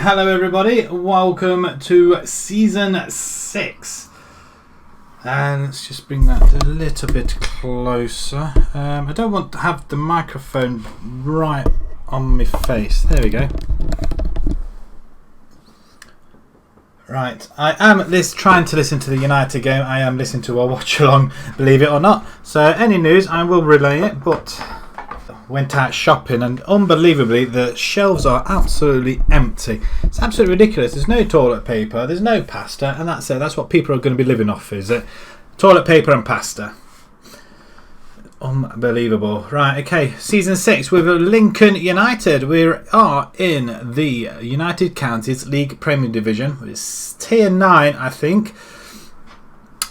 Hello everybody, welcome to Season 6. And let's just bring that a little bit closer. I don't want to have the microphone right on my face. There we go. Right, I am trying to listen to the United game. I am listening to a watch along, believe it or not. So any news, I will relay it, but went out shopping and unbelievably the shelves are absolutely empty. It's absolutely ridiculous. There's no toilet paper, there's no pasta, and that's it. That's what people are going to be living off, is it? Toilet paper and pasta. Unbelievable. Right, okay, Season 6 with Lincoln United. We are in the United Counties League Premier Division. It's Tier 9, I think.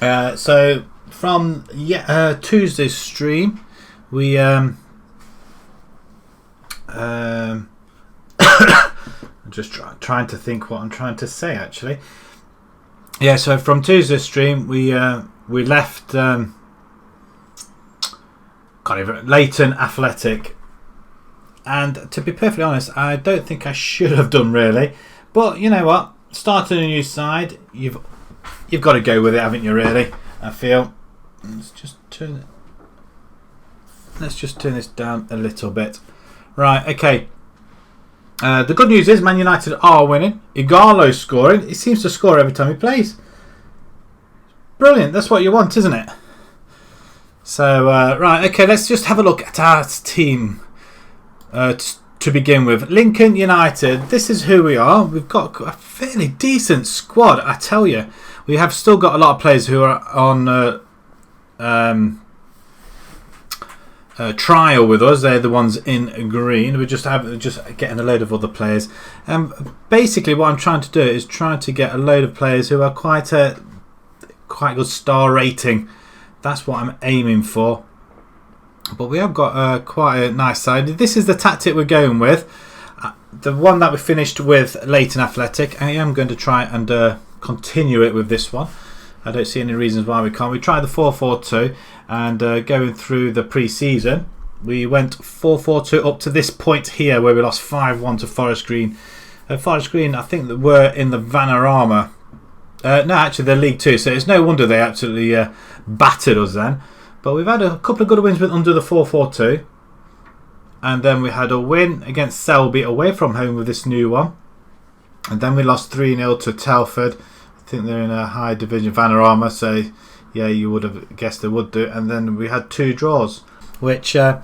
So from Tuesday's stream, we I'm just trying to think what I'm trying to say actually. Yeah, so from Tuesday's stream we left Leighton Athletic, and to be perfectly honest, I don't think I should have done really, but you know what? Starting a new side, you've got to go with it, haven't you? Really, I feel. Let's just turn this down a little bit. Right, okay. The good news is Man United are winning. Igalo's scoring. He seems to score every time he plays. Brilliant. That's what you want, isn't it? So, right, okay, let's just have a look at our team to begin with. Lincoln United, this is who we are. We've got a fairly decent squad, I tell you. We have still got a lot of players who are on trial with us. They're the ones in green. We're just getting a load of other players. Basically, what I'm trying to do is trying to get a load of players who are quite good star rating. That's what I'm aiming for. But we have got quite a nice side. This is the tactic we're going with. The one that we finished with Leighton Athletic. I am going to try and continue it with this one. I don't see any reasons why we can't. We tried the 4-4-2 and going through the pre-season, we went 4-4-2 up to this point here where we lost 5-1 to Forest Green. Forest Green, I think that were in the Vanarama. No, actually they're League 2, so it's no wonder they absolutely battered us then. But we've had a couple of good wins under the 4-4-2. And then we had a win against Selby away from home with this new one. And then we lost 3-0 to Telford. I think they're in a high division, Vanarama, so yeah, you would have guessed they would do. And then we had 2 draws, which I'm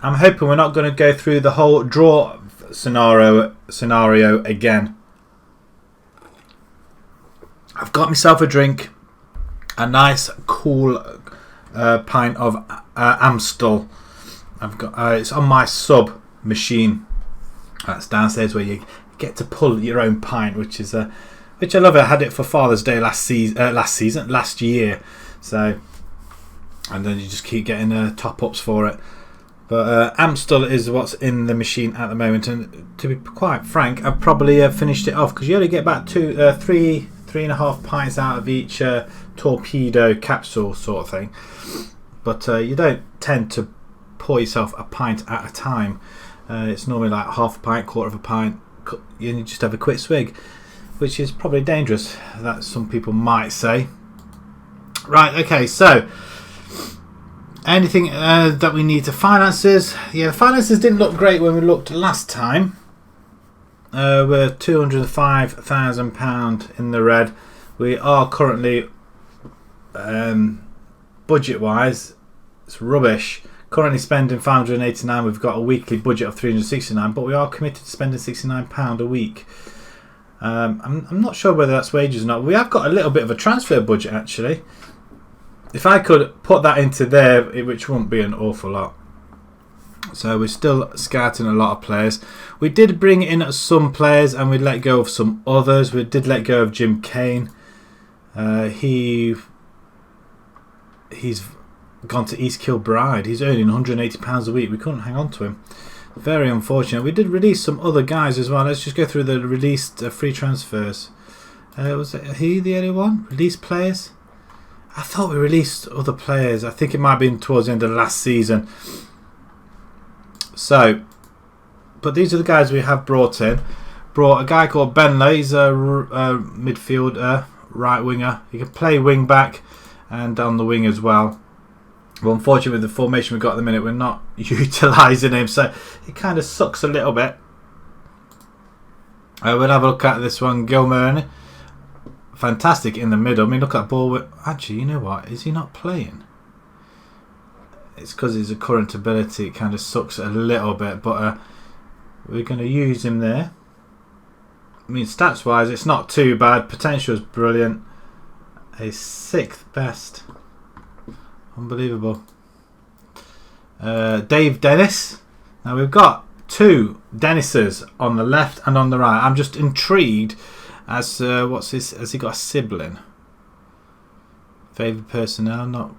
hoping we're not going to go through the whole draw scenario again. I've got myself a drink, a nice cool pint of Amstel. I've got it's on my sub machine. That's downstairs where you get to pull your own pint, which I love. I had it for Father's Day last year. So, and then you just keep getting top ups for it. But Amstel is what's in the machine at the moment, and to be quite frank, I've probably finished it off because you only get about 3.5 pints out of each torpedo capsule sort of thing. But you don't tend to pour yourself a pint at a time. It's normally like half a pint, quarter of a pint. You just have a quick swig, which is probably dangerous, that some people might say. Right, okay, so anything that we need to finances. Yeah, finances didn't look great when we looked last time. We're £205,000 in the red. We are currently budget wise, it's rubbish. Currently spending £589. We've got a weekly budget of £369, but we are committed to spending £69 a week. I'm not sure whether that's wages or not. We have got a little bit of a transfer budget actually. If I could put that into there, which won't be an awful lot. So we're still scouting a lot of players. We did bring in some players and we let go of some others. We did let go of Jim Kane. He's gone to East Kilbride. He's earning £180 a week. We couldn't hang on to him. Very unfortunate. We did release some other guys as well. Let's just go through the released free transfers. Was he the only one? Released players? I thought we released other players. I think it might have been towards the end of last season. So But these are the guys we have brought in. Brought a guy called Benley. He's a midfielder, right winger. He can play wing back and on the wing as well. Well, unfortunately, with the formation we've got at the minute, we're not utilising him, so it kind of sucks a little bit. We'll have a look at this one. Gilmerne, fantastic in the middle. I mean, look at that ball. Actually, you know what? Is he not playing? It's because his current ability. It kind of sucks a little bit, but we're going to use him there. I mean, stats-wise, it's not too bad. Potential is brilliant. A 6th best. Unbelievable. Dave Dennis. Now we've got 2 Dennises on the left and on the right. I'm just intrigued as what's his? Has he got a sibling? Favoured personnel? Not.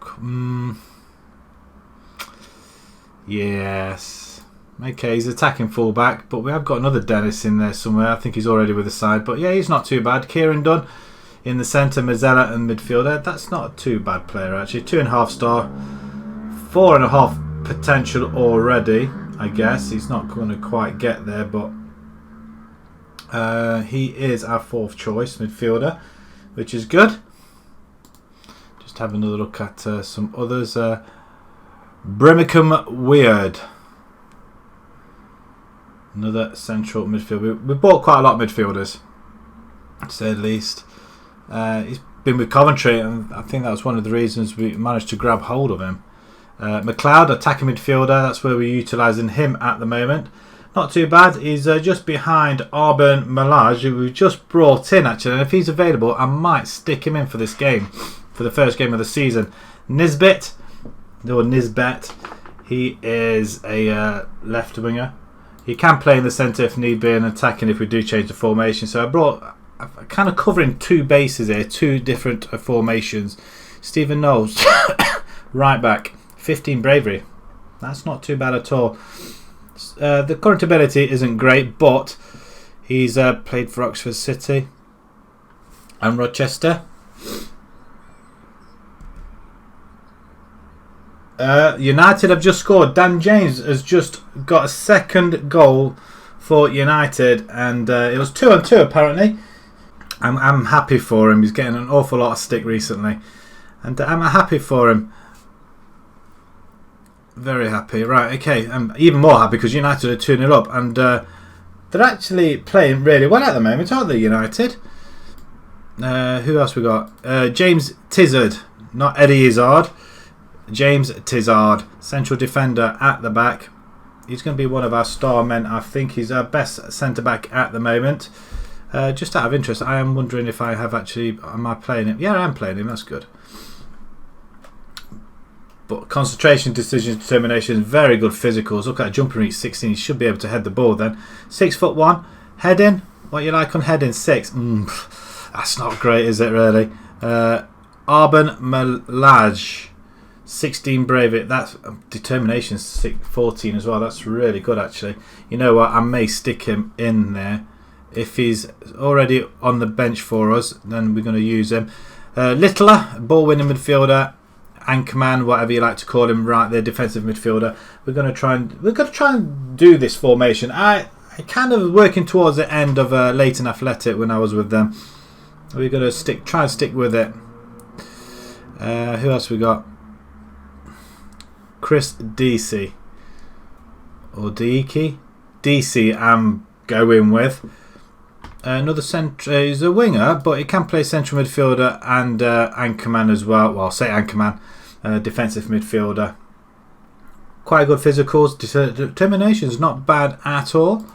Yes. Okay, he's attacking fullback, but we have got another Dennis in there somewhere. I think he's already with the side, but yeah, he's not too bad. Kieran Dunn in the centre, Mazzella and midfielder. That's not a too bad player actually. 2.5 star, 4.5 potential already. I guess he's not going to quite get there, but he is our 4th choice midfielder, which is good. Just have another look at some others. Brimacombe Weird, another central midfielder. We bought quite a lot of midfielders, to say the least. He's been with Coventry, and I think that was one of the reasons we managed to grab hold of him. McLeod, attacking midfielder, that's where we're utilising him at the moment. Not too bad. He's just behind Arben Malage, who we've just brought in actually, and if he's available I might stick him in for this game, for the first game of the season. Nisbet, he is a left winger. He can play in the centre if need be and attacking if we do change the formation. So I'm kind of covering 2 bases here, 2 different formations. Stephen Knowles, right back, 15 bravery. That's not too bad at all. The current ability isn't great, but he's played for Oxford City and Rochester. United have just scored. Dan James has just got a 2nd goal for United, and it was 2-2 apparently. I'm happy for him. He's getting an awful lot of stick recently, and I'm happy for him. Very happy. Right, okay. I'm even more happy because United are 2-0 up, and they're actually playing really well at the moment, aren't they, United? Who else we got? James Tizard, not Eddie Izzard. James Tizard, central defender at the back. He's going to be one of our star men. I think he's our best centre back at the moment. Just out of interest, I am wondering if I have actually... Am I playing him? Yeah, I am playing him. That's good. But concentration, decisions, determination, very good physicals. Look at that jumping reach 16. He should be able to head the ball then. 6'1". Heading. What you like on heading? 6. That's not great, is it really? Arben Malage. 16 brave. That's determination. 14 as well. That's really good actually. You know what? I may stick him in there. If he's already on the bench for us, then we're going to use him. Littler, ball winning midfielder. Anchorman, whatever you like to call him, right there, defensive midfielder. We're going to try and do this formation. I kind of working towards the end of Leighton Athletic when I was with them. We're going to try and stick with it. Who else we got? Chris DC or Deeke? DC I'm going with. Another centre. He's a winger, but he can play central midfielder and anchorman as well. Well, I'll say anchorman, defensive midfielder. Quite good physicals. Determination is not bad at all.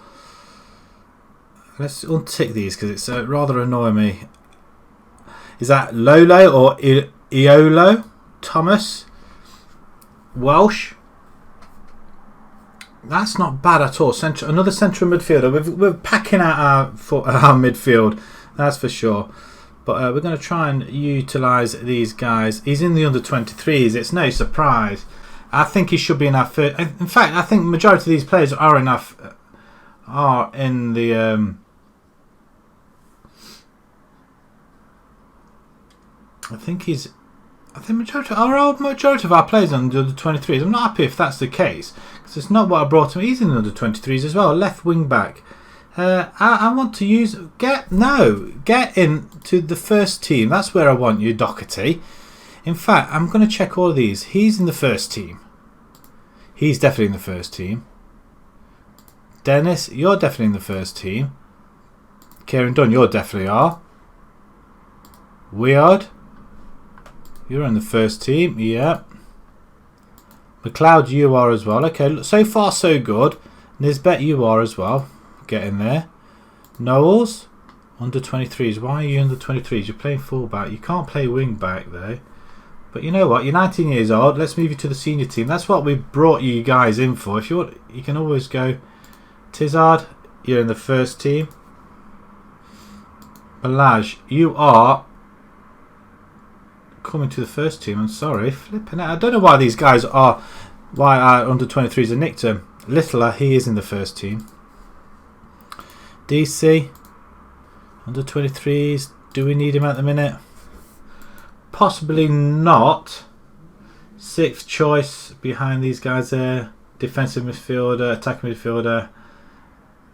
Let's untick these because it's rather annoying me. Is that Lolo or Iolo? Thomas? Welsh? That's not bad at all. Another central midfielder. We're packing out our midfield, that's for sure. But we're going to try and utilise these guys. He's in the under-23s. It's no surprise. I think he should be in our first. In fact, I think the majority of these players are in the. I think he's I think majority of our players are under 23s. I'm not happy if that's the case, because it's not what I brought him. He's in the under 23s as well, left wing back. I want to use get into the first team. That's where I want you, Doherty. In fact, I'm going to check all of these. He's in the first team. He's definitely in the first team. Dennis, you're definitely in the first team. Kieran Dunn, you definitely are. Weird, you're in the first team. Yeah. McLeod, you are as well. Okay, so far so good. Nisbet, you are as well. Get in there. Knowles, under 23s. Why are you under 23s? You're playing fullback. You can't play wing back though. But you know what? You're 19 years old. Let's move you to the senior team. That's what we brought you guys in for. If you want, you can always go. Tizard, you're in the first team. Balaj, you are coming to the first team. I'm sorry, flipping it. I don't know why these guys are. Why our under 23s are nicked him. Littler, he is in the first team. DC, under 23s. Do we need him at the minute? Possibly not. Sixth choice behind these guys there. Defensive midfielder, attacking midfielder,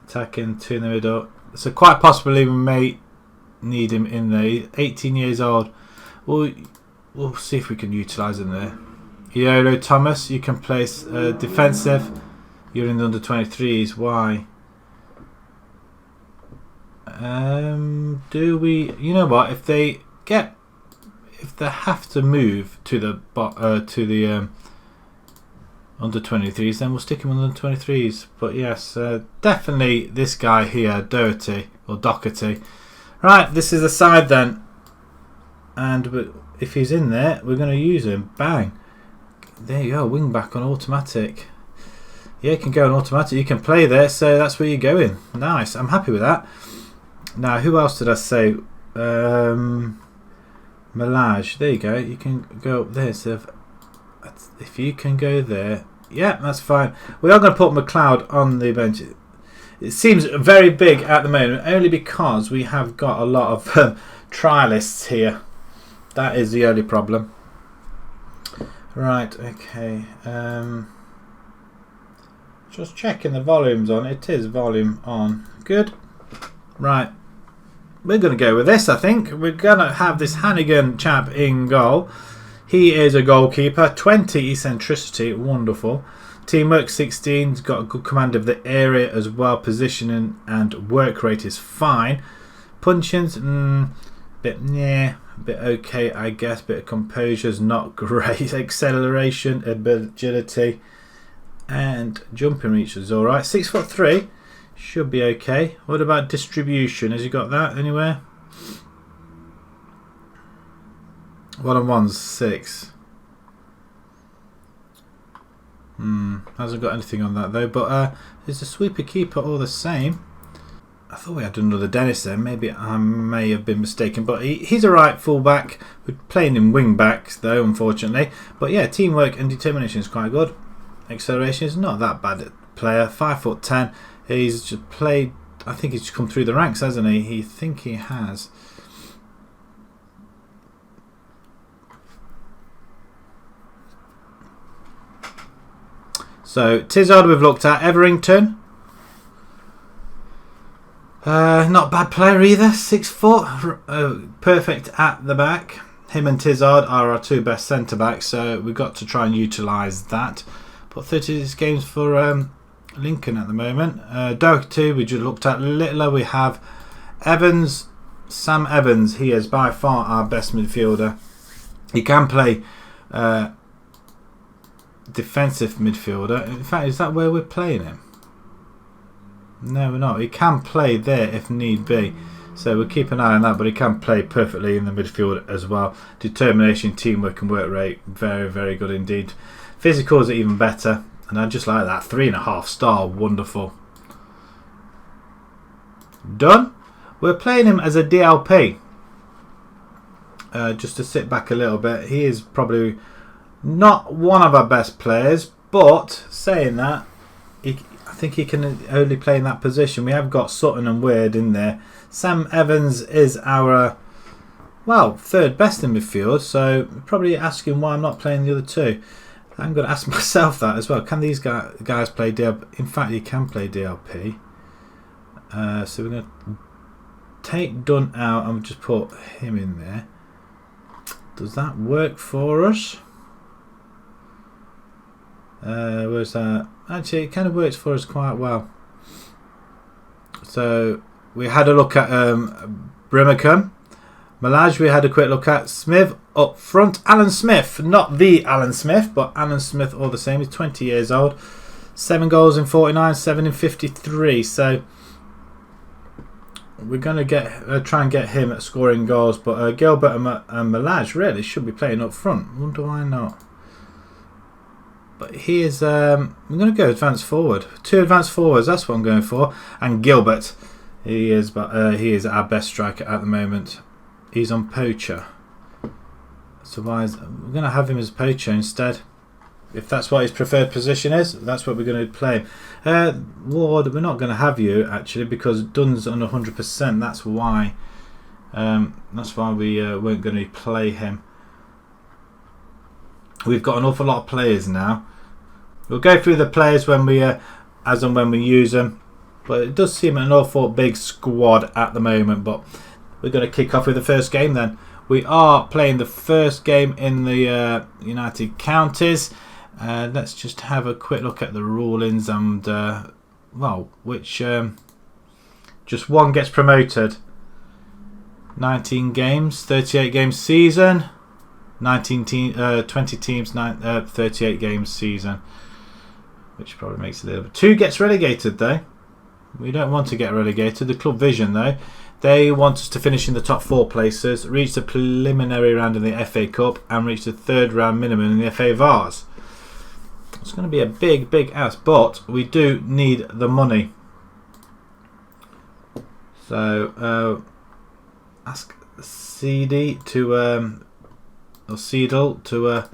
attacking two in the middle. So quite possibly we may need him in there. 18 years old. We'll see if we can utilise him there. Iolo Thomas, you can place defensive. You're in the under 23s. Why? Do we? You know what? If they have to move to the under 23s, then we'll stick him on the 23s. But yes, definitely this guy here, Doherty. Right, this is the side then, and if he's in there, we're going to use him. Bang! There you go, wing back on automatic. Yeah, you can go on automatic. You can play there, so that's where you're going. Nice. I'm happy with that. Now, who else did I say? Melage. There you go. You can go up there. So if you can go there, yeah, that's fine. We are going to put McLeod on the bench. It seems very big at the moment, only because we have got a lot of trialists here. That is the only problem. Right, okay. Just checking the volume's on. It is volume on. Good. Right. We're going to go with this, I think. We're going to have this Hannigan chap in goal. He is a goalkeeper. 20 eccentricity. Wonderful. Teamwork 16. He's got a good command of the area as well. Positioning and work rate is fine. Punchings, bit okay, I guess. Bit of composure's not great. Acceleration, agility, and jumping reach is all right. 6'3", should be okay. What about distribution? Has he got that anywhere? 1-on-1's 6. Hasn't got anything on that though. But is the sweeper keeper all the same? I thought we had another Dennis there. Maybe I may have been mistaken. But he's a right fullback. We're playing him wing backs though, unfortunately. But yeah, teamwork and determination is quite good. Acceleration is not that bad at player. 5'10". He's just played. I think he's come through the ranks, hasn't he? I think he has. So Tizard we've looked at. Everington. Not bad player either. 6 foot. Perfect at the back. Him and Tizard are our two best centre backs, so we've got to try and utilise that. But 36 games for Lincoln at the moment. Doherty we just looked at. Littler we have. Evans, Sam Evans. He is by far our best midfielder. He can play defensive midfielder. In fact, is that where we're playing him? No, we're not. He can play there if need be. So we'll keep an eye on that, but he can play perfectly in the midfield as well. Determination, teamwork and work rate, very, very good indeed. Physicals are even better. And I just like that. 3.5 star, wonderful. Done. We're playing him as a DLP. Just to sit back a little bit. He is probably not one of our best players, but saying that, I think he can only play in that position. We have got Sutton and Wade in there. Sam Evans is our well, third best in midfield, so probably asking why I'm not playing the other two. I'm going to ask myself that as well. Can these guys play DLP? In fact, he can play DLP. So we're going to take Dunn out and just put him in there. Does that work for us? Where's that? Actually, it kind of works for us quite well. So we had a look at Brimacombe. Malaj we had a quick look at. Smith up front. Alan Smith, not the Alan Smith, but Alan Smith all the same. He's 20 years old. 7 goals in 49, 7 in 53. So we're going to try and get him at scoring goals. But Gilbert and Malaj really should be playing up front. Wonder why not. But here's I'm going to go advance forward. 2 advance forwards. That's what I'm going for. And Gilbert, he is our best striker at the moment. He's on poacher. So we're going to have him as poacher instead. If that's what his preferred position is, that's what we're going to play. Ward, we're not going to have you actually because Dunn's on 100%. That's why. That's why we weren't going to play him. We've got an awful lot of players now. We'll go through the players when we, as and when we use them. But it does seem an awful big squad at the moment. But we're going to kick off with the first game then. We are playing the first game in the United Counties. Let's just have a quick look at the rulings and, well, which just one gets promoted. 19 games, 38 games season. 20 teams, 38 games season. Which probably makes it a little bit. 2 gets relegated though. We don't want to get relegated. The club vision though. They want us to finish in the top 4 places, reach the preliminary round in the FA Cup, and reach the 3rd round minimum in the FA Vars. It's going to be a big ask, but we do need the money. So ask CD to or Seedle to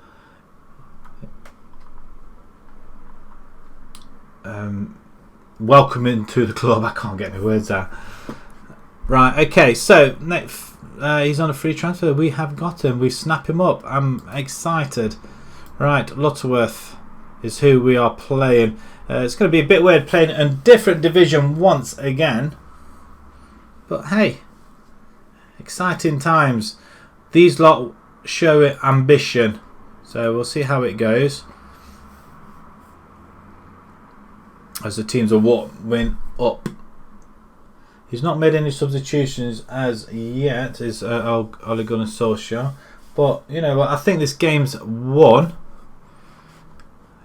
welcome into the club. I can't get my words out. Right, okay, so next, he's on a free transfer. We have got him. We snap him up. I'm excited. Right, Lutterworth is who we are playing. It's going to be a bit weird playing in a different division once again. But hey, exciting times. These lot show ambition. So we'll see how it goes. As the teams are went up. He's not made any substitutions as yet, is Ole Gunnar Solskjaer. But, you know what, I think this game's won.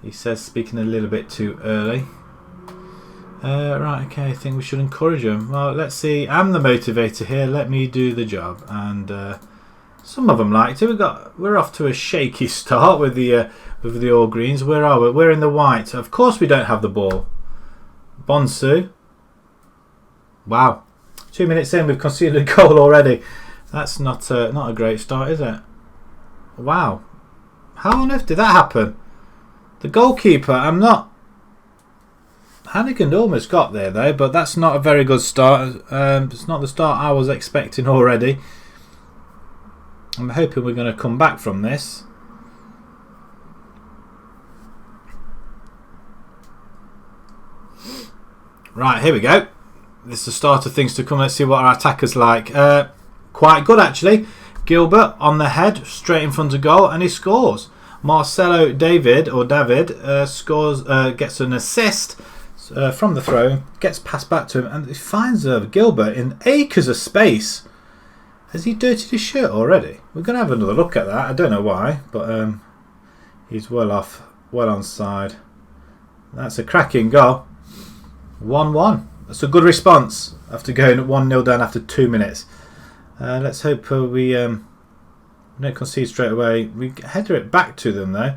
He says, speaking a little bit too early. Right, okay, I think we should encourage him. Well, let's see. I'm the motivator here. Let me do the job. And some of them liked it. We're off to a shaky start with the All Greens. Where are we? We're in the white. Of course we don't have the ball. Bonsu. Wow, 2 minutes in we've conceded a goal already. That's not a great start, is it? Wow, how on earth did that happen? The goalkeeper, Hannigan almost got there though, but that's not a very good start. It's not the start I was expecting already. I'm hoping we're going to come back from this. Right, here we go. This is the start of things to come. Let's see what our attacker's like. Quite good actually. Gilbert on the head, straight in front of goal, and he scores. Marcelo David scores, gets an assist from the throw, gets passed back to him, and he finds Gilbert in acres of space. Has he dirtied his shirt already? We're going to have another look at that. I don't know why, but he's well onside. That's a cracking goal. 1-1. That's a good response after going 1-0 down after 2 minutes. Let's hope we don't concede straight away. We header it back to them though.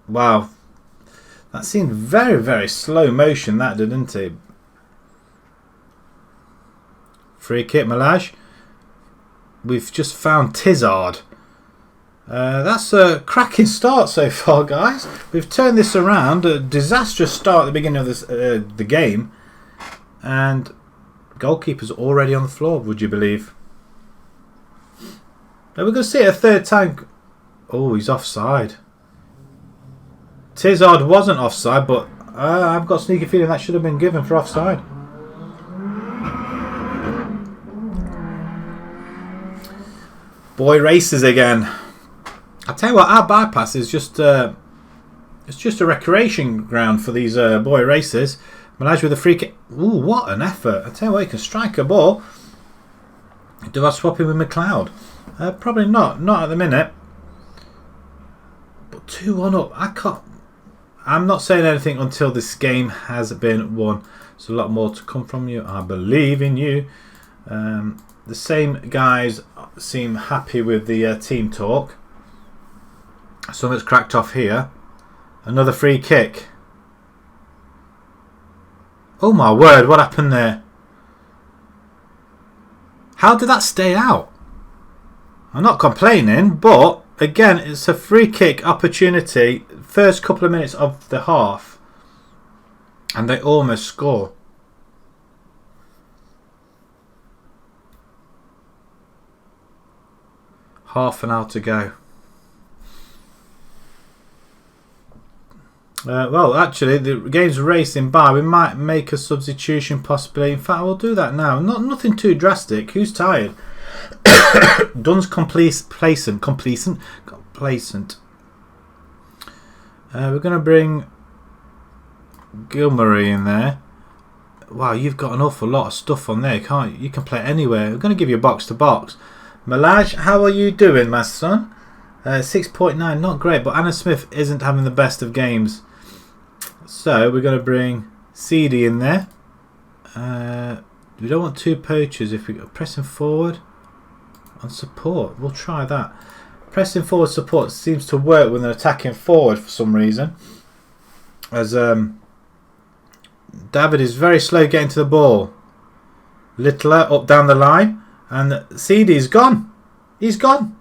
Wow. That seemed very slow motion, that didn't it? Free kick, Malaj. We've just found Tizard. That's a cracking start so far, guys. We've turned this around. A disastrous start at the beginning of this, the game. and goalkeeper's already on the floor, would you believe? Now we're going to see it a third time. Oh, he's offside. Tizard wasn't offside, but I've got a sneaky feeling that should have been given for offside. Boy races again. I tell you what, our bypass is just it's just a recreation ground for these boy races. Malaj with a free kick. Ooh, what an effort! I tell you what, he can strike a ball. Do I swap him with McLeod? Probably not. Not at the minute. But 2-1 up. I can't. I'm not saying anything until this game has been won. There's a lot more to come from you. I believe in you. The same guys seem happy with the team talk. Something's cracked off here. Another free kick. Oh my word, what happened there? How did that stay out? I'm not complaining, but again, it's a free kick opportunity. First couple of minutes of the half. And they almost score. Half an hour to go. Well, actually, the game's racing by. We might make a substitution possibly. In fact, we'll do that now. Nothing too drastic. Who's tired? Dunn's complacent. We're going to bring Gilmurray in there. Wow, you've got an awful lot of stuff on there, can't you? You can play anywhere. We're going to give you a box to box. Malaj, how are you doing, my son? 6.9, not great, but Anna Smith isn't having the best of games. So we're going to bring CD in there. We don't want two poachers. If we go pressing forward on support, we'll try that. Pressing forward support seems to work when they're attacking forward for some reason. As David is very slow getting to the ball. Littler up down the line, and CD's gone. He's gone.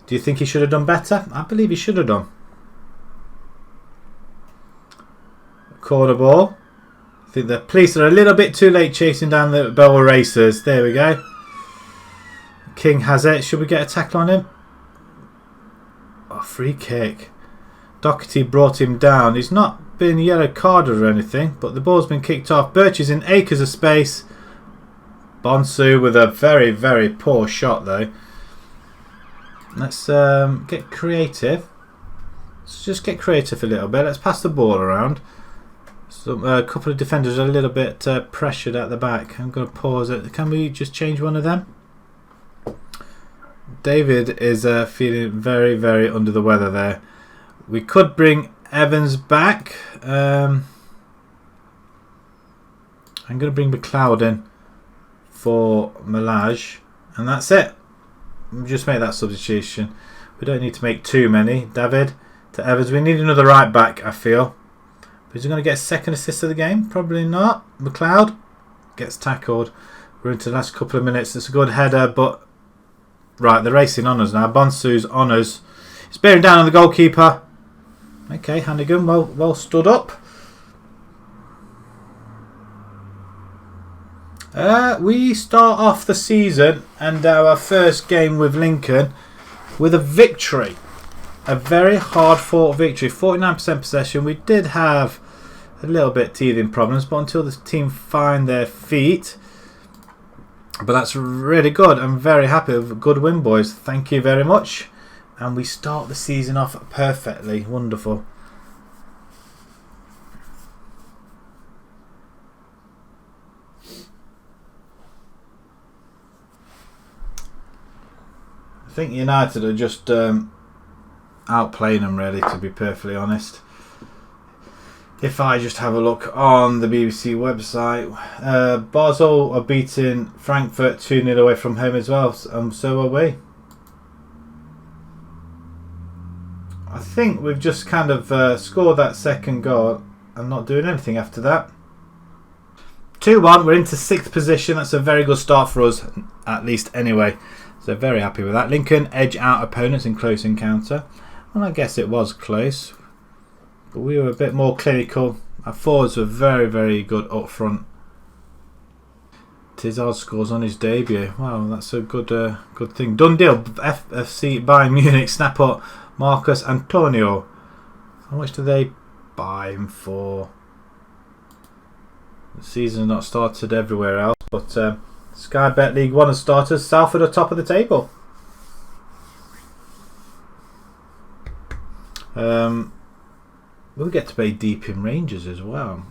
Do you think he should have done better? I believe he should have done. Corner ball. I think the police are a little bit too late chasing down the Bell Racers. There we go. King has it. Should we get a tackle on him? Oh, free kick. Doherty brought him down. He's not been yellow carded or anything, but the ball's been kicked off. Birch is in acres of space. Bonsu with a very, very poor shot though. Let's get creative. Let's just get creative a little bit. Let's pass the ball around. A couple of defenders are a little bit pressured at the back. I'm going to pause it. Can we just change one of them? David is feeling very, very under the weather there. We could bring Evans back. I'm going to bring McLeod in for Malaj. And that's it. We'll just make that substitution. We don't need to make too many. David to Evans. We need another right back, I feel. But is he going to get a second assist of the game? Probably not. McLeod gets tackled. We're into the last couple of minutes. It's a good header, but right, they're racing on us now. Bonsu's on us. He's bearing down on the goalkeeper. Okay, Hannigan, well stood up. We start off the season and our first game with Lincoln with a victory. A very hard fought victory. 49% possession. We did have a little bit teething problems, but until the team find their feet. But that's really good. I'm very happy with a good win, boys. Thank you very much. And we start the season off perfectly. Wonderful. I think United are just outplaying them, really, to be perfectly honest. If I just have a look on the BBC website, Basel are beating Frankfurt 2-0 away from home as well, and so are we. I think we've just kind of scored that second goal and not doing anything after that. 2-1, we're into 6th position. That's a very good start for us, at least anyway. So very happy with that. Lincoln edge out opponents in close encounter. Well, I guess it was close. But we were a bit more clinical Our forwards were very, very good up front. Tizard scores on his debut. Wow, that's a good good thing. Done deal. FC Bayern Munich snap up Marcus Antonio. How much do they buy him for? The season's not started everywhere else, but Sky Bet League 1 has started. Salford are top of the table. We'll get to play deep in Rangers as well.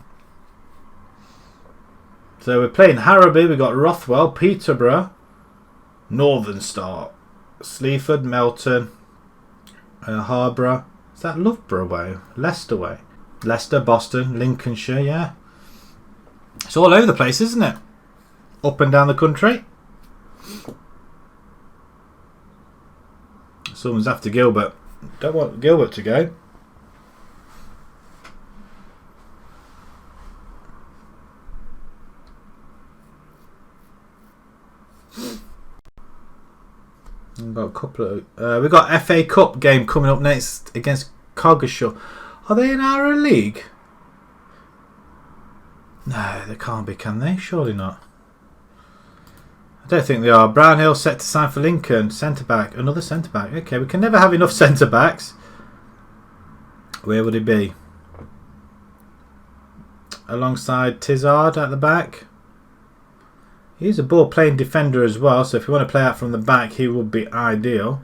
So we're playing Harrowby, we've got Rothwell, Peterborough, Northern Star, Sleaford, Melton, Harborough. Is that Loughborough way? Leicester way? Leicester, Boston, Lincolnshire, yeah. It's all over the place, isn't it? Up and down the country. Someone's after Gilbert. Don't want Gilbert to go. We've got a couple of. We've got FA Cup game coming up next against Coggeshall. Are they in our league? No, they can't be, can they? Surely not. I don't think they are. Brownhill set to sign for Lincoln. Centre back. Another centre back. Okay, we can never have enough centre backs. Where would it be? Alongside Tizard at the back. He's a ball playing defender as well, so if you want to play out from the back, he would be ideal.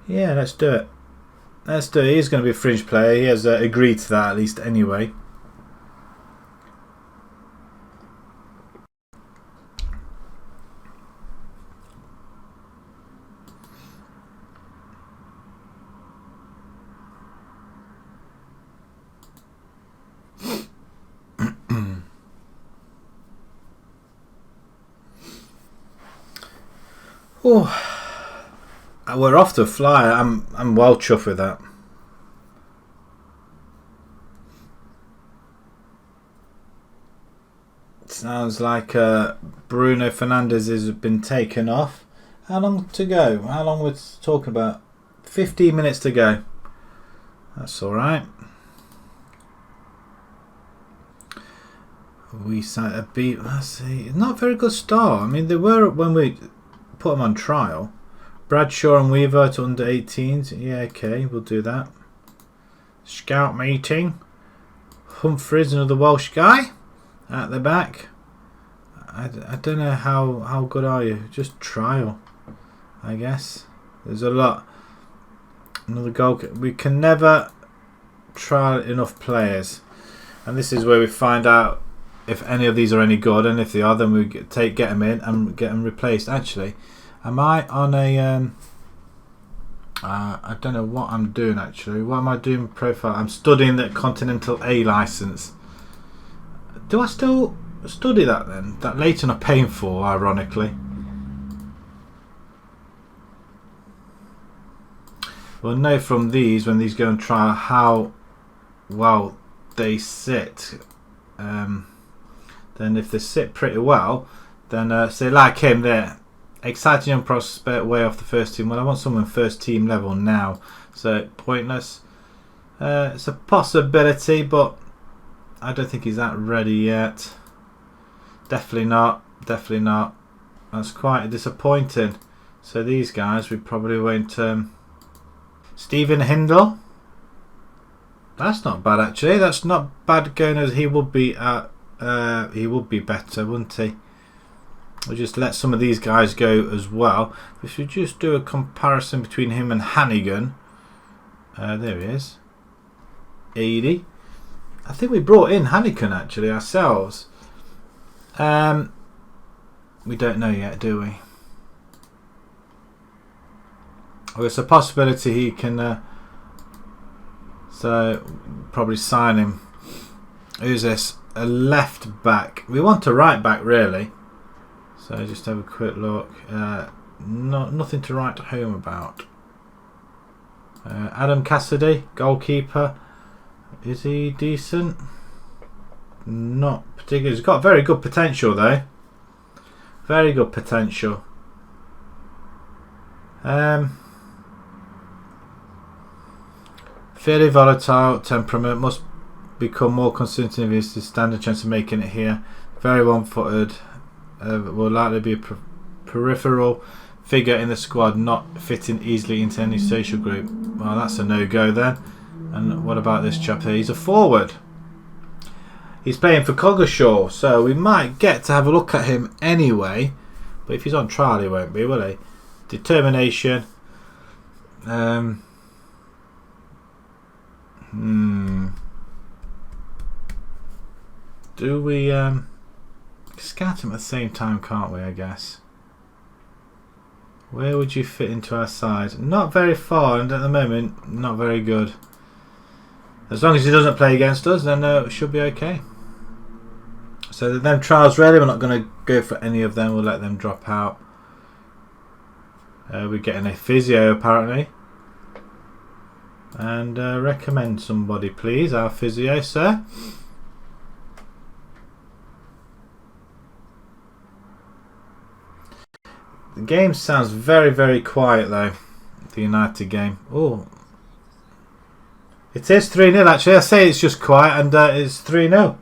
Yeah, let's do it. Let's do it. He's going to be a fringe player. He has agreed to that at least anyway. Oh. We're off to a flyer. I'm well chuffed with that. Sounds like Bruno Fernandes has been taken off. How long to go? How long we're talking about? 15 minutes to go. That's all right. We sat a beat. Let's see. Not a very good start. I mean, they were when we put them on trial. Bradshaw and Weaver to under 18s. Yeah, okay, we'll do that. Scout meeting. Humphreys, another Welsh guy at the back. I don't know how good are you. Just trial, I guess. There's a lot. Another goal. We can never trial enough players, and this is where we find out if any of these are any good, and if they are, then we get them in and get them replaced. Actually. Am I on a I don't know what I'm doing actually. What am I doing profile? I'm studying the Continental A license. Do I still study that then? That Leighton are paying for, ironically. We'll know from these, when these go and try, how well they sit. Then if they sit pretty well, then say like him there. Exciting young prospect, way off the first team. Well, I want someone first team level now, so pointless. It's a possibility, but I don't think he's that ready yet. Definitely not. Definitely not. That's quite disappointing. So these guys, we probably won't. Stephen Hindle. That's not bad actually. That's not bad going as he would be at. He would be better, wouldn't he? We'll just let some of these guys go as well. We should just do a comparison between him and Hannigan. There he is. 80. I think we brought in Hannigan actually ourselves. We don't know yet, do we? Well, it's a possibility he can. So probably sign him. Who's this? A left back. We want a right back really. So just have a quick look. Nothing to write home about. Adam Cassidy, goalkeeper. Is he decent? Not particularly. He's got very good potential though. Very good potential. Fairly volatile temperament, must become more consistent if he's to stand a chance of making it here. Very one-footed, will likely be a peripheral figure in the squad, not fitting easily into any social group. Well, that's a no-go then. And what about this chap here? He's a forward. He's playing for Coggeshall, so we might get to have a look at him anyway. But if he's on trial, he won't be, will he? Determination. Do we scout him at the same time, can't we, I guess? Where would you fit into our side? Not very far, and at the moment, not very good. As long as he doesn't play against us, then it should be okay. So them trials ready, we're not going to go for any of them, we'll let them drop out. We're getting a physio apparently. And recommend somebody please, our physio, sir. The game sounds very, very quiet though, the United game. Oh, it is 3-0 actually. I say it's just quiet and it's 3-0.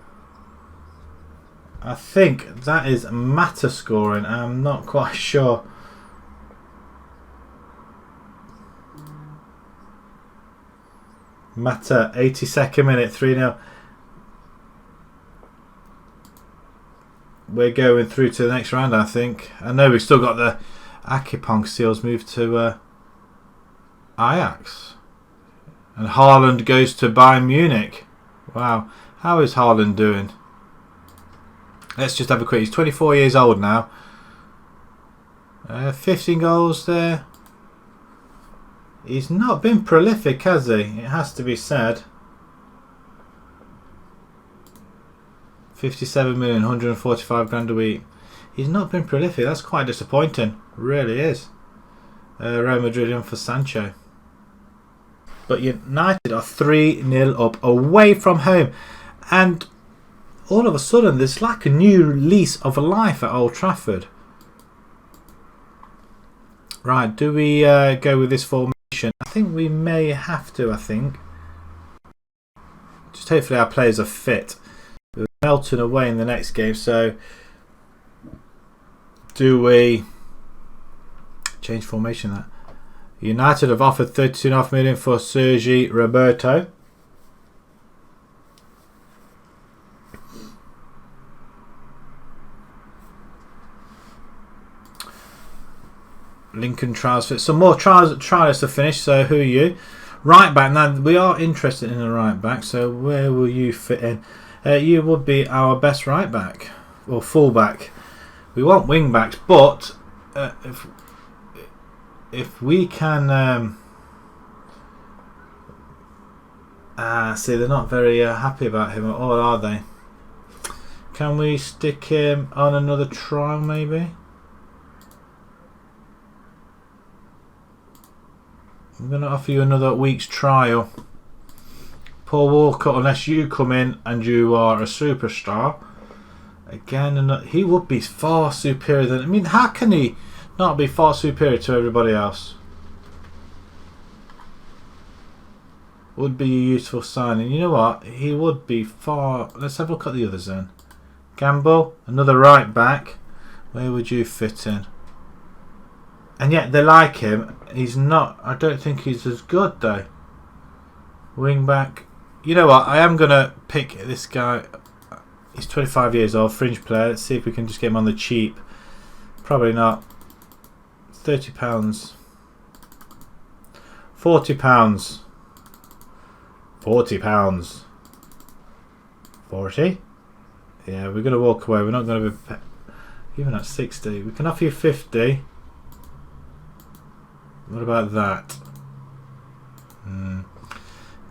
I think that is Mata scoring. I'm not quite sure. Mata, 82nd minute, 3-0. We're going through to the next round, I think. I know we've still got the Akipong Seals moved to Ajax. And Haaland goes to Bayern Munich. Wow. How is Haaland doing? Let's just have a quick. He's 24 years old now. 15 goals there. He's not been prolific, has he? It has to be said. 57 million, 145 grand a week. He's not been prolific. That's quite disappointing. Really is. Real Madrid in for Sancho. But United are 3-0 up away from home. And all of a sudden, there's like a new lease of life at Old Trafford. Right, do we go with this formation? I think we may have to, I think. Just hopefully our players are fit. We're melting away in the next game, so do we change formation? That United have offered 32.5 million for Sergi Roberto. Lincoln trials fit. Some more trials to finish. So who are you? Right back. Now we are interested in a right back. So where will you fit in? You would be our best right back or full back. We want wing backs, but if we can, see, they're not very happy about him at all, are they? Can we stick him on another trial, maybe? I'm going to offer you another week's trial. Paul Walker, unless you come in and you are a superstar. Again, he would be far superior than... I mean, how can he not be far superior to everybody else? Would be a useful signing. You know what? He would be far... Let's have a look at the others then. Gamble, another right back. Where would you fit in? And yet they like him. He's not... I don't think he's as good though. Wing back. You know what? I am going to pick this guy. He's 25 years old. Fringe player. Let's see if we can just get him on the cheap. Probably not. £30. £40. £40. 40? Yeah, we're going to walk away. We're not going to be... Even at 60. We can offer you 50. What about that?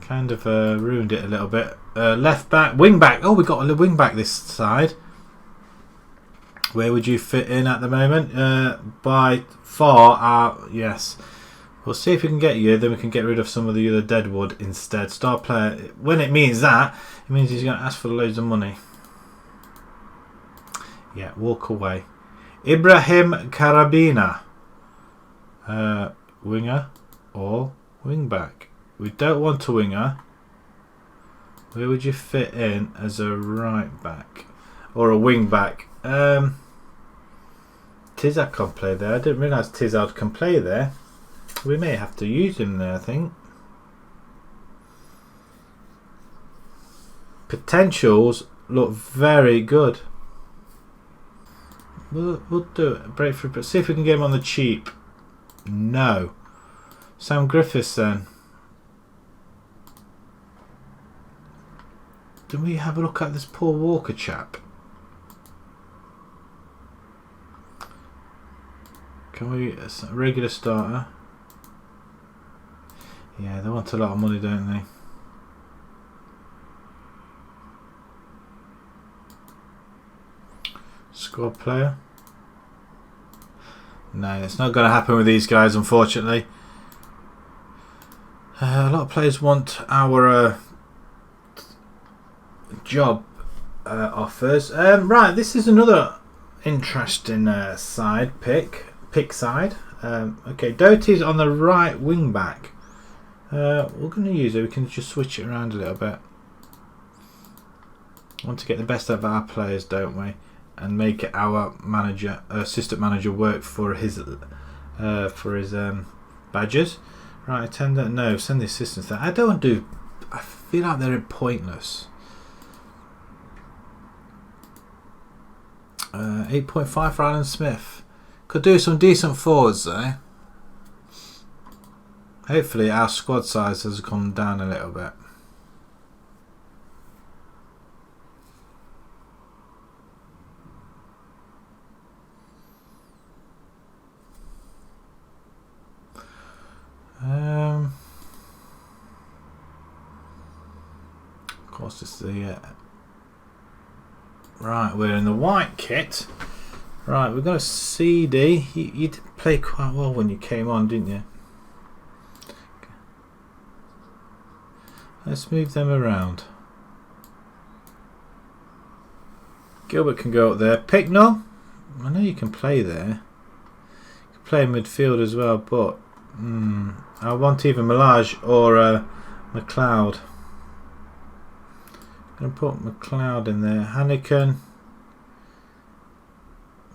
Kind of ruined it a little bit. Left back, wing back. Oh, we got a wing back this side. Where would you fit in at the moment? By far, yes. We'll see if we can get you. Then we can get rid of some of the other deadwood instead. Star player. When it means that, it means he's going to ask for loads of money. Yeah, walk away. Ibrahim Karabina. Winger or wing back? We don't want a winger. Where would you fit in as a right back or a wing back? Tizard can play there. I didn't realise Tizard can play there. We may have to use him there, I think. Potentials look very good. We'll do it. Breakthrough, but see if we can get him on the cheap. No. Sam Griffiths then. Do we have a look at this Paul Walker chap? Can we, a regular starter? Yeah, they want a lot of money, don't they? Squad player? No, it's not going to happen with these guys, unfortunately. A lot of players want our job offers. Right, this is another interesting side pick side. Okay, Doty's on the right wing back. We're going to use it. We can just switch it around a little bit. Want to get the best out of our players, don't we? And make it our manager, assistant manager, work for his badges. Right, attendant. No, send the assistants there. I don't do. I feel like they're pointless. 8.5 for Alan Smith. Could do some decent forwards there. Hopefully our squad size has gone down a little bit. Of course, this is the right. We're in the white kit. Right, we've got a CD. You did play quite well when you came on, didn't you? Okay. Let's move them around. Gilbert can go up there. Picknell, I know you can play there. You can play in midfield as well, but I want either Malage or McLeod. I'm going to put McLeod in there. Hanneken.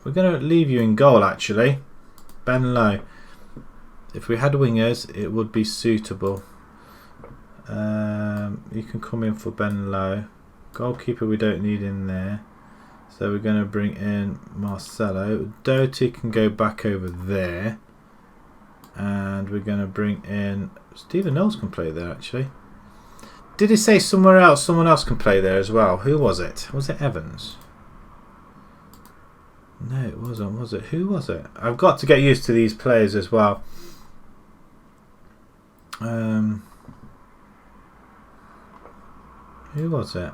We're going to leave you in goal, actually. Ben Lowe. If we had wingers, it would be suitable. You can come in for Ben Lowe. Goalkeeper we don't need in there. So we're going to bring in Marcelo. Doty can go back over there. And we're going to bring in... Stephen Knowles can play there, actually. Did he say somewhere else? Someone else can play there as well. Who was it? Was it Evans? No, it wasn't, was it? Who was it? I've got to get used to these players as well. Who was it?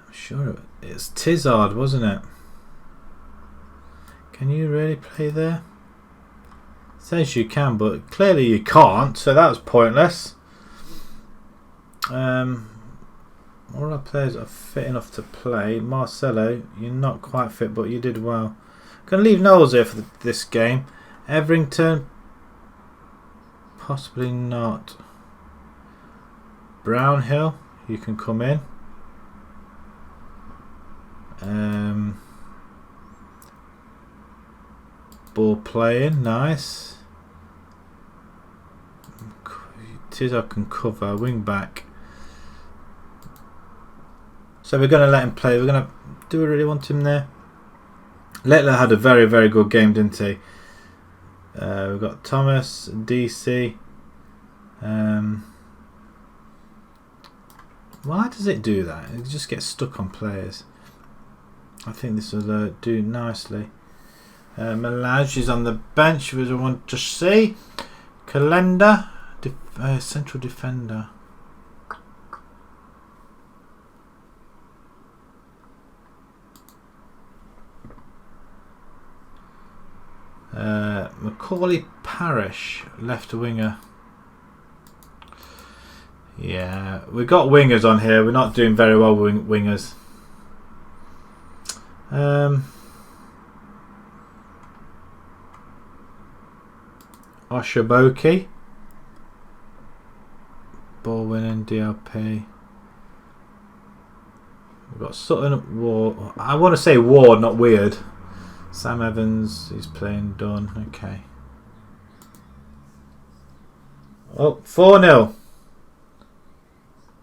I'm sure it's Tizard, wasn't it? Can you really play there? It says you can, but clearly you can't, so that was pointless. All our players are fit enough to play. Marcelo, you're not quite fit, but you did well. Going to leave Knowles here for this game. Everington, possibly not. Brownhill, you can come in. Ball playing, nice. Tizard can cover, wing back. So we're going to let him play. We're going to. Do we really want him there? Lettler had a very, very good game, didn't he? We've got Thomas, DC. Why does it do that? It just gets stuck on players. I think this will do nicely. Malage is on the bench, which I want to see. Calendar, central defender. Macaulay Parish, left winger. Yeah, we've got wingers on here. We're not doing very well with wingers. Oshiboki. Ball winning, DLP. We've got Sutton, Ward. I want to say Ward, not Weird. Sam Evans, he's playing done. Okay. Oh, 4-0.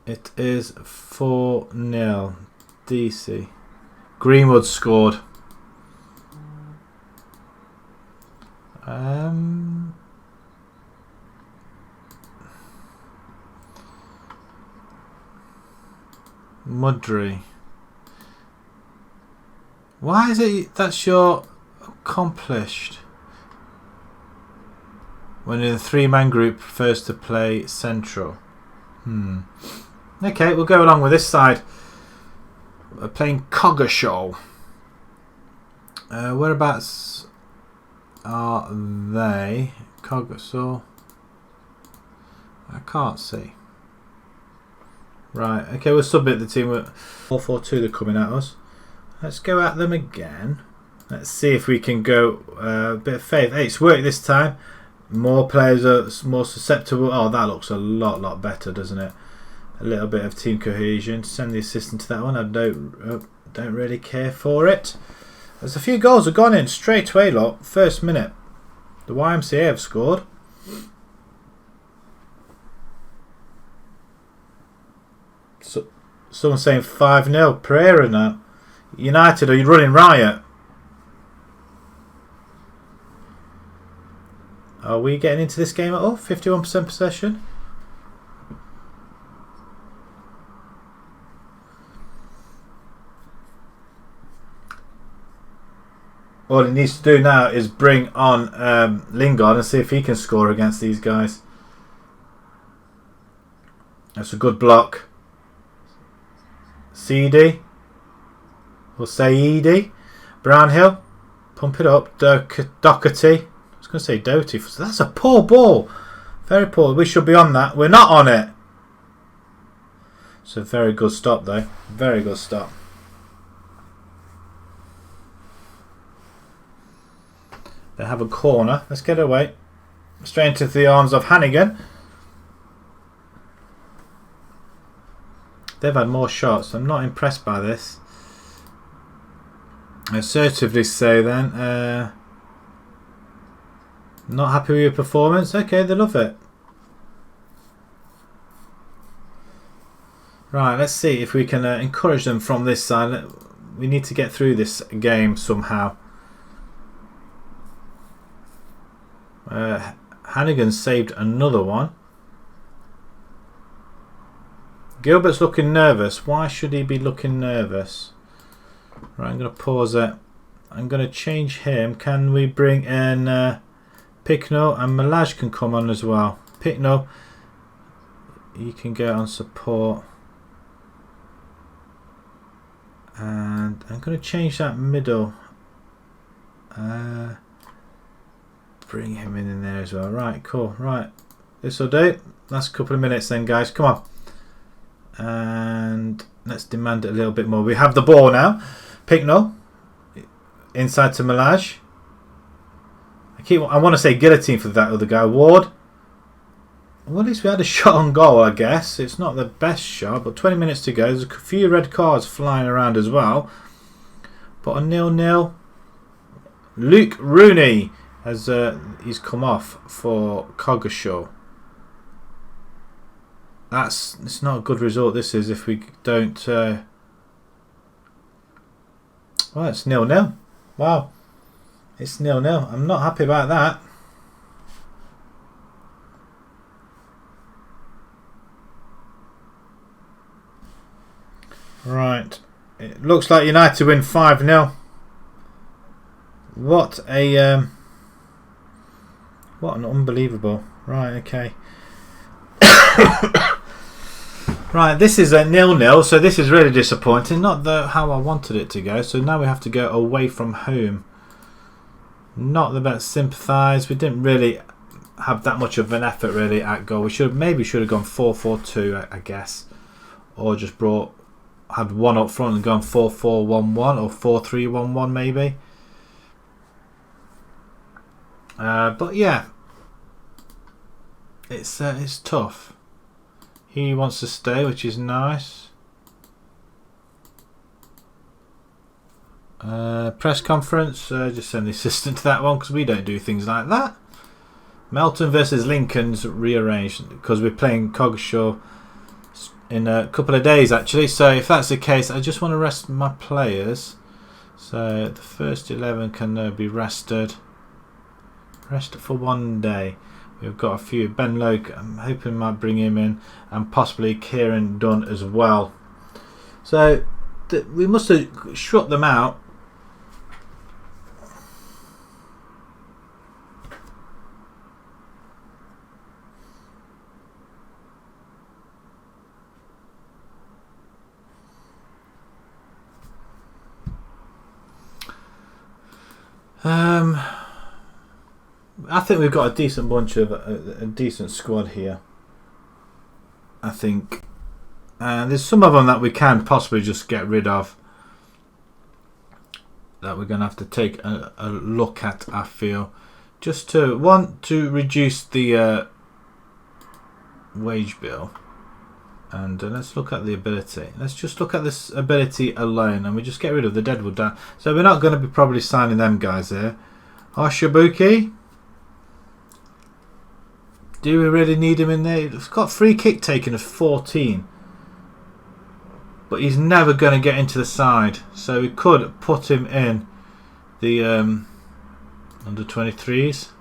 It is 4-0. DC. Greenwood scored. Mudry. Why is it that's your accomplished? When in a 3-man group prefers to play central. Okay, we'll go along with this side. We're playing Coggeshall. Whereabouts are they? Coggeshall. I can't see. Right, okay, we'll submit the team. 4-4-2, they're coming at us. Let's go at them again. Let's see if we can go a bit of faith. Hey, it's worked this time. More players are more susceptible. Oh, that looks a lot better, doesn't it? A little bit of team cohesion. Send the assistant to that one. I don't really care for it. There's a few goals have gone in straight away, lot. First minute. The YMCA have scored. So, someone's saying 5-0. Pereira now. United, are you running riot? Are we getting into this game at all? 51% possession. All it needs to do now is bring on Lingard and see if he can score against these guys. That's a good block. CD. We'll say ED. Brownhill. Pump it up. Doherty. I was going to say Doty. So that's a poor ball. Very poor. We should be on that. We're not on it. It's a very good stop though. Very good stop. They have a corner. Let's get away. Straight into the arms of Hannigan. They've had more shots. I'm not impressed by this. Assertively say then. Not happy with your performance? Okay, they love it. Right, let's see if we can encourage them from this side. We need to get through this game somehow. Hannigan saved another one. Gilbert's looking nervous. Why should he be looking nervous? Right, I'm going to pause it. I'm going to change him. Can we bring in Picknell and Malaj can come on as well. Picknell, you can get on support. And I'm going to change that middle. Bring him in there as well. Right, cool. Right, this will do. Last couple of minutes then, guys. Come on. And let's demand it a little bit more. We have the ball now. Picknell. Inside to Malaj. I want to say guillotine for that other guy. Ward. Well, at least we had a shot on goal, I guess. It's not the best shot, but 20 minutes to go. There's a few red cards flying around as well. But a 0-0. Luke Rooney has he's come off for Coggeshall. It's not a good result. This is if we don't. Well, it's 0-0. Wow, it's 0-0. I'm not happy about that. Right, it looks like United win 5-0. What an unbelievable. Right, okay. Right, this is a 0-0, so this is really disappointing. Not how I wanted it to go. So now we have to go away from home. Not the best. Sympathise. We didn't really have that much of an effort really at goal. We maybe should have gone 4-4-2, I guess, or just had one up front and gone 4-4-1-1 or 4-3-1-1 maybe. But yeah, it's tough. He wants to stay, which is nice. Press conference. Just send the assistant to that one because we don't do things like that. Melton versus Lincoln's rearranged because we're playing Coggeshall in a couple of days actually. So if that's the case, I just want to rest my players. So the first 11 can be rested. Rest for one day. We've got a few. Ben Loke, I'm hoping might bring him in, and possibly Kieran Dunn as well. So we must have shut them out. I think we've got a decent bunch of a decent squad here. I think, and there's some of them that we can possibly just get rid of. That we're going to have to take a look at. I feel just to want to reduce the wage bill, and let's look at the ability. Let's just look at this ability alone, and we just get rid of the Deadwood down. So we're not going to be probably signing them guys here. Oshibuki. Do we really need him in there? He's got free kick taken of 14. But he's never going to get into the side. So we could put him in the under 23s.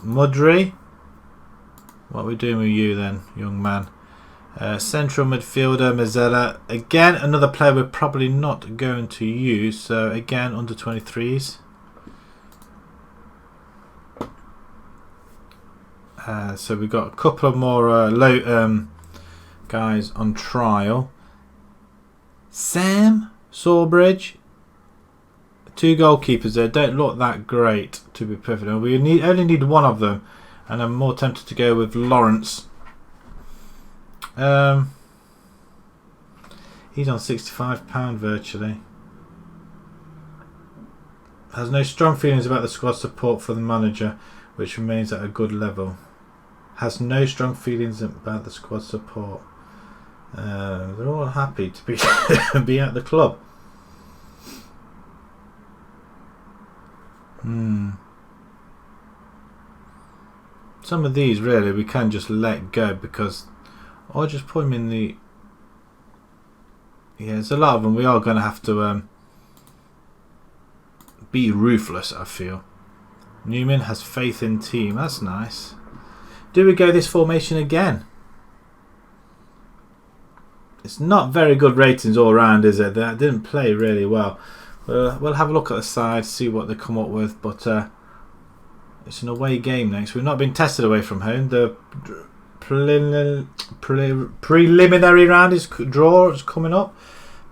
Mudry. What are we doing with you then, young man? Central midfielder, Mazzella. Again, another player we're probably not going to use. So again, under 23s. So we've got a couple of more low guys on trial. Sam Sawbridge, 2 goalkeepers there. Don't look that great, to be perfect. We only need one of them, and I'm more tempted to go with Lawrence. He's on £65 virtually. Has no strong feelings about the squad support for the manager, which remains at a good level. Has no strong feelings about the squad support. They're all happy to be be at the club. Some of these really we can just let go because, or just put them in the. Yeah, there's a lot of them. We are going to have to be ruthless. I feel. Newman has faith in team. That's nice. Do we go this formation again? It's not very good ratings all round, is it? They didn't play really well. We'll have a look at the side, see what they come up with. But it's an away game next. We've not been tested away from home. The preliminary round draw is coming up.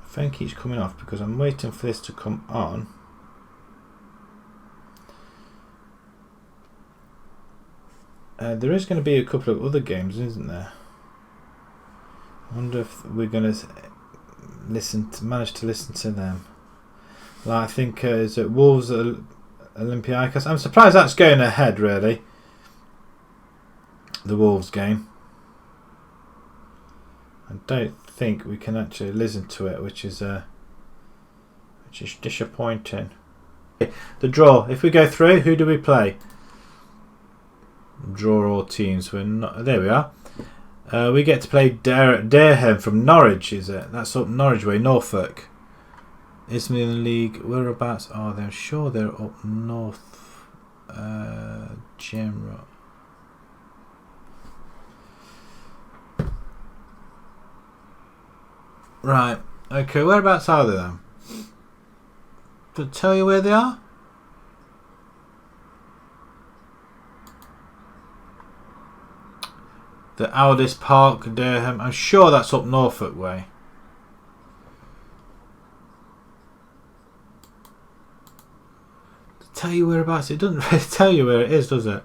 I think he's coming off because I'm waiting for this to come on. There is going to be a couple of other games, isn't there? I wonder if we're going to manage to listen to them. Like, I think is it Wolves Olympiacos? I'm surprised that's going ahead, really. The Wolves game. I don't think we can actually listen to it, which is disappointing. The draw. If we go through, who do we play? Draw all teams. We're not. There we are. We get to play Dereham from Norwich. Is it? That's up Norwich way, Norfolk. Is in the league. Whereabouts are they? I'm sure they're up north. General. Right. Okay. Whereabouts are they then? Does it tell you where they are? The Aldis Park, Dereham. I'm sure that's up Norfolk way. To tell you whereabouts, it doesn't really tell you where it is, does it?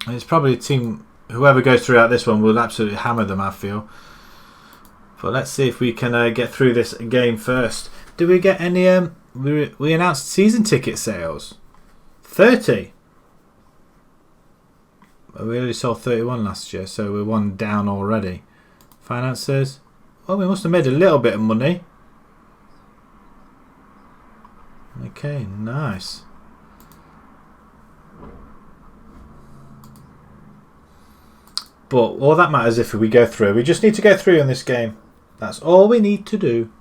And it's probably a team. Whoever goes throughout this one will absolutely hammer them, I feel. But let's see if we can get through this game first. Do we get any we announced season ticket sales. 30. We only sold 31 last year, so we're one down already. Finances. Well, we must have made a little bit of money. Okay, nice. But all that matters if we go through. We just need to go through in this game. That's all we need to do.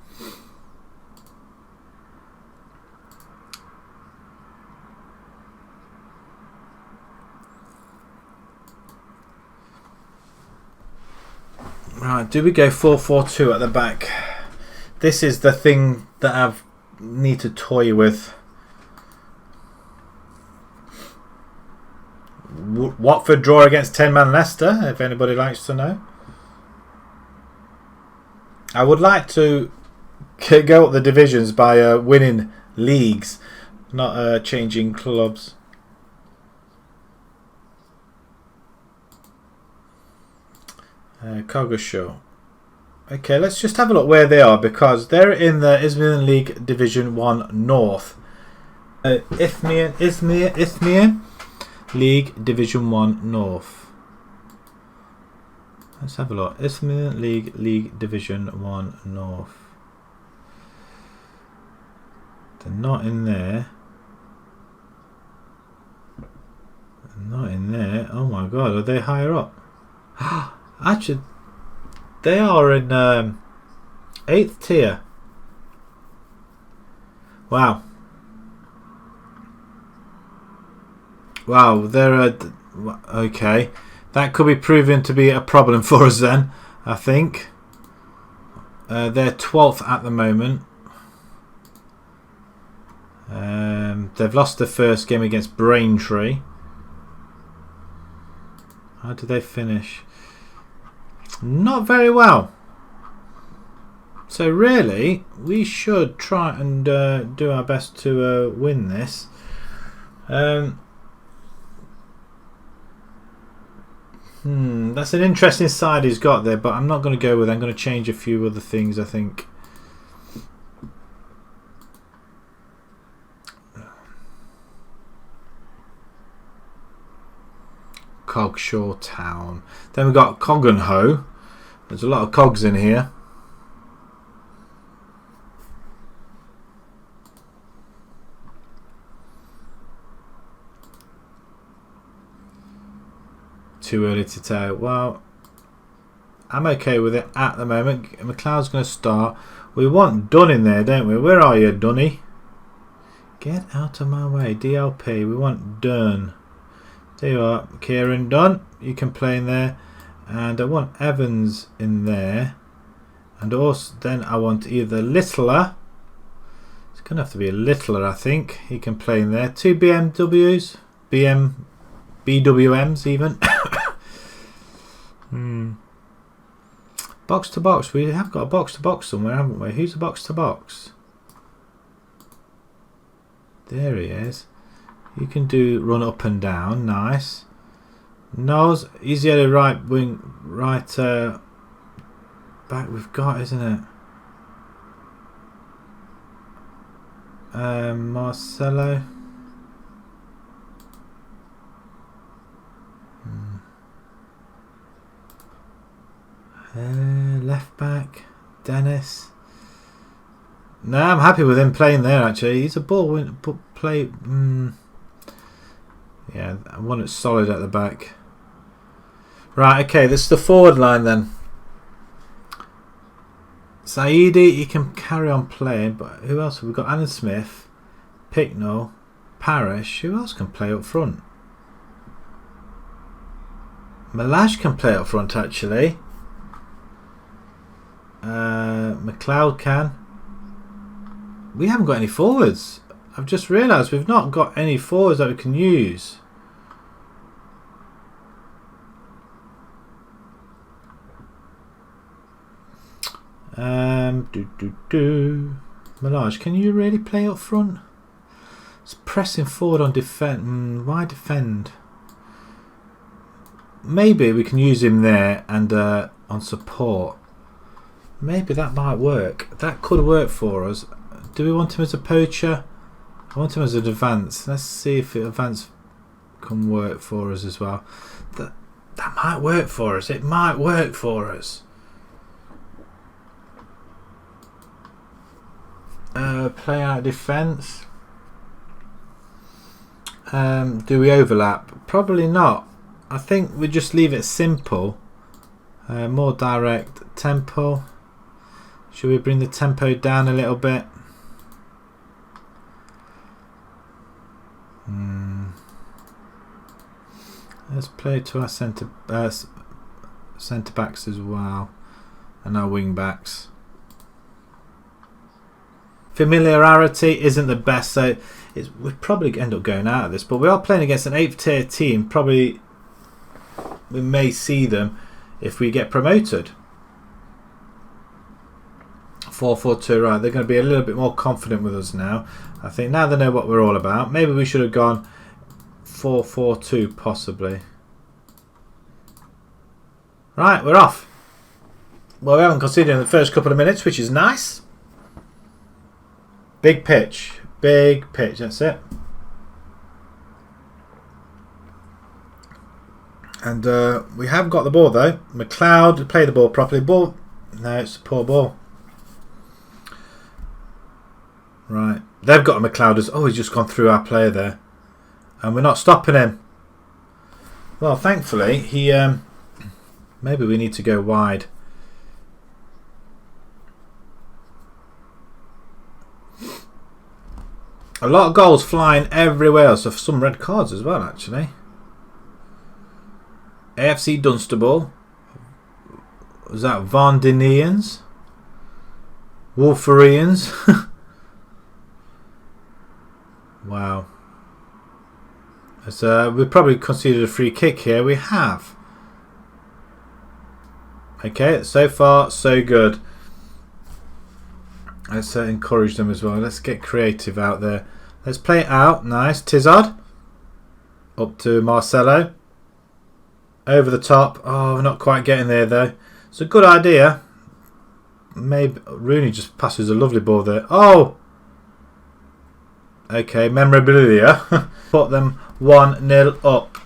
Right, do we go 4-4-2 at the back? This is the thing that I need to toy with. Watford draw against 10-man Leicester, if anybody likes to know. I would like to go up the divisions by winning leagues, not changing clubs. Coggeshall. Okay, let's just have a look where they are, because they're in the Isthmian League Division 1 North. Isthmian League Division 1 North. Let's have a look. Isthmian League Division 1 North. They're not in there. They're not in there. Oh my god, are they higher up? Actually, they are in 8th tier. Wow. Wow, they're okay. That could be proven to be a problem for us then, I think. They're 12th at the moment. They've lost the first game against Braintree. How did they finish? Not very well. So really, we should try and do our best to win this. That's an interesting side he's got there, but I'm not going to go with it. I'm going to change a few other things, I think. Coggeshall Town. Then we've got Coggenho. There's a lot of cogs in here. Too early to tell. Well, I'm okay with it at the moment. McLeod's going to start. We want Dunn in there, don't we? Where are you, Dunny? Get out of my way. DLP. We want Dunn. There you are, Kieran Dunn. You can play in there. And I want Evans in there. And also then I want either Littler. It's going to have to be a Littler, I think. He can play in there. 2 BMWs. BWMs even. Box to box. We have got a box to box somewhere, haven't we? Who's a box to box? There he is. You can do run up and down. Nice. Nose. He's the other right wing, right back we've got, isn't it? Marcelo. Left back. Dennis. No, I'm happy with him playing there. Actually, he's a ball play. Yeah, I want it solid at the back. Right, okay, this is the forward line then. Saidi, he can carry on playing, but who else have we got? Alan Smith, Picknell, Parrish. Who else can play up front? Malaj can play up front actually. McLeod can. We haven't got any forwards. I've just realised we've not got any forwards that we can use. Malaj, can you really play up front? It's pressing forward on defend. Why defend? Maybe we can use him there and on support. Maybe that might work. That could work for us. Do we want him as a poacher? I want him as an advance. Let's see if advance can work for us as well. That might work for us. It might work for us. Play out defence. Do we overlap? Probably not. I think we just leave it simple. More direct tempo. Should we bring the tempo down a little bit? Let's play to our centre backs as well, and our wing backs. Familiarity isn't the best, so we'd probably end up going out of this. But we are playing against an 8th tier team. Probably we may see them if we get promoted. 4-4-2, right? They're going to be a little bit more confident with us now. I think now they know what we're all about. Maybe we should have gone 4-4-2 possibly. Right, we're off. Well, we haven't conceded in the first couple of minutes, which is nice. Big pitch, that's it. And we have got the ball though. McLeod play the ball properly. Ball, no, it's a poor ball. Right, they've got a McLeod as, oh, he's just gone through our player there, and we're not stopping him. Well, thankfully he maybe we need to go wide. A lot of goals flying everywhere, so some red cards as well actually. AFC Dunstable. Was that Vardinians? Wolferians? Wow. So we probably conceded a free kick here. We have. Okay, so far so good. Let's encourage them as well. Let's get creative out there. Let's play it out. Nice. Tizard. Up to Marcelo. Over the top. Oh, we're not quite getting there though. It's a good idea. Maybe Rooney just passes a lovely ball there. Oh! Okay, memorabilia. Put them 1-0 up.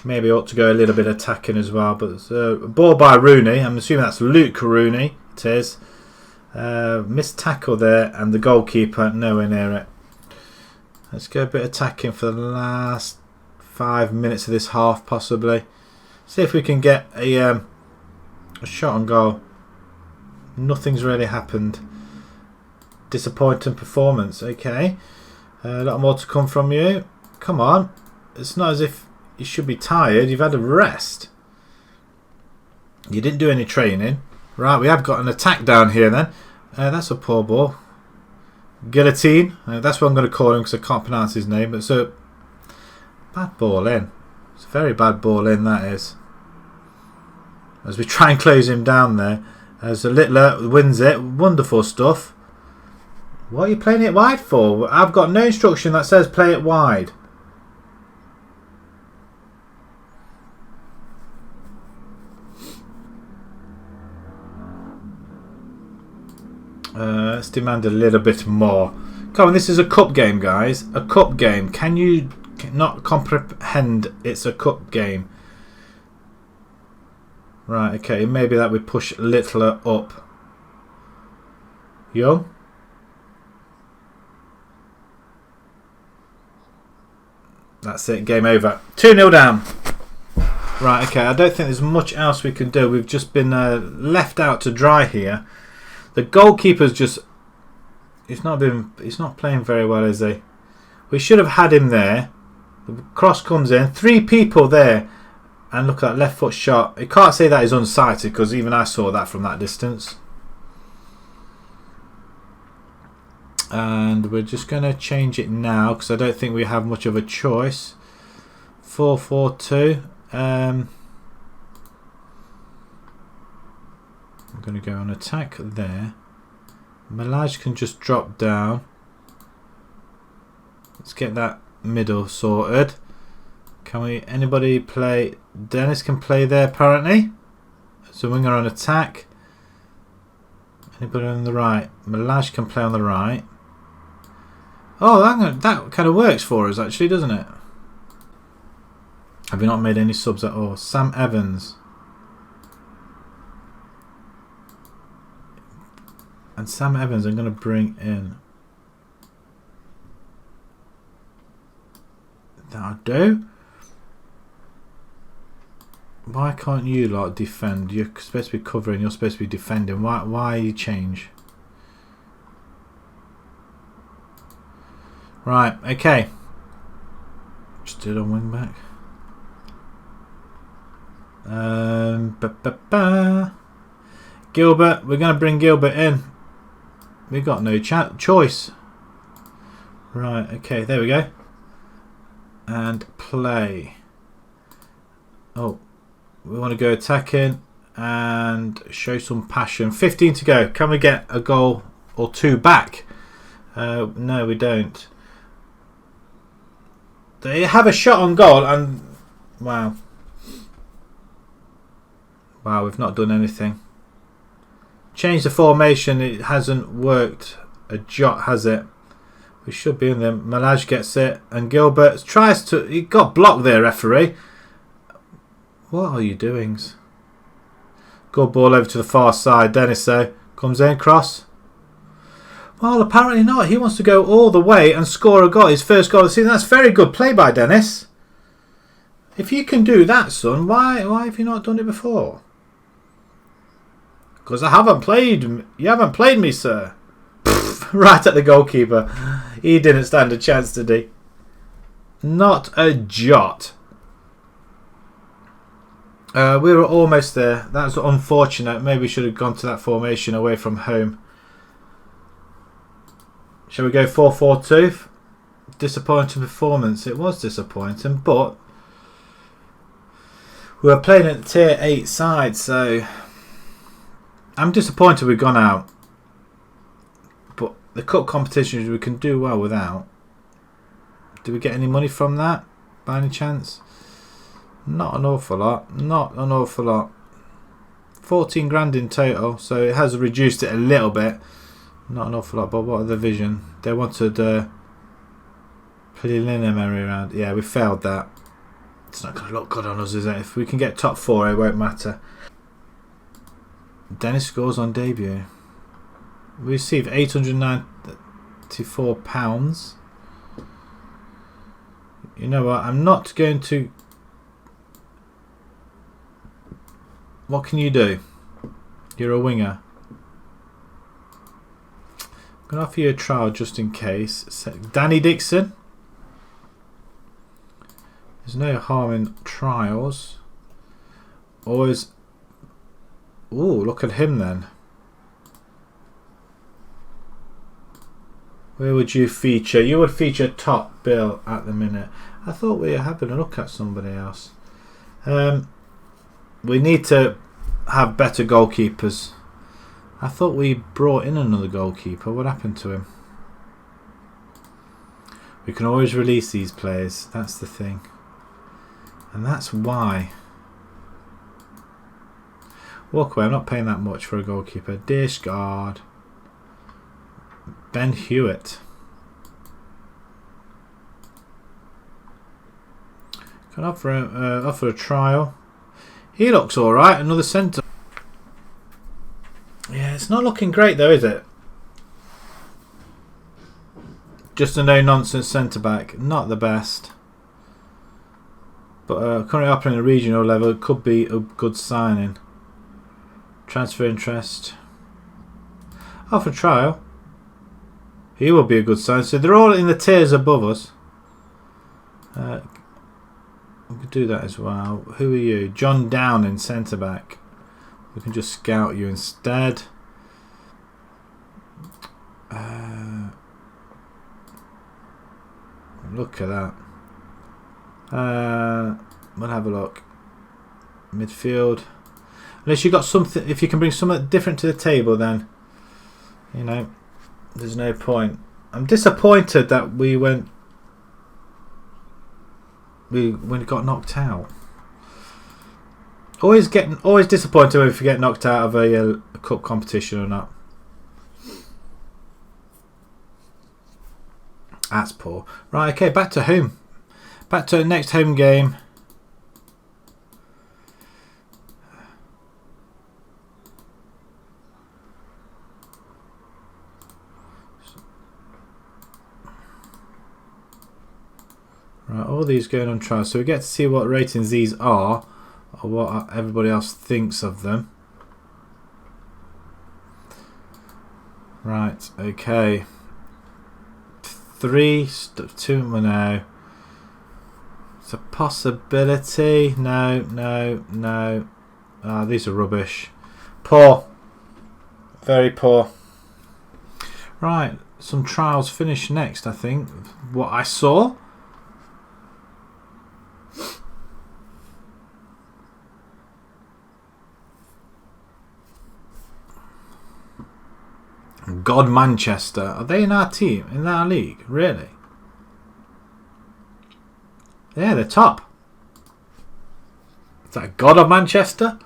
Maybe ought to go a little bit attacking as well. But it's a ball by Rooney. I'm assuming that's Luke Rooney. It is. Missed tackle there, and the goalkeeper nowhere near it. Let's go a bit attacking for the last 5 minutes of this half, possibly. See if we can get a shot on goal. Nothing's really happened. Disappointing performance. Okay, a lot more to come from you. Come on, it's not as if you should be tired. You've had a rest. You didn't do any training. Right, we have got an attack down here then. That's a poor ball. Guillotine. That's what I'm going to call him because I can't pronounce his name. But it's a bad ball in. It's a very bad ball in, that is. As we try and close him down there. As a Littler wins it. Wonderful stuff. What are you playing it wide for? I've got no instruction that says play it wide. Let's demand a little bit more. Come on, this is a cup game, guys. A cup game. Can you not comprehend it's a cup game? Right, okay. Maybe that would push Littler up. Young. That's it. Game over. 2-0 down. Right, okay. I don't think there's much else we can do. We've just been left out to dry here. The goalkeeper's just... He's not playing very well, is he? We should have had him there. The cross comes in. 3 people there. And look at that left foot shot. You can't say that is unsighted because even I saw that from that distance. And we're just going to change it now because I don't think we have much of a choice. 4-4-2. I'm going to go on attack there. Malaj can just drop down. Let's get that middle sorted. Can we? Anybody play? Dennis can play there apparently. So we're on attack. Anybody on the right? Malaj can play on the right. Oh, that kind of works for us actually, doesn't it? Have we not made any subs at all? Sam Evans. And Sam Evans I'm going to bring in. That'll do. Why can't you lot defend? You're supposed to be covering, you're supposed to be defending. Why you change? Right, okay. Just do it on wing back. Gilbert, we're going to bring Gilbert in. We've got no choice. Right, okay, there we go. And play. Oh, we want to go attacking and show some passion. 15 to go. Can we get a goal or two back? No, we don't. They have a shot on goal and wow. Wow, we've not done anything. Change the formation, it hasn't worked a jot, has it? We should be in there. Malaj gets it and Gilbert tries to... He got blocked there, referee. What are you doing? Good ball over to the far side. Dennis though comes in, cross. Well, apparently not. He wants to go all the way and score a goal. His first goal of the season. That's very good play by Dennis. If you can do that, son, why have you not done it before? Because I haven't played. You haven't played me, sir. Right at the goalkeeper. He didn't stand a chance, did he? Not a jot. We were almost there. That was unfortunate. Maybe we should have gone to that formation away from home. Shall we go 4-4-2? Disappointing performance. It was disappointing, but we were playing at the tier 8 side, so I'm disappointed we've gone out. But the cup competitions we can do well without. Do we get any money from that by any chance? Not an awful lot. Not an awful lot. 14 grand in total, so it has reduced it a little bit. Not an awful lot, but what are the vision? They wanted preliminary round. Yeah, we failed that. It's not going to look good on us, is it? If we can get top 4, it won't matter. Dennis scores on debut. We received £894. You know what? I'm not going to... What can you do? You're a winger. I'm going to offer you a trial just in case. Danny Dixon. There's no harm in trials. Always... Ooh, look at him then. Where would you feature? You would feature top bill at the minute. I thought we were having a look at somebody else. We need to have better goalkeepers. I thought we brought in another goalkeeper. What happened to him? We can always release these players. That's the thing. And that's why. Walk away. I'm not paying that much for a goalkeeper. Discard. Ben Hewitt. Can offer a trial. He looks alright. Another centre. Yeah, it's not looking great though, is it? Just a no-nonsense centre-back. Not the best. But currently operating at a regional level, it could be a good signing. Transfer interest. Offer trial. He will be a good sign. So they're all in the tiers above us. We could do that as well. Who are you? John Downing, centre back. We can just scout you instead. Look at that. We'll have a look. Midfield. Unless you got something, if you can bring something different to the table, then you know there's no point. I'm disappointed that we got knocked out. Always disappointed when we get knocked out of a cup competition or not. That's poor. Right, okay, back to home. Back to the next home game. Right, all these going on trial, so we get to see what ratings these are, or what everybody else thinks of them. Right, okay. 3, 2 now. It's a possibility. No, no, no. Ah, these are rubbish. Poor. Very poor. Right, some trials finish next, I think. What I saw. God, Manchester. Are they in our team? In our league? Really? Yeah, they're top. Is that God of Manchester?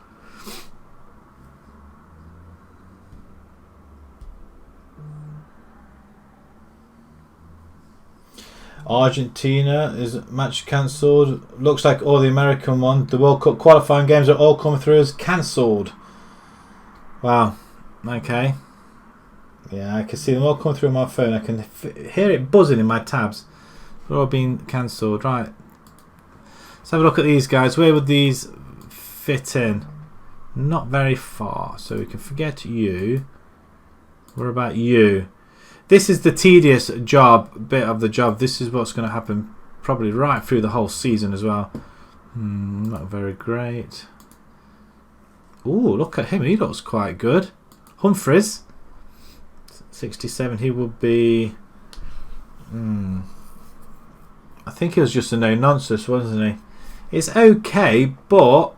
Argentina is match cancelled. Looks like all the American ones. The World Cup qualifying games are all coming through as cancelled. Wow. Okay. Yeah, I can see them all come through on my phone. I can hear it buzzing in my tabs. They're all being cancelled. Right. Let's have a look at these guys. Where would these fit in? Not very far. So we can forget you. What about you? This is the tedious bit of the job. This is what's going to happen probably right through the whole season as well. Not very great. Ooh, look at him. He looks quite good. Humphreys. 67, he would be... I think he was just a no-nonsense, wasn't he? It's okay, but...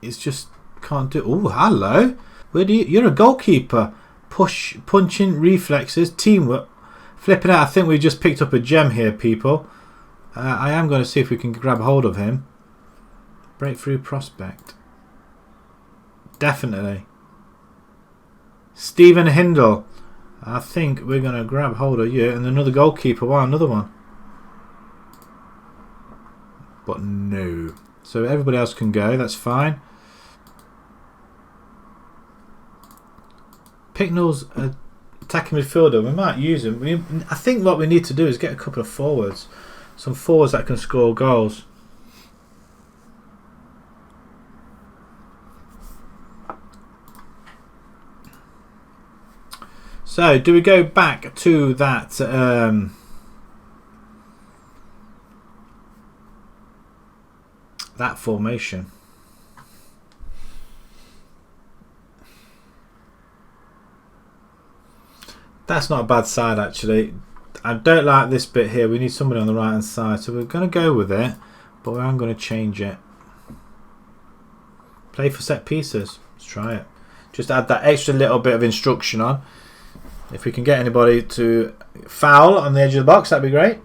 It's just... Can't do... Oh, hello! You're a goalkeeper. Punching, reflexes, teamwork. Flipping out, I think we just picked up a gem here, people. I am going to see if we can grab hold of him. Breakthrough prospect. Definitely. Stephen Hindle. I think we're going to grab hold of you. And another goalkeeper. Wow, another one. But no. So everybody else can go. That's fine. Picknell's attacking midfielder. We might use him. I think what we need to do is get a couple of forwards. Some forwards that can score goals. So, do we go back to that that formation? That's not a bad side, actually. I don't like this bit here. We need somebody on the right hand side, so we're going to go with it, but we are going to change it. Play for set pieces. Let's try it. Just add that extra little bit of instruction on. If we can get anybody to foul on the edge of the box, that'd be great.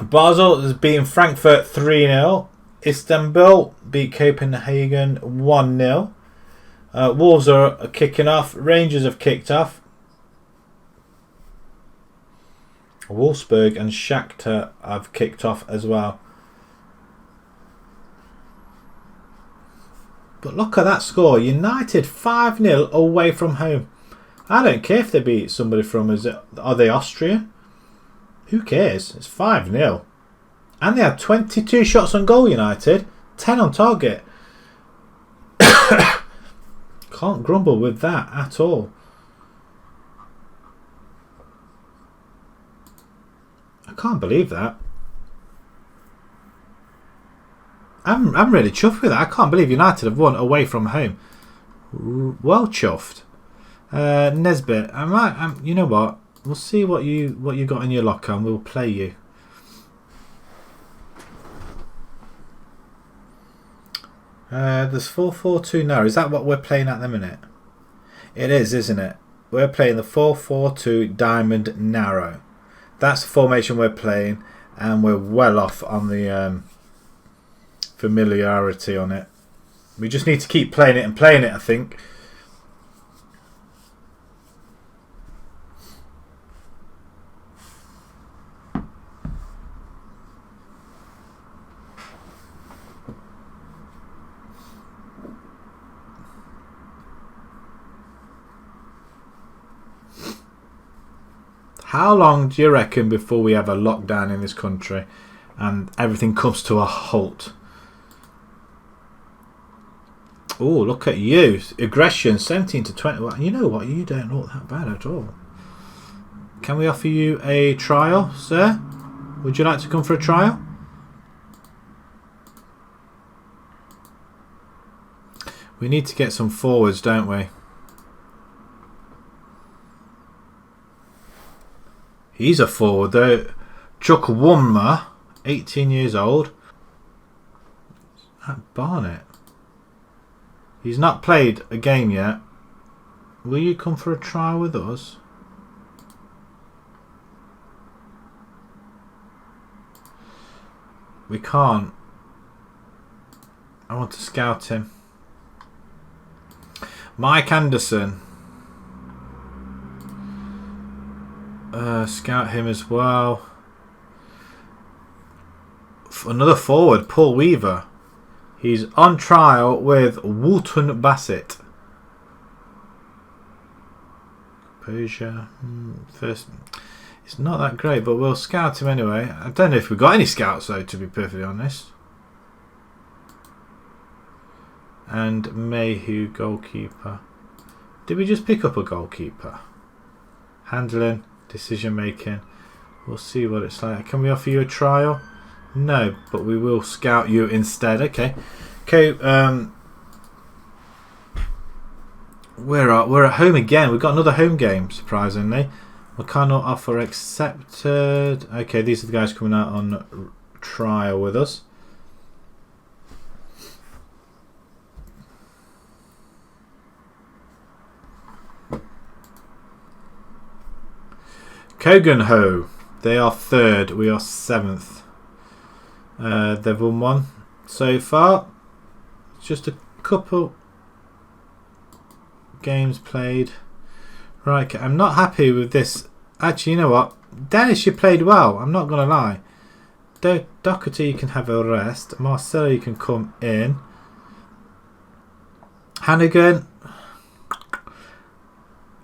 Basel has beaten Frankfurt 3-0. Istanbul beat Copenhagen 1-0. Wolves are kicking off. Rangers have kicked off. Wolfsburg and Shakhtar have kicked off as well. But look at that score. United 5-0 away from home. I don't care if they beat somebody from... Are they Austrian? Who cares? It's 5-0. And they had 22 shots on goal, United. 10 on target. Can't grumble with that at all. I can't believe that. I'm really chuffed with that. I can't believe United have won away from home. Well chuffed. Nesbitt, you know what? We'll see what you got in your locker and we'll play you. There's 4-4-2 now. Is that what we're playing at the minute? It is, isn't it? We're playing the 4-4-2 diamond narrow. That's the formation we're playing, and we're well off on the familiarity on it. We just need to keep playing it and playing it, I think. How long do you reckon before we have a lockdown in this country and everything comes to a halt? Oh, look at you. Aggression, 17 to 20. Well, you know what? You don't look that bad at all. Can we offer you a trial, sir? Would you like to come for a trial? We need to get some forwards, don't we? He's a forward though. Chuck Wummer, 18 years old. At Barnet. He's not played a game yet. Will you come for a trial with us? We can't. I want to scout him. Mike Anderson. Scout him as well. Another forward, Paul Weaver. He's on trial with Woolton Bassett. Persia. First, it's not that great, but we'll scout him anyway. I don't know if we've got any scouts though, to be perfectly honest. And Mayhew, goalkeeper. Did we just pick up a goalkeeper? Handling, decision making. We'll see what it's like. Can we offer you a trial? No, but we will scout you instead. Okay. We're at home again. We've got another home game, surprisingly. Meccano offer accepted. Okay, these are the guys coming out on trial with us. Cogenho, they are third. We are seventh. They've won one so far. Just a couple games played. Right, I'm not happy with this. Actually, you know what? Dennis, you played well. I'm not going to lie. Doherty, you can have a rest. Marcelo, you can come in. Hannigan.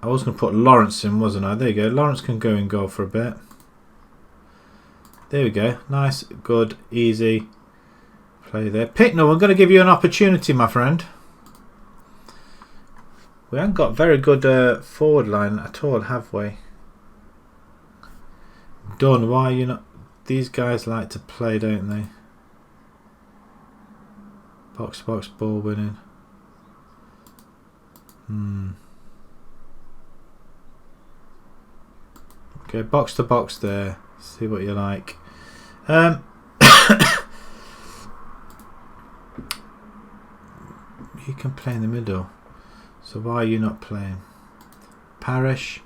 I was going to put Lawrence in, wasn't I? There you go. Lawrence can go in goal for a bit. There we go. Nice, good, easy play there. Picknell, we're going to give you an opportunity, my friend. We haven't got very good forward line at all, have we? Dunn, why are you not... These guys like to play, don't they? Box to box, ball winning. Okay, box to box there. See what you like. You can play in the middle. So why are you not playing? Parish.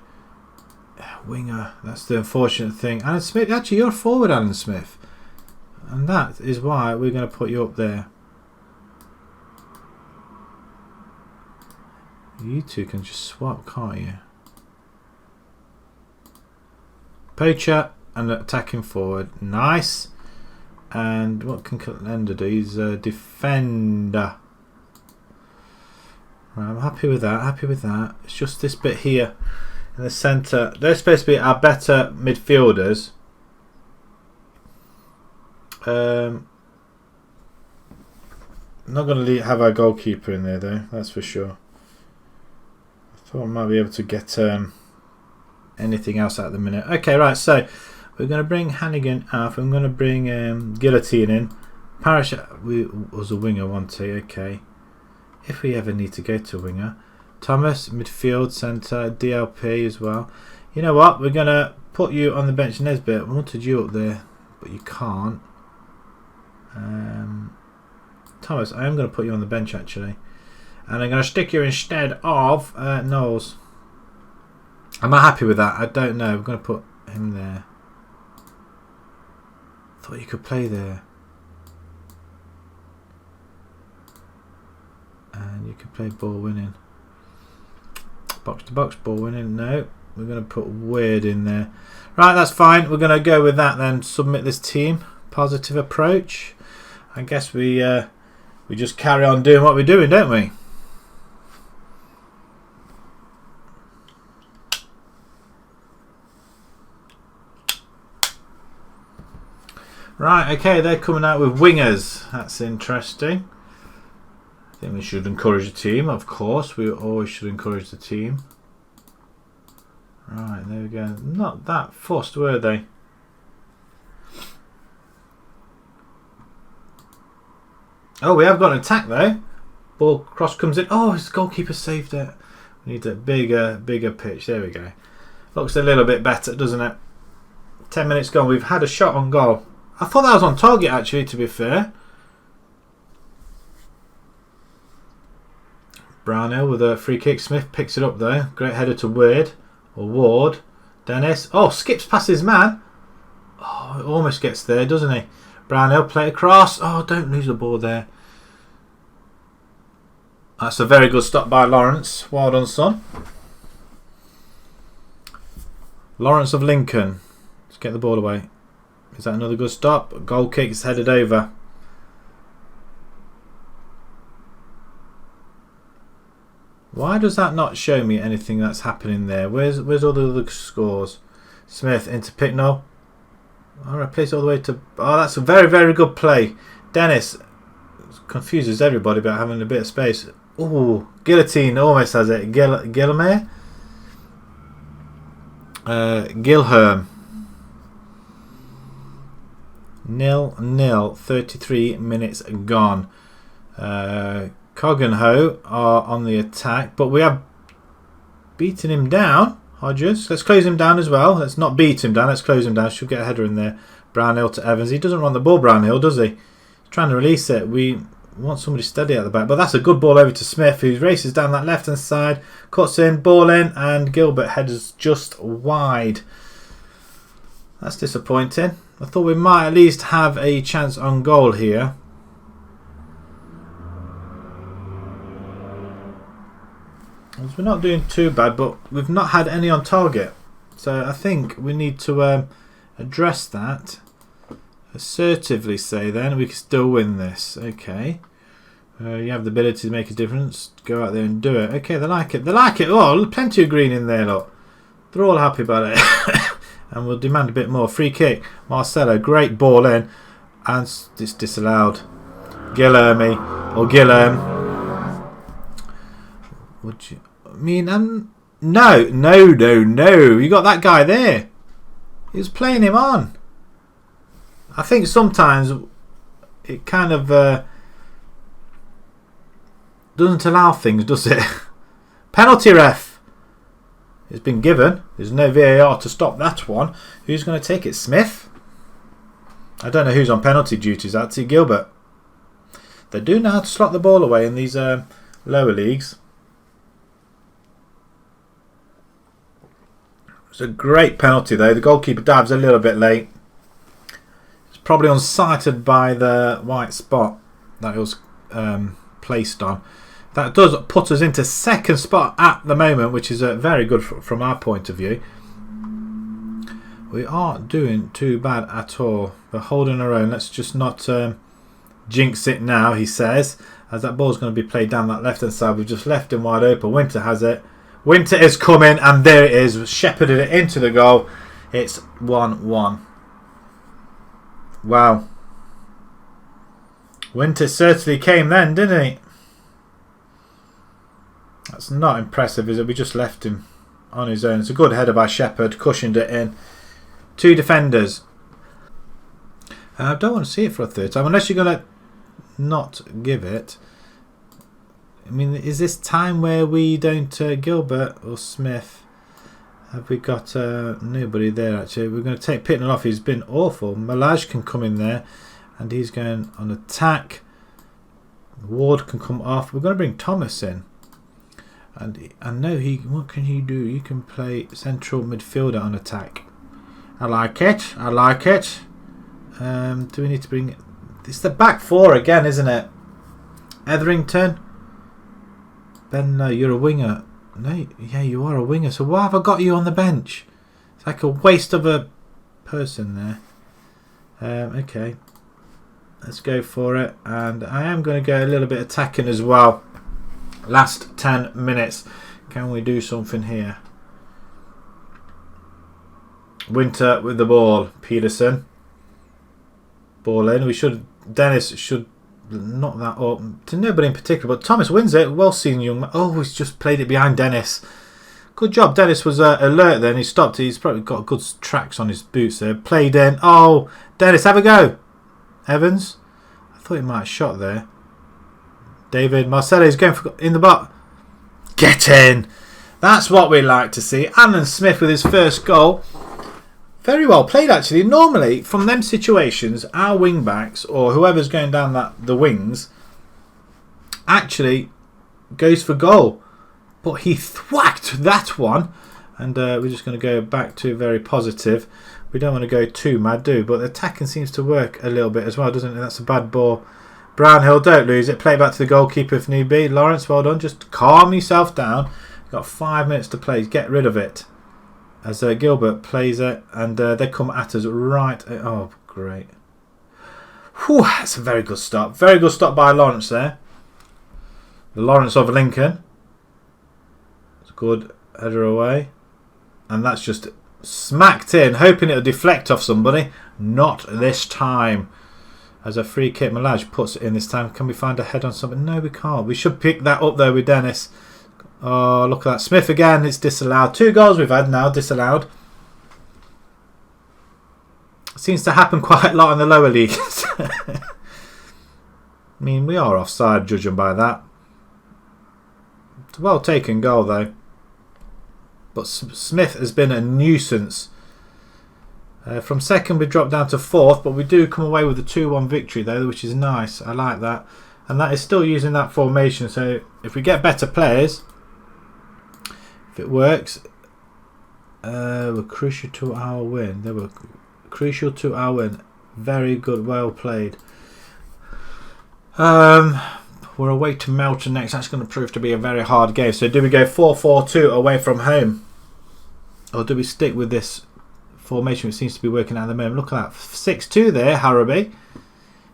Winger. That's the unfortunate thing. Alan Smith. Actually, you're forward, Alan Smith. And that is why we're going to put you up there. You two can just swap, can't you? Poacher and attacking forward. Nice. And what can Calendar do? He's a defender. Right, I'm happy with that. Happy with that. It's just this bit here in the centre. They're supposed to be our better midfielders. I'm not going to have our goalkeeper in there though. That's for sure. I thought I might be able to get anything else at the minute. Okay, right. So we're going to bring Hannigan out. I'm going to bring Guillotine in. Parish was a winger, wasn't he? Okay. If we ever need to go to winger. Thomas, midfield, centre, DLP as well. You know what? We're going to put you on the bench. Nesbitt, I wanted you up there, but you can't. Thomas, I am going to put you on the bench actually. And I'm going to stick you instead of Knowles. Am I happy with that? I don't know. We're going to put him there. Thought you could play there. can play ball winning. Box to box ball winning. No, we're going to put weird in there. Right, that's fine. We're going to go with that then. Submit this team. Positive approach. I guess we just carry on doing what we're doing, don't we? Right, okay, they're coming out with wingers. That's interesting. I think we should encourage the team, of course. We always should encourage the team. Right, there we go. Not that fussed, were they? Oh, we have got an attack though. Ball cross comes in. Oh, his goalkeeper saved it. We need a bigger pitch. There we go. Looks a little bit better, doesn't it? 10 minutes gone. We've had a shot on goal. I thought that was on target, actually, to be fair. Brownhill with a free kick. Smith picks it up, though. Great header to Ward. Or Ward. Dennis. Oh, skips past his man. Oh, almost gets there, doesn't he? Brownhill, play across. Oh, don't lose the ball there. That's a very good stop by Lawrence. Well done, son. Lawrence of Lincoln. Let's get the ball away. Is that another good stop? Goal kick is headed over. Why does that not show me anything that's happening there? Where's all the other scores? Smith into Picknell. Alright, place it all the way to... Oh, that's a very good play. Dennis confuses everybody about having a bit of space. Oh, Guillotine almost has it. Gilmere? Gilherm. 0-0. 33 minutes gone. Coggenho are on the attack, but we have beaten him down. Hodges, let's close him down as well. Let's not beat him down, let's close him down. Should get a header in there. Brownhill to Evans. He doesn't run the ball, Brownhill, does he? He's trying to release it. We want somebody steady at the back, but that's a good ball over to Smith, who races down that left hand side, cuts in, ball in, and Gilbert headers just wide. That's disappointing. I thought we might at least have a chance on goal here. We're not doing too bad, but we've not had any on target. So I think we need to address that. Assertively say then, we can still win this. Okay. You have the ability to make a difference. Go out there and do it. Okay, they like it. They like it. Oh, plenty of green in there, look. They're all happy about it. And we'll demand a bit more. Free kick. Marcelo, great ball in. And it's disallowed. Guilherme. Or Guilherme. Would you... I mean, no. You got that guy there. He was playing him on. I think sometimes it kind of doesn't allow things, does it? Penalty ref. It's been given. There's no VAR to stop that one. Who's going to take it? Smith? I don't know who's on penalty duties. That's Gilbert. They do know how to slot the ball away in these lower leagues. It's a great penalty though. The goalkeeper dives a little bit late. It's probably unsighted by the white spot that it was placed on. That does put us into second spot at the moment, which is very good from our point of view. We aren't doing too bad at all. We're holding our own. Let's just not jinx it now, he says, as that ball's going to be played down that left hand side. We've just left him wide open. Winter has it. Winter is coming, and there it is. Shepherded it into the goal. It's 1-1. Wow. Winter certainly came then, didn't he? That's not impressive, is it? We just left him on his own. It's a good header by Shepherd. Cushioned it in. Two defenders. I don't want to see it for a third time, unless you're going to not give it. I mean, is this time where we don't Gilbert or Smith? Have we got nobody there actually? We're going to take Pitnell off. He's been awful. Malaj can come in there, and he's going on attack. Ward can come off. We're going to bring Thomas in, and no, what can he do? You can play central midfielder on attack. I like it. I like it. Do we need to bring? It's the back four again, isn't it? Etherington. Ben, no, you're a winger. No, yeah, you are a winger. So why have I got you on the bench? It's like a waste of a person there. Okay. Let's go for it. And I am going to go a little bit attacking as well. Last 10 minutes. Can we do something here? Winter with the ball. Peterson. Ball in. Dennis should knock that up. To nobody in particular, but Thomas wins it. Well seen, young man. Oh, he's just played it behind Dennis. Good job. Dennis was alert then. He stopped. He's probably got good tracks on his boots there. Played in. Oh, Dennis, have a go. Evans. I thought he might have shot there. David Marcello is going for in the butt. Get in. That's what we like to see. Alan Smith with his first goal. Very well played, actually. Normally, from them situations, our wing backs or whoever's going down the wings actually goes for goal. But he thwacked that one. And we're just going to go back to very positive. We don't want to go too mad, do we? But the attacking seems to work a little bit as well, doesn't it? That's a bad ball. Brownhill, don't lose it. Play back to the goalkeeper if need be. Lawrence, well done. Just calm yourself down. You've got 5 minutes to play. Get rid of it. As Gilbert plays it, and they come at us right. Oh, great. Whew, that's a very good stop. Very good stop by Lawrence there. Lawrence of Lincoln. It's a good header away. And that's just smacked in, hoping it'll deflect off somebody. Not this time. As a free kick, Malaj puts it in this time. Can we find a head on something? No, we can't. We should pick that up though with Dennis. Oh, look at that. Smith again. It's disallowed. 2 goals we've had now disallowed. Seems to happen quite a lot in the lower leagues. I mean, we are offside judging by that. It's a well taken goal though. But Smith has been a nuisance. From second we dropped down to 4th, but we do come away with a 2-1 victory though, which is nice. I like that. And that is still using that formation. So if we get better players, if it works, we're crucial to our win. They were crucial to our win. Very good, well played. We're away to Melton next. That's going to prove to be a very hard game. So do we go 4-4-2 away from home? Or do we stick with this formation which seems to be working out at the moment? Look at that. 6-2 there, Harrowby.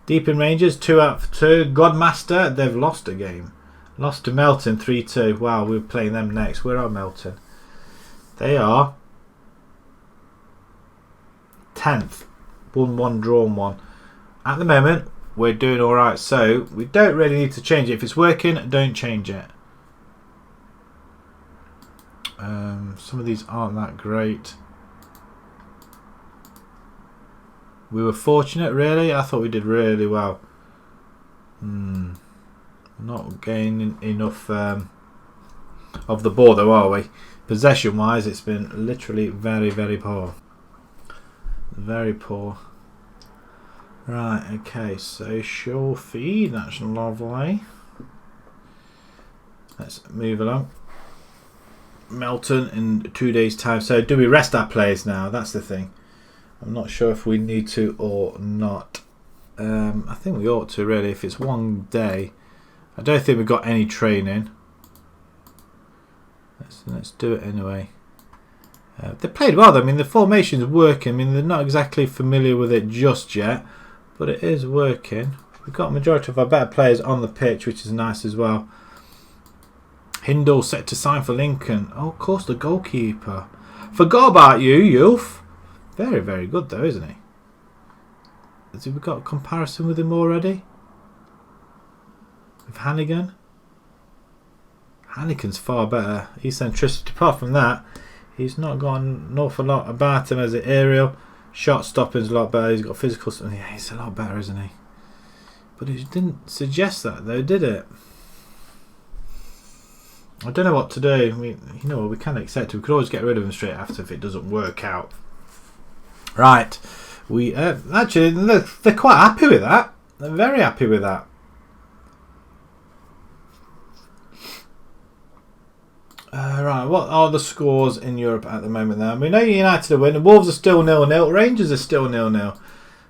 Deep in Rangers, 2 out for 2. Godmaster, they've lost a game. Lost to Melton 3-2. Wow, we're playing them next. Where are Melton? They are 10th. Won 1, drawn 1. At the moment, we're doing alright. So, we don't really need to change it. If it's working, don't change it. Some of these aren't that great. We were fortunate, really. I thought we did really well. Not gaining enough of the ball, though, are we? Possession-wise, it's been literally very, very poor. Very poor. Right, okay. So, sure feed. That's lovely. Let's move along. Melton in 2 days' time. So, do we rest our players now? That's the thing. I'm not sure if we need to or not. I think we ought to, really, if it's 1 day. I don't think we've got any training. Let's do it anyway. They played well though. I mean, the formation's working. I mean, they're not exactly familiar with it just yet, but it is working. We've got a majority of our better players on the pitch, which is nice as well. Hindle set to sign for Lincoln. Oh, of course, the goalkeeper. Forgot about you, Yulf. Very, very good though, isn't he? Have we got a comparison with him already? With Hannigan? Hannigan's far better. Eccentricity. Apart from that, he's not got an awful lot about him as an aerial. Shot stopping's a lot better. He's got physical. Yeah, he's a lot better, isn't he? But it didn't suggest that though, did it? I don't know what to do. I mean, you know, we can accept it. We could always get rid of him straight after if it doesn't work out. Right. We actually, they're quite happy with that. They're very happy with that. Right, what are the scores in Europe at the moment now? We know United are winning. Wolves are still 0-0. Rangers are still 0-0.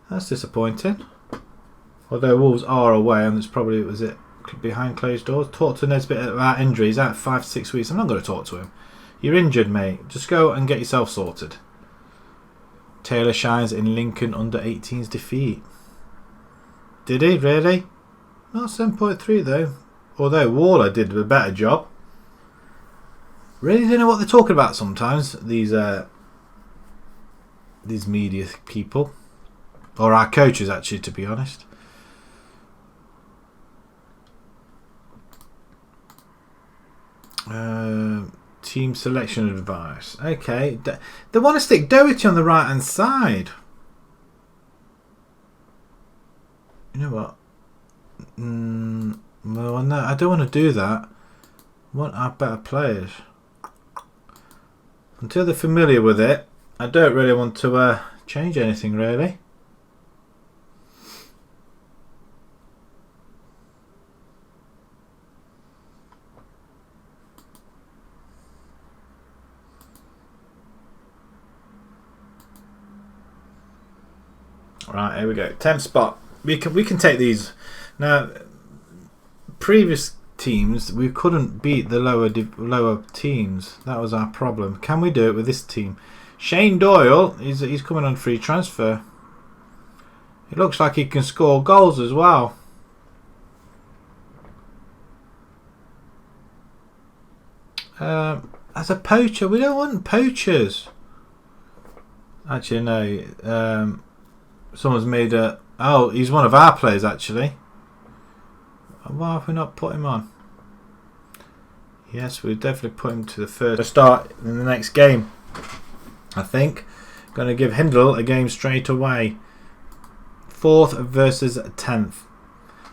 That's disappointing. Although Wolves are away, and it's probably, was it behind closed doors. Talk to Nesbitt about injuries. Out 5-6 weeks. I'm not going to talk to him. You're injured, mate. Just go and get yourself sorted. Taylor shines in Lincoln under 18's defeat. Did he really? Not 7.3 though. Although Waller did a better job. Really don't know what they're talking about sometimes. These media people, or our coaches, actually, to be honest. Team selection advice. Okay, they want to stick Doherty on the right hand side. You know what? Well, no, I don't want to do that. I want our better players. Until they're familiar with it, I don't really want to change anything, really. Right, here we go. 10th spot. We can take these. Now, previous teams, we couldn't beat the lower teams. That was our problem. Can we do it with this team? Shane Doyle, he's coming on free transfer. It looks like he can score goals as well. As a poacher, we don't want poachers. Actually, no. Someone's made a... Oh, he's one of our players, actually. Why have we not put him on? Yes, we'll definitely put him to the first start in the next game. I think. Going to give Hindle a game straight away. 4th versus 10th.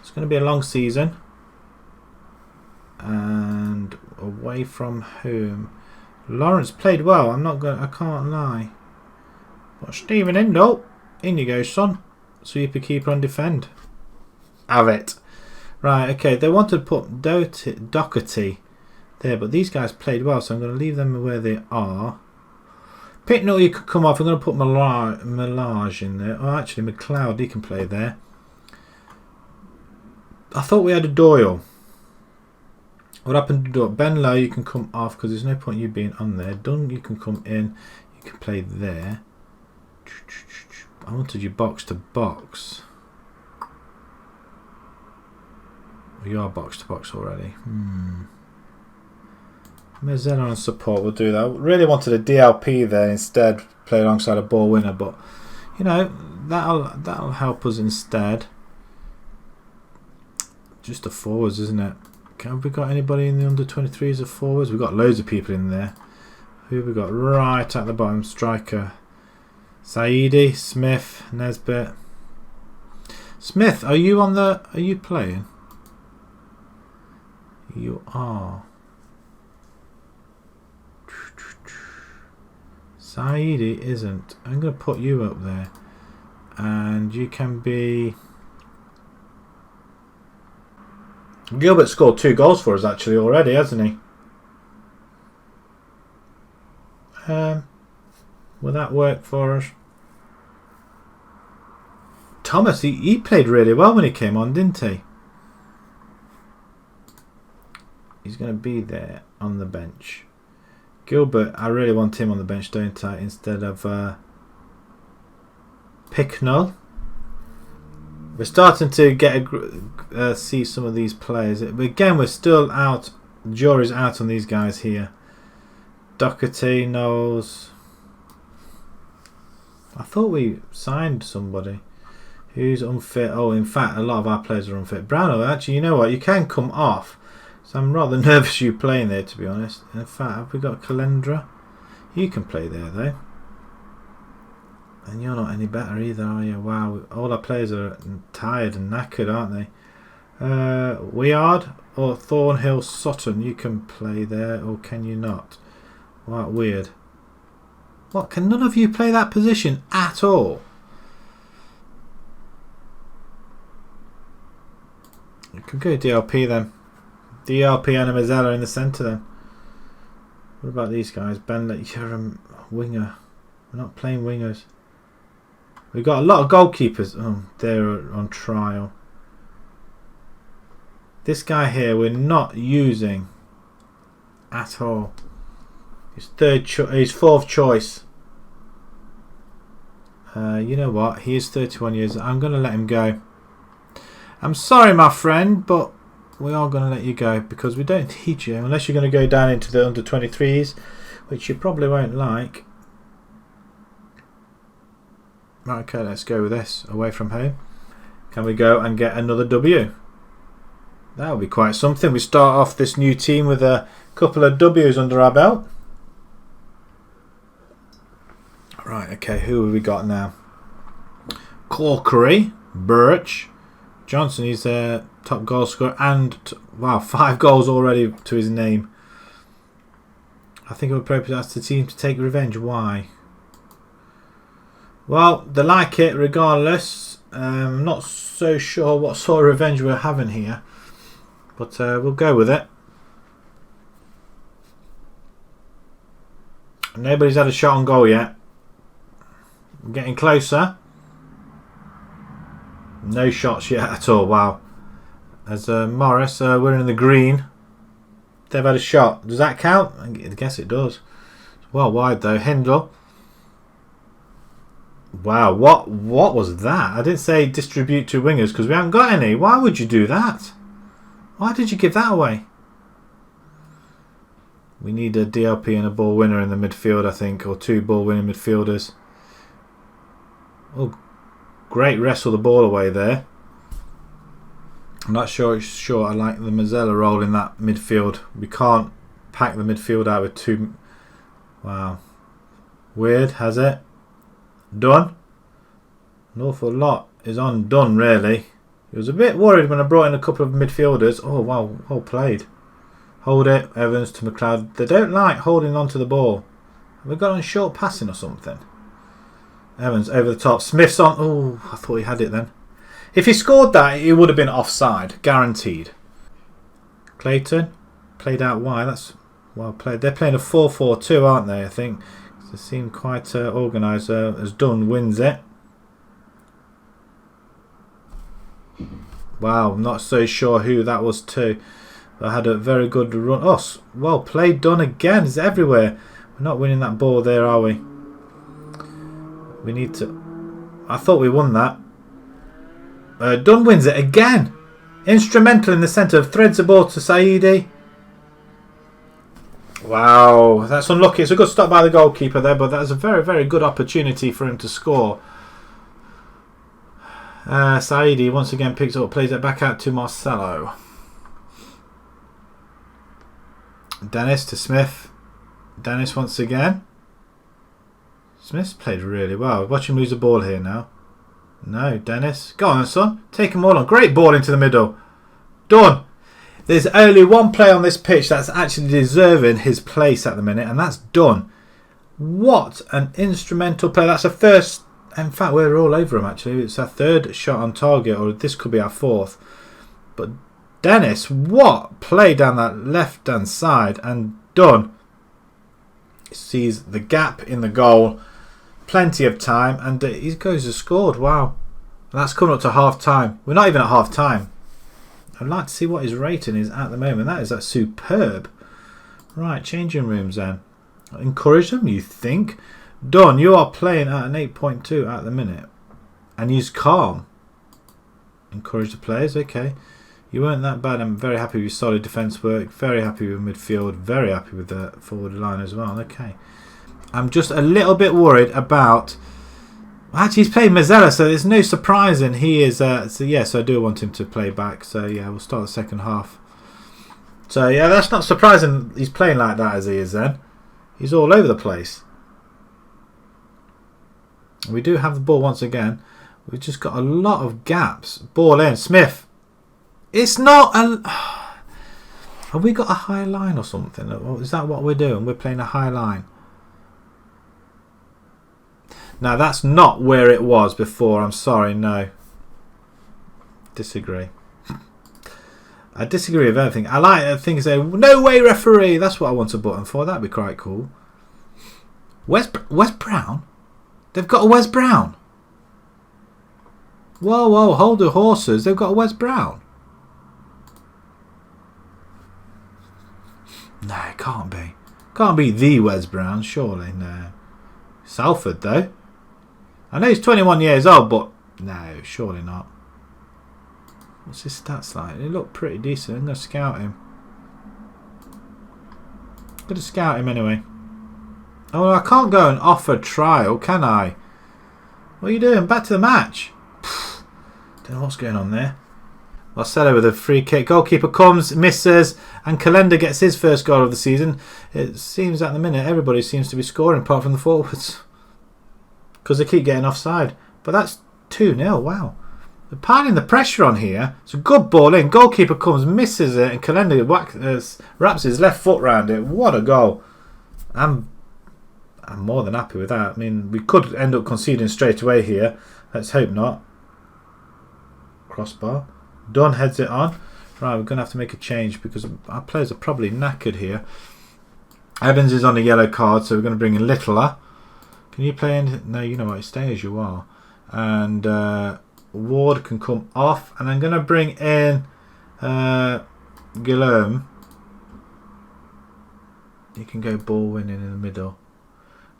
It's going to be a long season. And away from home. Lawrence played well. I can't lie. But Stephen Hindle. In you go, son. Sweeper, keeper and defend. Have it. Right, okay. They wanted to put Doherty there, but these guys played well, so I'm going to leave them where they are. Picknell, you could come off. I'm going to put Melage in there. Oh, actually, McLeod, he can play there. I thought we had a Doyle. What happened to Doyle? Ben Lowe, you can come off because there's no point you being on there. Dunn, you can come in. You can play there. I wanted you box to box. You are box to box already. Mezzella on support, we'll do that. I really wanted a DLP there instead, play alongside a ball winner, but you know, that'll help us instead. Just the forwards, isn't it? Have we got anybody in the under 23s of forwards? We've got loads of people in there. Who have we got right at the bottom? Striker. Saidi, Smith, Nesbitt. Smith, are you playing? You are. Saidi isn't. I'm going to put you up there. And you can be... Gilbert scored 2 goals for us actually already, hasn't he? Will that work for us? Thomas, he played really well when he came on, didn't he? He's going to be there on the bench. Gilbert, I really want him on the bench, don't I? Instead of Picknell. We're starting to get see some of these players. Again, we're still out. The jury's out on these guys here. Doherty, Knowles. I thought we signed somebody who's unfit. Oh, in fact, a lot of our players are unfit. Brownell, actually, you know what? You can come off. So I'm rather nervous you playing there, to be honest. In fact, have we got Calendra? You can play there, though. And you're not any better either, are you? Wow, all our players are tired and knackered, aren't they? Weird or Thornhill Sutton, you can play there, or can you not? Wow, weird. What, can none of you play that position at all? You could go DLP then. DLP and Mazzella in the centre then. What about these guys? Ben, you're a winger. We're not playing wingers. We've got a lot of goalkeepers. Oh, they're on trial. This guy here we're not using at all. His fourth choice. You know what? He is 31 years. I'm going to let him go. I'm sorry, my friend, but we are going to let you go because we don't need you unless you're going to go down into the under 23s, which you probably won't like. Right, okay, let's go with this. Away from home. Can we go and get another W? That would be quite something. We start off this new team with a couple of W's under our belt. Right, okay, who have we got now? Corkery, Birch, Johnson, he's a top goal scorer, and wow, 5 goals already to his name. I think it would appropriate ask the team to take revenge. Why? Well, they like it regardless. I'm not so sure what sort of revenge we're having here, but we'll go with it. Nobody's had a shot on goal yet. We're getting closer. No shots yet at all. Wow. As Morris, we're in the green. They've had a shot. Does that count? I guess it does. It's well wide though. Hindle. Wow. What was that? I didn't say distribute to wingers because we haven't got any. Why would you do that? Why did you give that away? We need a DLP and a ball winner in the midfield, I think, or 2 ball winning midfielders. Oh, great wrestle the ball away there. I'm not sure I like the Mazzella role in that midfield. We can't pack the midfield out with 2. Wow. Weird, has it? Done. An awful lot is undone, really. He was a bit worried when I brought in a couple of midfielders. Oh, wow, well played. Hold it, Evans to McLeod. They don't like holding on to the ball. Have we got on short passing or something? Evans over the top. Smith's on. Oh, I thought he had it then. If he scored that, it would have been offside. Guaranteed. Clayton. Played out wide. That's well played. They're playing a 4-4-2, aren't they, I think? They seem quite organised. As Dunn wins it. Wow, I'm not so sure who that was to. I had a very good run. Oh, well played, Dunn again. It's everywhere. We're not winning that ball there, are we? We need to... I thought we won that. Dunn wins it again. Instrumental in the centre. Threads the ball to Saidi. Wow, that's unlucky. It's a good stop by the goalkeeper there, but that's a very, very good opportunity for him to score. Saidi once again picks up, plays it back out to Marcelo. Dennis to Smith. Dennis once again. Smith's played really well. Watch him lose the ball here now. No, Dennis. Go on, son. Take them all on. Great ball into the middle. Done. There's only one player on this pitch that's actually deserving his place at the minute, and that's Dunn. What an instrumental player. That's a first. In fact, we're all over him, actually. It's our 3rd shot on target, or this could be our 4th. But Dennis, what play down that left-hand side, and Dunn sees the gap in the goal. Plenty of time, and he goes to scored. Wow. And that's coming up to half-time. We're not even at half-time. I'd like to see what his rating is at the moment. That's superb. Right, changing rooms then. Encourage them, you think? Dunn, you are playing at an 8.2 at the minute. And he's calm. Encourage the players, okay. You weren't that bad. I'm very happy with your solid defence work. Very happy with midfield. Very happy with the forward line as well. Okay. I'm just a little bit worried about... Actually, he's playing Mazzella, so there's no surprising he is... so yes, I do want him to play back. So yeah, we'll start the second half. So yeah, that's not surprising he's playing like that as he is then. He's all over the place. We do have the ball once again. We've just got a lot of gaps. Ball in. Smith. It's not a... Have we got a high line or something? Is that what we're doing? We're playing a high line. Now, that's not where it was before. I'm sorry, no. Disagree. I disagree with everything. I like things say, no way, referee. That's what I want a button for. That'd be quite cool. Wes Brown? They've got a Wes Brown. Whoa, hold the horses. They've got a Wes Brown. can't be. Can't be the Wes Brown, surely. No. Salford, though. I know he's 21 years old, but no, surely not. What's his stats like? They look pretty decent. I'm going to scout him. I'm going to scout him anyway. Oh, I can't go and offer trial, can I? What are you doing? Back to the match. Don't know what's going on there. Marcelo with a free kick. Goalkeeper comes, misses, and Calenda gets his first goal of the season. It seems at the minute everybody seems to be scoring apart from the forwards. Because they keep getting offside. But that's 2-0. Wow. They're piling the pressure on here. It's a good ball in. Goalkeeper comes, misses it, and Calenda wraps his left foot round it. What a goal. I'm more than happy with that. I mean, we could end up conceding straight away here. Let's hope not. Crossbar. Dunn heads it on. Right, we're going to have to make a change because our players are probably knackered here. Evans is on a yellow card, so we're going to bring in Littler. Can you play in? No, you know what, stay as you are. And Ward can come off. And I'm going to bring in Guillaume. He can go ball winning in the middle.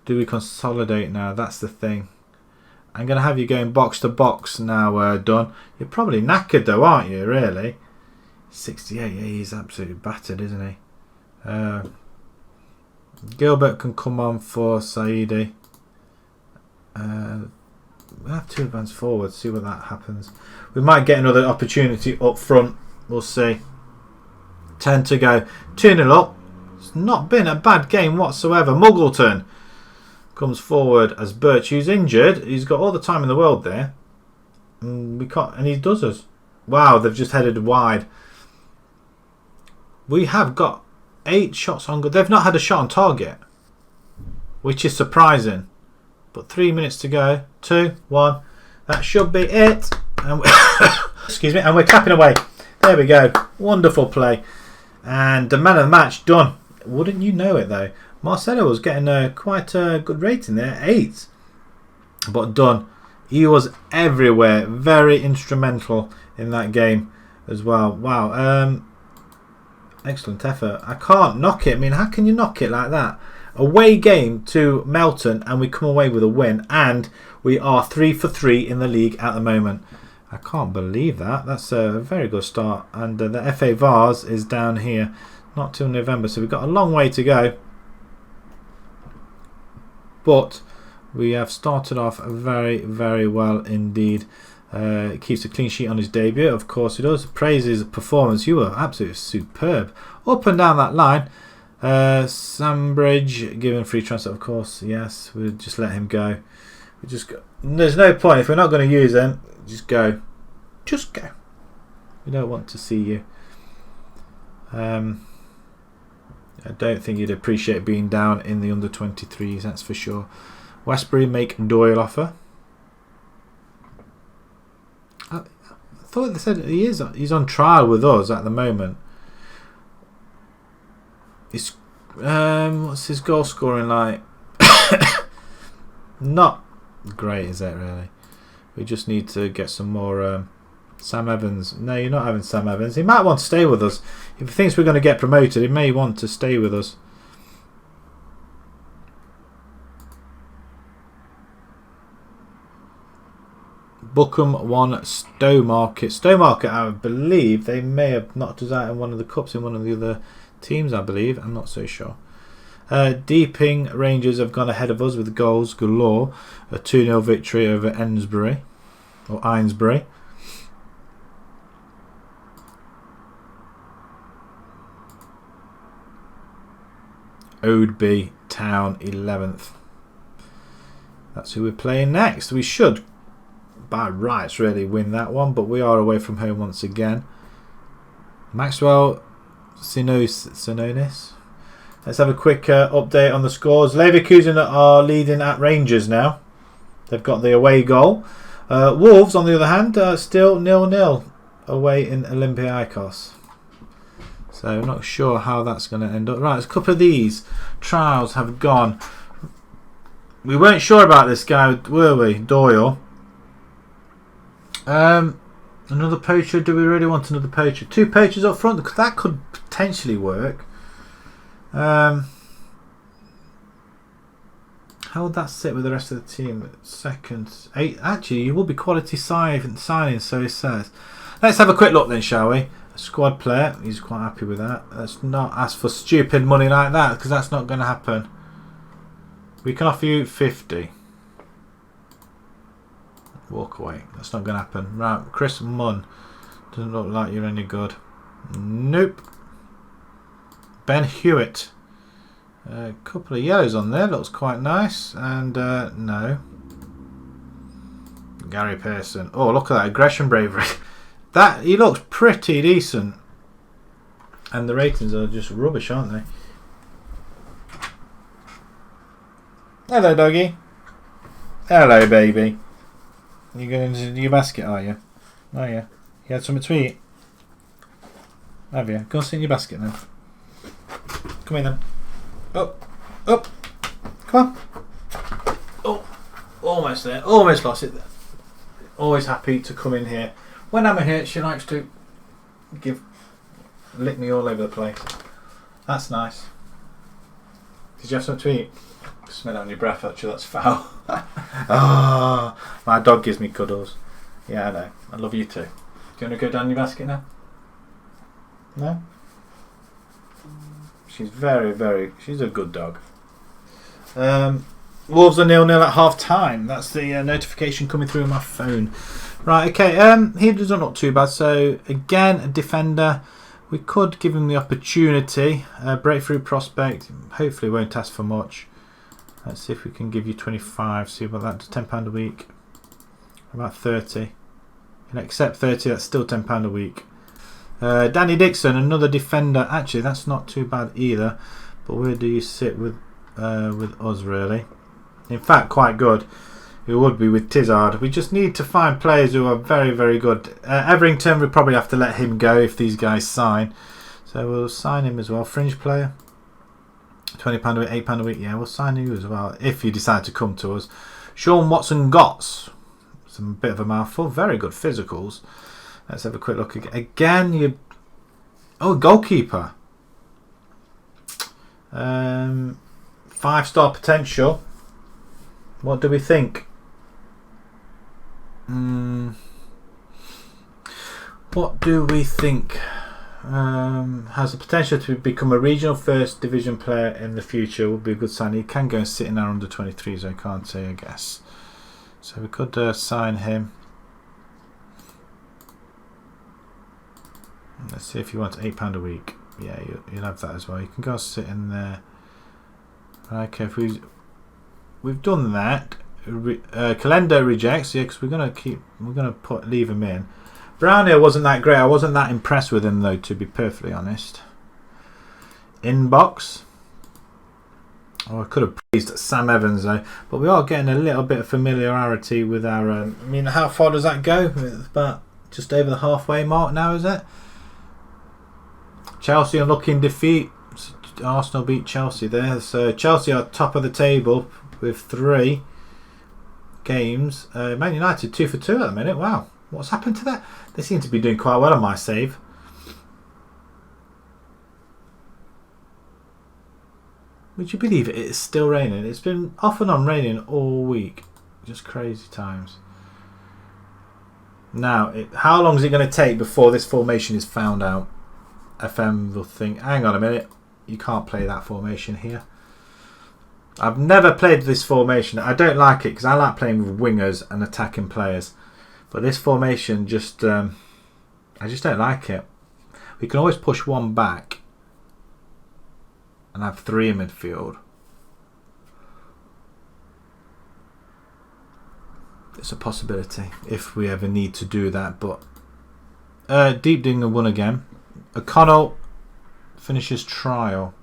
Do we consolidate now? That's the thing. I'm going to have you going box to box now, Dunn. You're probably knackered though, aren't you, really? 68, yeah, he's absolutely battered, isn't he? Gilbert can come on for Saidi. We'll have 2 advance forwards, see what that happens. We might get another opportunity up front. We'll see. 10 to go. 2-0 up. It's not been a bad game whatsoever. Muggleton comes forward as Birch, who's injured. He's got all the time in the world there. We can't, and he does us. Wow, they've just headed wide. We have got 8 shots on goal. They've not had a shot on target, which is surprising. But 3 minutes to go. 2, 1. That should be it. And excuse me. And we're clapping away. There we go. Wonderful play. And the man of the match done. Wouldn't you know it though? Marcelo was getting quite a good rating there, 8. But done. He was everywhere. Very instrumental in that game as well. Wow. Excellent effort. I can't knock it. I mean, how can you knock it like that? Away game to Melton and we come away with a win. And we are 3 for 3 in the league at the moment. I can't believe that. That's a very good start. And the FA Vars is down here. Not till November. So we've got a long way to go. But we have started off very, very well indeed. Keeps a clean sheet on his debut. Of course he does. Praises his performance. You were absolutely superb. Up and down that line. Sambridge given free transfer, of course. Yes, we'll just let him go. We just go. There's no point. If we're not going to use him, just go. Just go. We don't want to see you. I don't think you'd appreciate being down in the under-23s, that's for sure. Westbury make Doyle offer. I thought they said he's on trial with us at the moment. What's his goal scoring like? Not great, is it really? We just need to get some more Sam Evans. No, you're not having Sam Evans. He might want to stay with us. If he thinks we're going to get promoted, he may want to stay with us. Bookham 1, Stowmarket. Stowmarket, I believe, they may have knocked us out in one of the cups in one of the other teams, I believe. I'm not so sure. Deeping Rangers have gone ahead of us with goals galore. A 2-0 victory over Ensbury. Or Ainsbury. Oadby Town 11th. That's who we're playing next. We should, by rights, really win that one, but we are away from home once again. Maxwell Sinonis. Let's have a quick update on the scores. Leverkusen are leading at Rangers now. They've got the away goal. Wolves, on the other hand, are still 0-0 away in Olympiacos. So I'm not sure how that's going to end up. Right, a couple of these trials have gone. We weren't sure about this guy, were we? Doyle. Another poacher. Do we really want another poacher? 2 poachers up front? That could potentially work. How would that sit with the rest of the team? Second, 8. Actually, you will be quality signing, so it says. Let's have a quick look then, shall we? A squad player. He's quite happy with that. Let's not ask for stupid money like that, because that's not going to happen. We can offer you 50. Walk away. That's not going to happen. Right, Chris Munn. Doesn't look like you're any good. Nope. Ben Hewitt. A couple of yellows on there. Looks quite nice. And no. Gary Pearson. Oh, look at that aggression, bravery. That he looks pretty decent. And the ratings are just rubbish, aren't they? Hello, doggy. Hello, baby. You going into your basket, are you? Oh yeah. You had something to eat? Have you? Go and sit in your basket now. Come in then. Up. Up. Come on. Oh. Almost there. Almost lost it there. Always happy to come in here. When I'm here, she likes to lick me all over the place. That's nice. Did you have something to eat? Smell it on your breath, actually. That's foul. Oh, my dog gives me cuddles. Yeah, I know. I love you too. Do you want to go down your basket now? No? She's she's a good dog. Wolves are 0-0 at half time. That's the notification coming through on my phone. Right, okay. He doesn't look too bad. So, again, a defender. We could give him the opportunity. Breakthrough prospect. Hopefully won't ask for much. Let's see if we can give you 25. See what that does. £10 a week. About 30. You can accept 30. That's still £10 a week. Danny Dixon, another defender. Actually, that's not too bad either. But where do you sit with us, really? In fact, quite good. It would be with Tizard. We just need to find players who are very, very good. Everington, we probably have to let him go if these guys sign. So we'll sign him as well. Fringe player. £20 a week, £8 a week. Yeah, we'll sign you as well if you decide to come to us. Sean Watson-Gotts. Some bit of a mouthful. Very good physicals. Let's have a quick look again. Goalkeeper. 5-star potential. What do we think? What do we think? Has the potential to become a regional first division player in the future. Would be a good sign. He can go and sit in our under 23s, I can't say, I guess. So we could sign him. Let's see if you want £8 a week. Yeah, you'll have that as well. You can go and sit in there. Okay, if we've done that. Calendar rejects. Yeah, because we're gonna leave him in. Brownhill wasn't that great. I wasn't that impressed with him though, to be perfectly honest. Inbox. Oh, I could have praised Sam Evans though, but we are getting a little bit of familiarity with our. I mean, how far does that go? About just over the halfway mark now, is it? Chelsea unlucky in defeat. Arsenal beat Chelsea there. So Chelsea are top of the table with 3 games. Man United 2 for 2 at the minute. Wow, what's happened to that? They seem to be doing quite well on my save. Would you believe it? It's still raining. It's been off and on raining all week. Just crazy times. Now, how long is it going to take before this formation is found out? FM will think, hang on a minute, you can't play that formation here. I've never played this formation. I don't like it because I like playing with wingers and attacking players. But this formation just, I just don't like it. We can always push one back and have 3 in midfield. It's a possibility if we ever need to do that. But Deep Dinger won again. O'Connell finishes trial.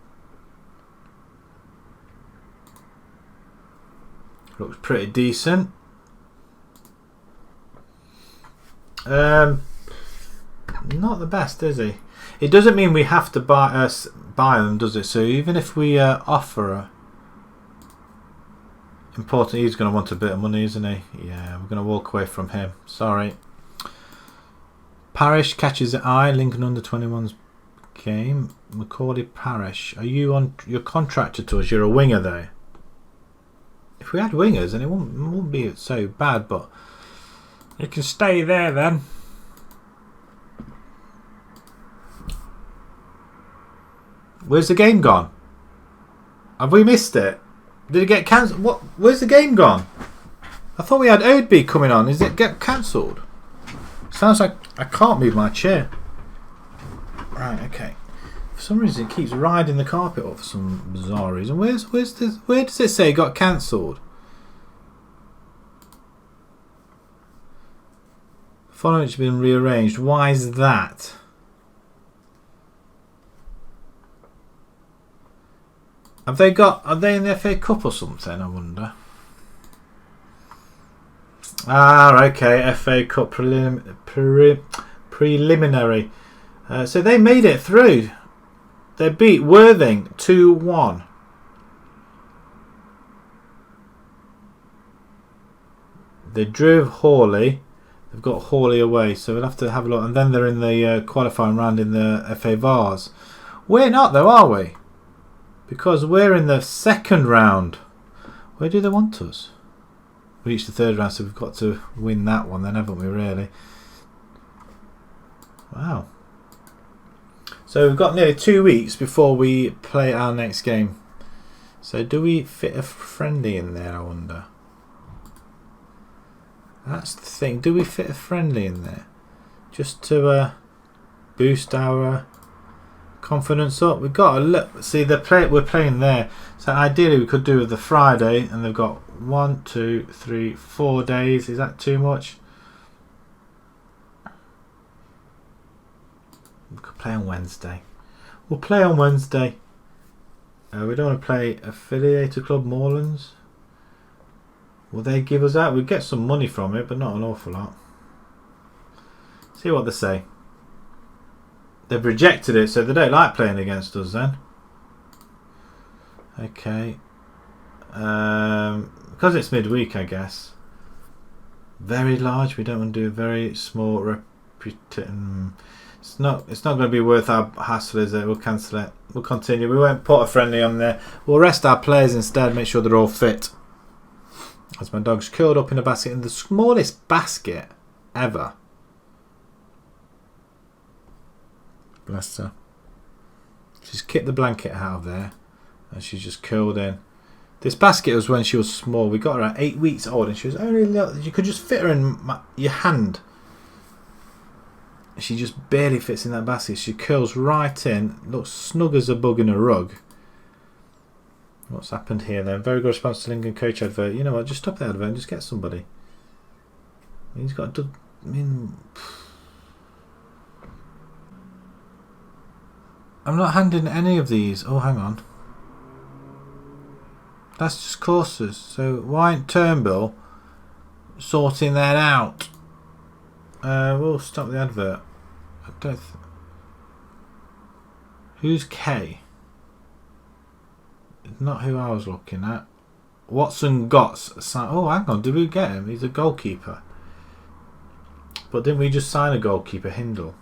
Looks pretty decent. Not the best, is he? It doesn't mean we have to buy them, does it? So even if we offer a important, he's going to want a bit of money, isn't he? Yeah, we're going to walk away from him. Sorry. Parish catches the eye. Lincoln under 21's game. Macaulay Parish. Are you on? You're contracted to us. You're a winger though. If we had wingers, then it wouldn't be so bad. But you can stay there then. Where's the game gone? Have we missed it? Did it get cancelled? What? Where's the game gone? I thought we had Odeby coming on. Is it get cancelled? Sounds like I can't move my chair. Right, okay. For some reason it keeps riding the carpet up for some bizarre reason. Where does it say it got cancelled? Following it's been rearranged. Why is that? Are they in the FA Cup or something, I wonder? Ah, okay, FA Cup preliminary. So they made it through. They beat Worthing 2-1. They drove Hawley. They've got Hawley away, so we'll have to have a look. And then they're in the qualifying round in the FA Vars. We're not though, are we? Because we're in the second round. Where do they want us? We reached the third round, so we've got to win that one then, haven't we, really? Wow. So we've got nearly 2 weeks before we play our next game. So do we fit a friendly in there, I wonder? That's the thing. Do we fit a friendly in there? Just to boost our confidence up. We've got to look. See, we're playing there. So ideally we could do the Friday, and they've got 1, 2, 3, 4 days. Is that too much? We could play on Wednesday. We'll play on Wednesday. We don't want to play affiliated club Moorlands. Will they give us that? We'll get some money from it, but not an awful lot. See what they say. They've rejected it, so they don't like playing against us then. Okay. Because it's midweek, I guess. Very large. We don't want to do a very small It's not going to be worth our hassle, is it? We'll cancel it. We'll continue. We won't put a friendly on there. We'll rest our players instead. Make sure they're all fit. As my dog's curled up in a basket, in the smallest basket ever. Bless her. She's kicked the blanket out of there, and she's just curled in. This basket was when she was small. We got her at 8 weeks old, and she was only little. You could just fit her in your hand. She just barely fits in that basket. She curls right in. Looks snug as a bug in a rug. What's happened here then? Very good response to Lincoln coach advert. You know what? Just stop the advert and just get somebody. He's got to. I mean, I'm not handing any of these. Oh, hang on. That's just courses. So why ain't Turnbull sorting that out? We'll stop the advert. I don't. Who's K? Not who I was looking at. Watson Gotts. Oh, hang on. Did we get him? He's a goalkeeper. But didn't we just sign a goalkeeper, Hindle?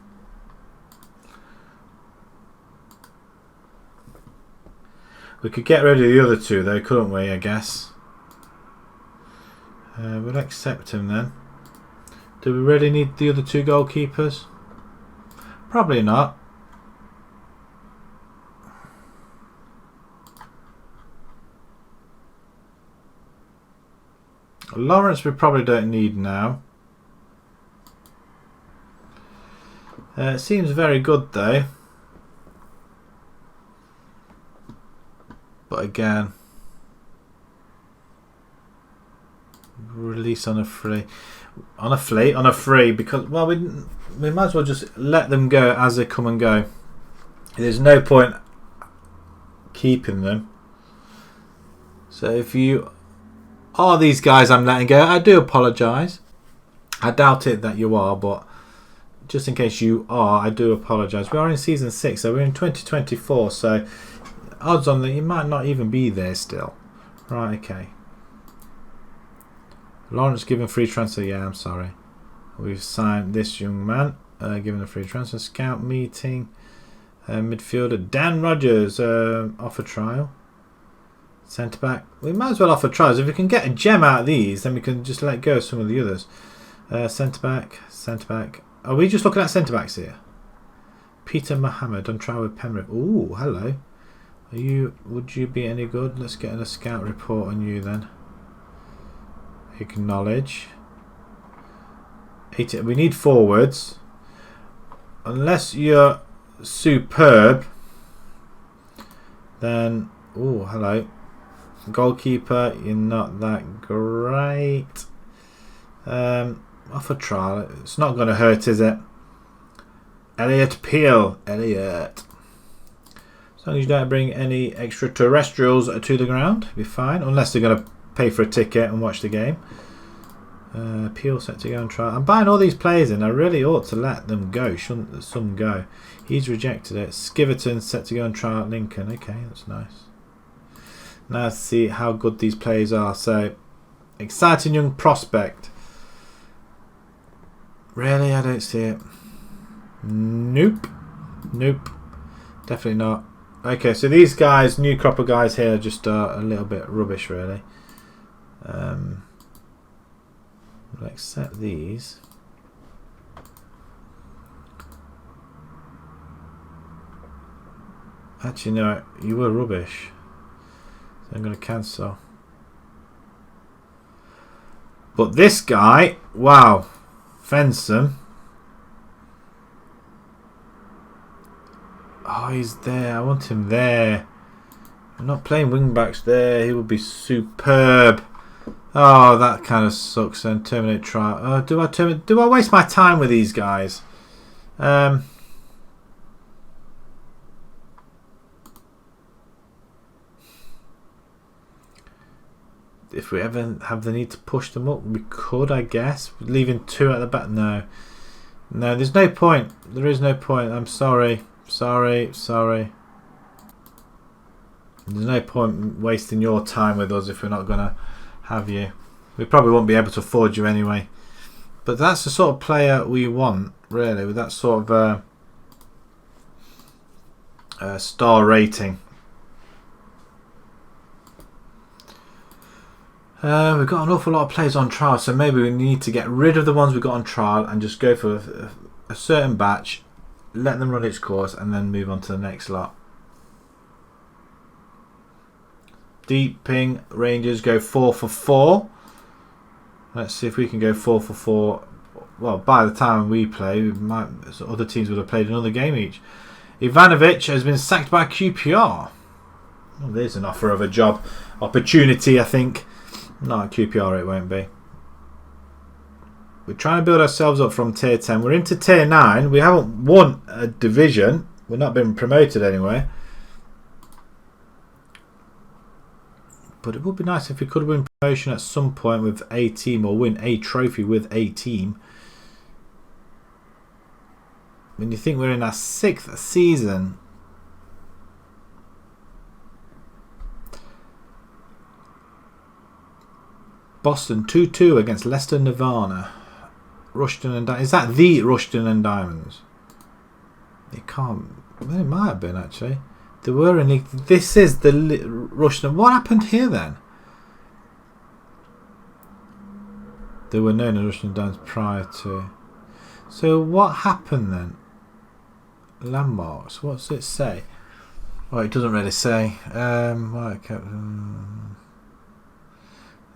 We could get rid of the other two, though, couldn't we? I guess. We'll accept him then. Do we really need the other two goalkeepers? Probably not. Lawrence we probably don't need now. It seems very good though. But again, release on a free. On a free, because, well, we might as well just let them go as they come and go. There's no point keeping them. So if you are these guys I'm letting go, I do apologise. I doubt it that you are, but just in case you are, I do apologise. We are in season 6, so we're in 2024, so odds on that you might not even be there still. Right, okay. Lawrence given free transfer. Yeah, I'm sorry. We've signed this young man, given a free transfer. Scout meeting. Midfielder Dan Rogers, offer trial. Centre back. We might as well offer trials. If we can get a gem out of these, then we can just let go of some of the others. Centre back. Centre back. Are we just looking at centre backs here? Peter Mohammed on trial with Penrith. Ooh, hello. Are you? Would you be any good? Let's get a scout report on you then. Acknowledge. We need forwards. Unless you're superb, then oh, hello. Goalkeeper, you're not that great. Off a trial. It's not going to hurt, is it? Elliot Peel. Elliot. As long as you don't bring any extraterrestrials to the ground, you'll be fine. Unless they're going to pay for a ticket and watch the game. Peel set to go and try. I'm buying all these players in. I really ought to let them go. Shouldn't some go? He's rejected it. Skiverton set to go and try out Lincoln. Okay, that's nice. Now let's see how good these players are. So, exciting young prospect. Really? I don't see it. Nope. Nope. Definitely not. Okay, so these guys, new crop of guys here, are just a little bit rubbish, really. We'll accept these. Actually, no, you were rubbish. So I'm going to cancel. But this guy, wow, Fensom. Oh, he's there. I want him there. I'm not playing wing backs there. He would be superb. Oh, that kind of sucks. Then terminate trial. Oh, do I waste my time with these guys? If we ever have the need to push them up, we could, I guess. Leaving two at the back. No, there's no point. There is no point. I'm sorry. Sorry. There's no point wasting your time with us if we're not going to have you. We probably won't be able to afford you anyway. But that's the sort of player we want, really, with that sort of star rating. We've got an awful lot of players on trial, so maybe we need to get rid of the ones we've got on trial and just go for a certain batch, let them run its course, and then move on to the next lot. Deep Ping Rangers go 4 for 4. Let's see if we can go 4 for 4. Well, by the time we play, other teams would have played another game each. Ivanovic has been sacked by QPR. Well, there's an offer of a job opportunity, I think. Not at QPR, it won't be. We're trying to build ourselves up from tier 10. We're into tier 9. We haven't won a division. We're not been promoted anywhere. But it would be nice if we could win promotion at some point with a team, or win a trophy with a team. When you think we're in our 6th season. Boston 2-2 against Leicester Nirvana. Rushden and Diamonds. Is that the Rushden and Diamonds? It can't. Well, it might have been actually. They were in league. This is the Rushden. What happened here then? They were known as Rushden and Diamonds prior to. So what happened then? Landmarks. What's it say? Well, it doesn't really say.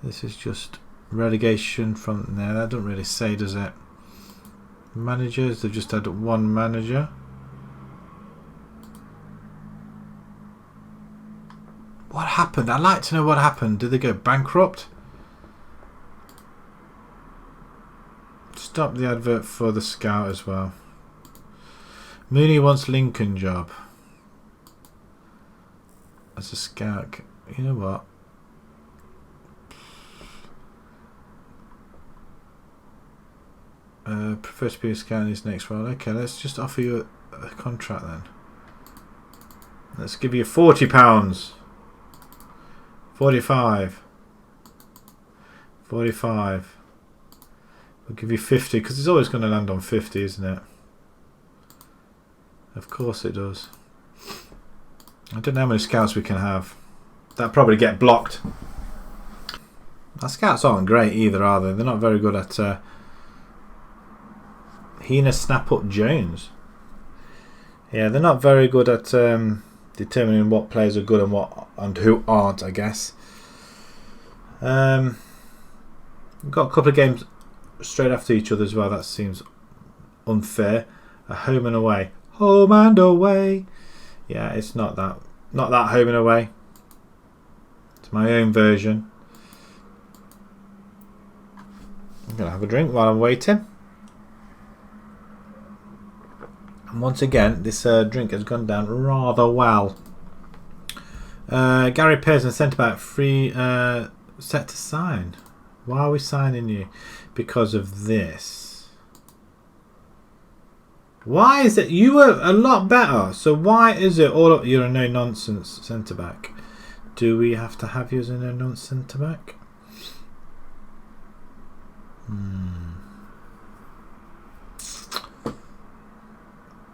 This is just relegation from there. That doesn't really say, does it? Managers, they've just had one manager. What happened? I'd like to know what happened. Did they go bankrupt? Stop the advert for the scout as well. Mooney wants Lincoln job. As a scout. You know what? Prefer to be a scout in his next role. Okay, let's just offer you a contract then. Let's give you £40. 45. 45. We'll give you 50 because it's always going to land on 50, isn't it? Of course it does. I don't know how many scouts we can have. That'll probably get blocked. Our scouts aren't great either, are they? They're not very good at Hina Snap Up Jones. Yeah, they're not very good at determining what players are good and who aren't, I guess. We've got a couple of games straight after each other as well. That seems unfair. A home and away. Home and away. Yeah, it's not that home and away. It's my own version. I'm going to have a drink while I'm waiting. And once again, this drink has gone down rather well. Gary Pearson, centre-back, free set to sign. Why are we signing you? Because of this. Why is it? You were a lot better. So why is it all up? You're a no-nonsense centre-back. Do we have to have you as a no-nonsense centre-back?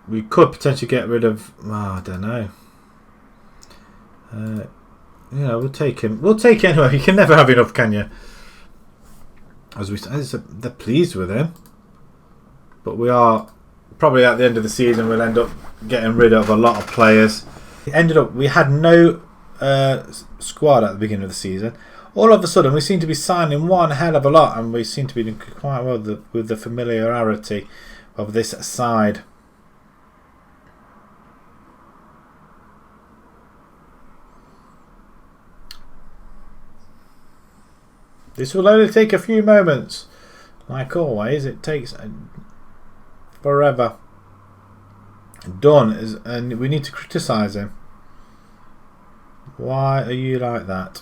We could potentially get rid of. I don't know. We'll take him. We'll take him anyway. You can never have enough, can you? They're pleased with him, but we are probably at the end of the season. We'll end up getting rid of a lot of players. We had no squad at the beginning of the season. All of a sudden, we seem to be signing one hell of a lot, and we seem to be doing quite well with the familiarity of this side. This will only take a few moments. Like always, it takes forever. Done, and we need to criticise him. Why are you like that?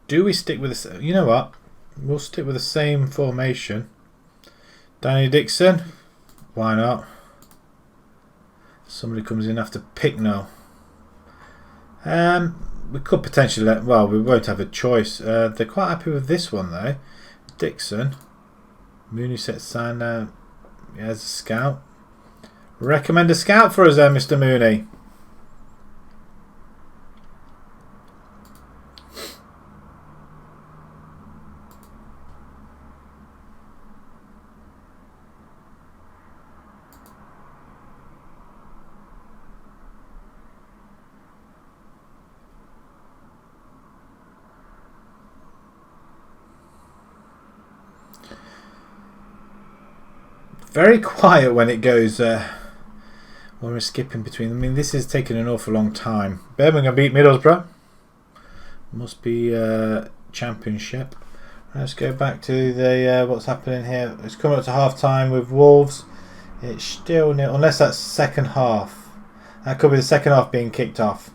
Do we stick with this? You know what? We'll stick with the same formation. Danny Dixon. Why not? Somebody comes in after Picknell. We could potentially we won't have a choice. They're quite happy with this one though. Dixon. Mooney set sign as a scout. Recommend a scout for us there, Mr. Mooney. Very quiet when it goes when we're skipping between. I mean, this is taking an awful long time. Birmingham beat Middlesbrough. Must be Championship. Let's go back to the what's happening here. It's coming up to half time with Wolves. It's still nil, unless that's second half. That could be the second half being kicked off.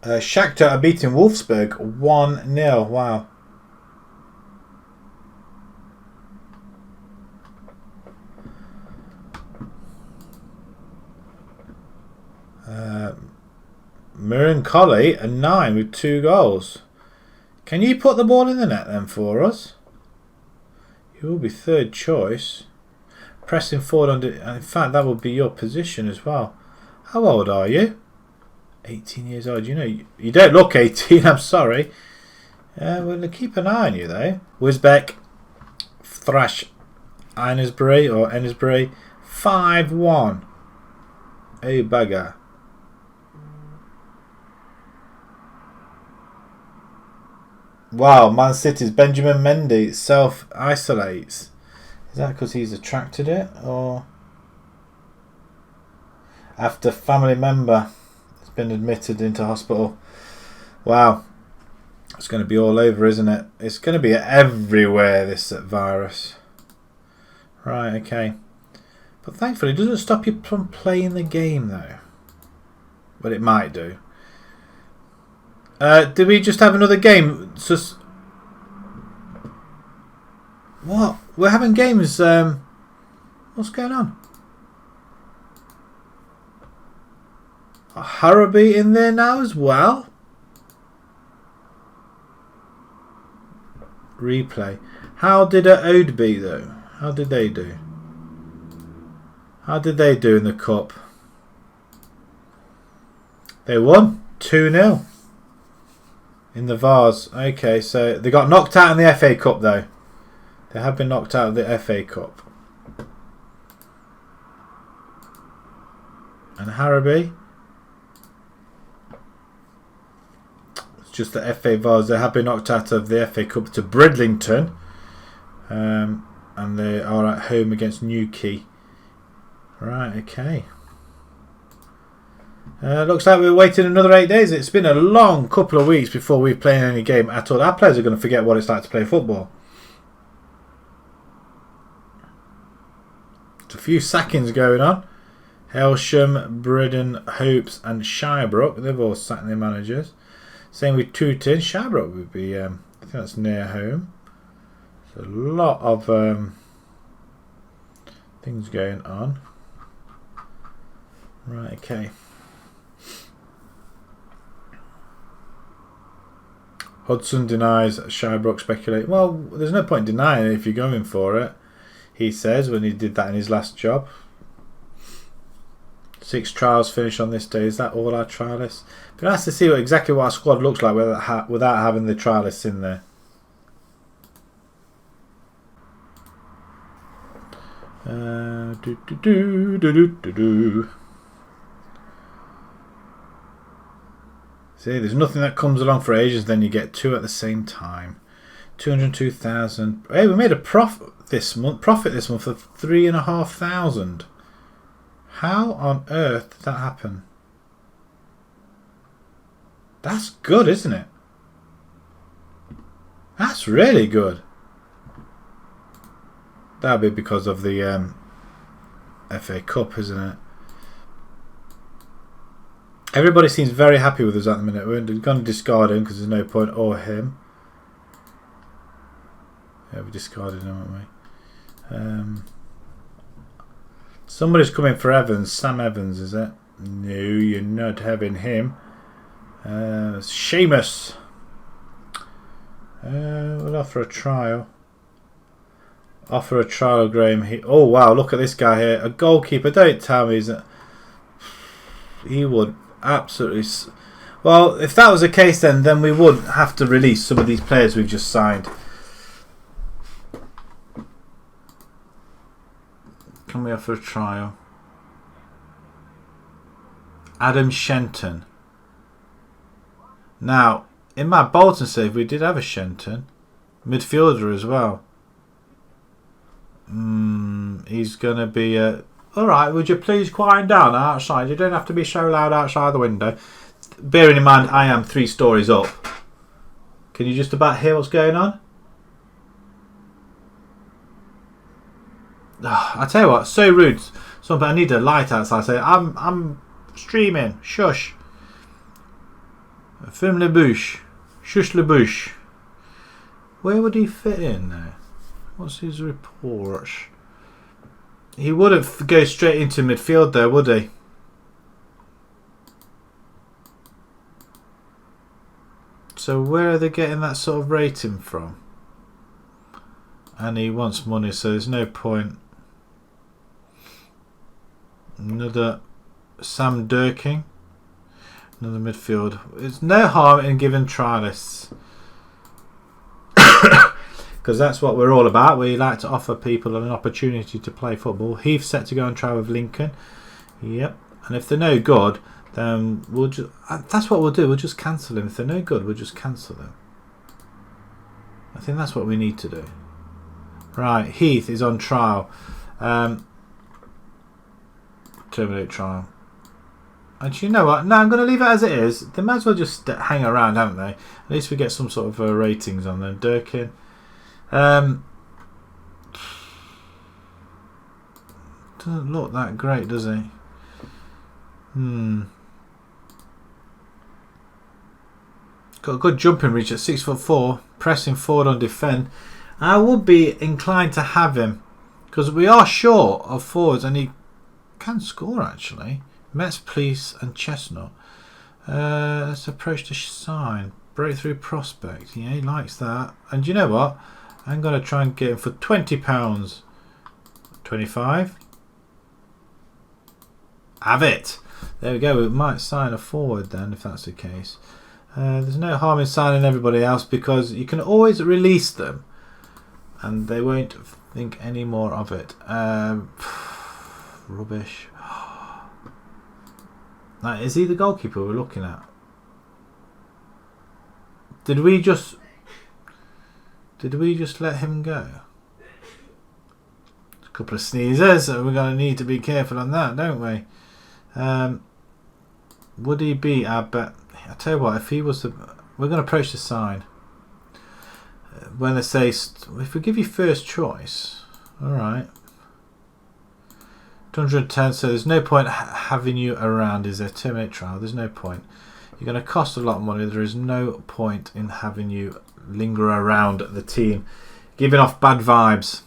Shakhtar are beating Wolfsburg 1-0. Wow. Murin Colley, a 9 with 2 goals. Can you put the ball in the net then for us? You will be third choice. Pressing forward in fact, that would be your position as well. How old are you? 18 years old. You know, you don't look 18. I'm sorry. We'll keep an eye on you though. Wisbeck, thrash Enesbury 5-1. Hey bugger. Wow, Man City's Benjamin Mendy self-isolates. Is that because he's attracted it, or after family member has been admitted into hospital? Wow, it's going to be all over, isn't it? It's going to be everywhere, this virus. Right, okay. But thankfully it doesn't stop you from playing the game though. But it might do. Did we just have another game? What? We're having games. What's going on? Haraby in there now as well. replay. How did Ode beat though? How did they do? How did they do in the cup? They won 2-0 in the Vars. Okay, so they got knocked out in the FA Cup though. They have been knocked out of the FA Cup. And Harrowby, it's just the FA Vars. They have been knocked out of the FA Cup to Bridlington, and they are at home against Newquay. Right, okay. Looks like we're waiting another 8 days. It's been a long couple of weeks before we've played any game at all. Our players are going to forget what it's like to play football. It's a few sackings going on. Helsham, Bridden, Hopes and Shirebrook. They've all sacked their managers. Same with Tooting. Shirebrook would be, I think that's near home. There's a lot of things going on. Right, okay. Hudson denies Shirebrook speculate. Well, there's no point denying it if you're going for it, he says, when he did that in his last job. 6 trials finished on this day. Is that all our trialists? But nice to see exactly what our squad looks like without having the trialists in there. See, there's nothing that comes along for ages, then you get 2 at the same time. 202,000. Hey, we made a profit this month of 3,500. How on earth did that happen? That's good, isn't it? That's really good. That'll be because of the FA Cup, isn't it? Everybody seems very happy with us at the minute. We're going to discard him because there's no point, or him. Yeah, we discarded him, haven't we? Somebody's coming for Evans. Sam Evans, is it? No, you're not having him. Seamus. We'll offer a trial. Offer a trial, Graham. Oh wow, look at this guy here. A goalkeeper. Don't tell me he would absolutely. Well, if that was the case, then we would have to release some of these players we've just signed. Can we offer a trial? Adam Shenton. Now, in my Bolton save, we did have a Shenton. Midfielder as well. He's going to be... Alright, would you please quiet down outside? You don't have to be so loud outside the window. Bearing in mind, I am 3 stories up. Can you just about hear what's going on? I tell you what, so rude. Something I need a light outside. Say, I'm streaming. Shush. Film le bouche. Shush le bouche. Where would he fit in now? What's his report? He wouldn't go straight into midfield there, would he? So where are they getting that sort of rating from? And he wants money, so there's no point. Another Sam Durking. Another midfield. There's no harm in giving trialists. Because that's what we're all about. We like to offer people an opportunity to play football. Heath set to go and try with Lincoln. Yep. And if they're no good, then we'll just... That's what we'll do. We'll just cancel them. If they're no good, we'll just cancel them. I think that's what we need to do. Right. Heath is on trial. Terminate trial. And you know what? No, I'm going to leave it as it is. They might as well just hang around, haven't they? At least we get some sort of ratings on them. Durkin. Doesn't look that great, does he? Got a good jumping reach at 6'4", pressing forward on defend. I would be inclined to have him because we are short of forwards and he can score actually. Metz, Police and Chestnut. Let's approach the sign. Breakthrough prospect. Yeah, he likes that. And you know what? I'm going to try and get him for £20. 25. Have it. There we go. We might sign a forward then, if that's the case. There's no harm in signing everybody else because you can always release them and they won't think any more of it. Rubbish. Now, is he the goalkeeper we're looking at? Did we just let him go? A couple of sneezes, so we're going to need to be careful on that, don't we? Would he be our bet? I tell you what, if he was the, we're going to approach the sign. When they say, if we give you first choice, all right. 210, so there's no point having you around, is there? Terminate trial, there's no point. You're going to cost a lot of money, there is no point in having you linger around the team. Giving off bad vibes.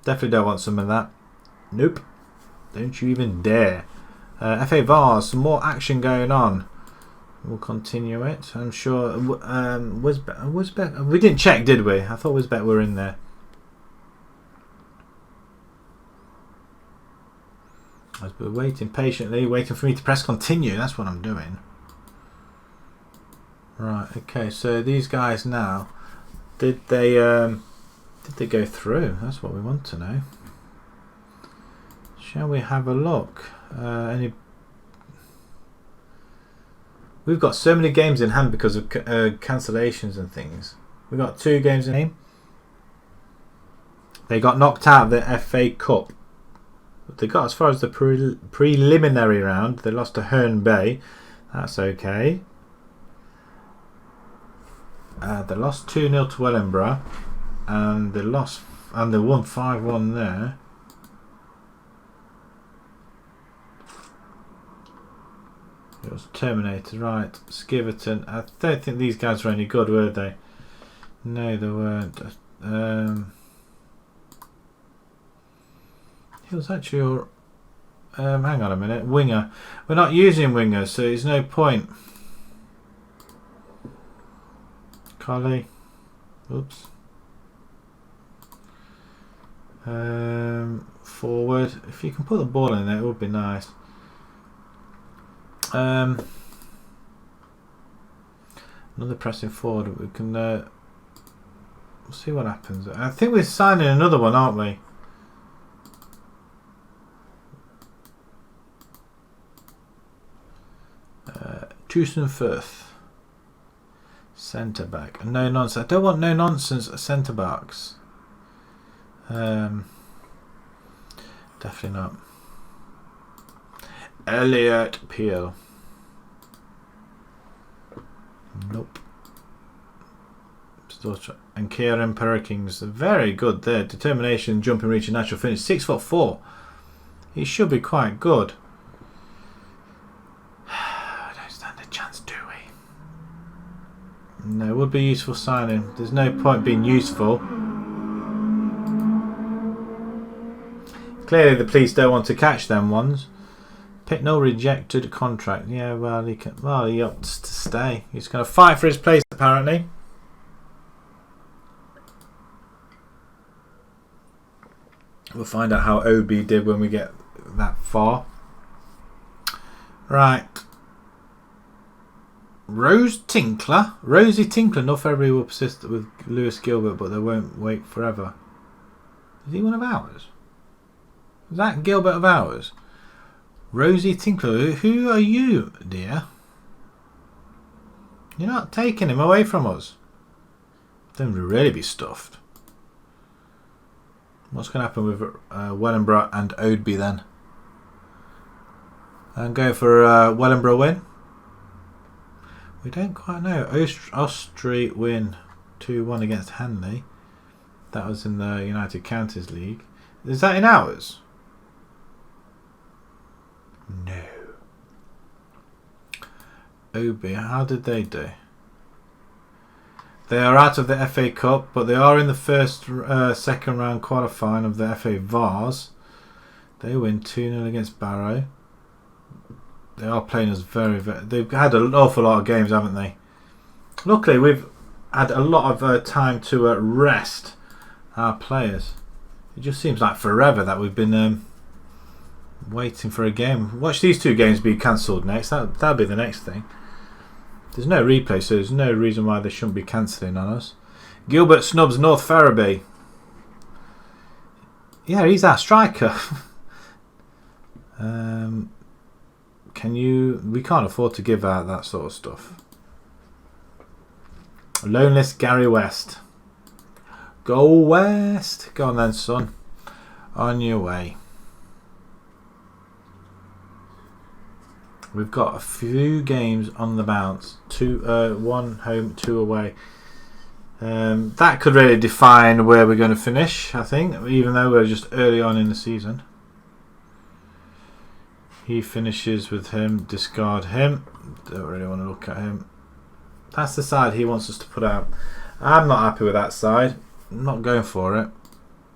Definitely don't want some of that. Nope. Don't you even dare. FA Vars, some more action going on. We'll continue it. I'm sure. Wisbet, we didn't check, did we? I thought Wisbet were in there. I was waiting patiently, waiting for me to press continue. That's what I'm doing. Right. Okay. So these guys now, did they go through? That's what we want to know. Shall we have a look? We've got so many games in hand because of cancellations and things. We've got 2 games in hand. They got knocked out of the FA Cup. They got as far as the preliminary round. They lost to Herne Bay. That's okay. They lost 2-0 to Wellingborough, and they won 5-1 there. It was terminated, right? Skiverton. I don't think these guys were any good, were they? No, they weren't. He was actually, hang on a minute, winger. We're not using wingers, so there's no point. Collie. Oops. Forward. If you can put the ball in there, it would be nice. Another pressing forward. We can we'll see what happens. I think we're signing another one, aren't we? Tucson Firth. Centre back. No nonsense. I don't want no nonsense centre backs. Definitely not. Elliot Peel. Nope. And Kieran Perkins. Very good there. Determination, jumping, reach, and natural finish. 6'4". He should be quite good. I don't stand a chance, do we? No, it would be useful signing. There's no point being useful. Clearly the police don't want to catch them ones. Pitnell rejected contract. Yeah, well, he opts to stay. He's going to fight for his place, apparently. We'll find out how OB did when we get that far. Right. Rosie Tinkler, not February will persist with Lewis Gilbert, but they won't wait forever. Is he one of ours? Is that Gilbert of ours? Rosie Tinkler, who are you, dear? You're not taking him away from us. Don't really be stuffed. What's going to happen with Wellingborough and Odeby then? I'm going for a Wellingborough win. We don't quite know. Ostry win 2-1 against Hanley. That was in the United Counties League. Is that in ours? No. Odeby, how did they do? They are out of the FA Cup, but they are in the second round qualifying of the FA Vars. They win 2-0 against Barrow. They are playing us very, very... They've had an awful lot of games, haven't they? Luckily, we've had a lot of time to rest our players. It just seems like forever that we've been waiting for a game. Watch these 2 games be cancelled next. That'll be the next thing. There's no replay, so there's no reason why they shouldn't be cancelling on us. Gilbert snubs North Ferriby. Yeah, he's our striker. We can't afford to give out that sort of stuff. Loneless Gary West. Go West. Go on then, son. On your way. We've got a few games on the bounce. 1 home, 2 away. That could really define where we're going to finish, I think, even though we're just early on in the season. He finishes with him, discard him. Don't really want to look at him. That's the side he wants us to put out. I'm not happy with that side. I'm not going for it.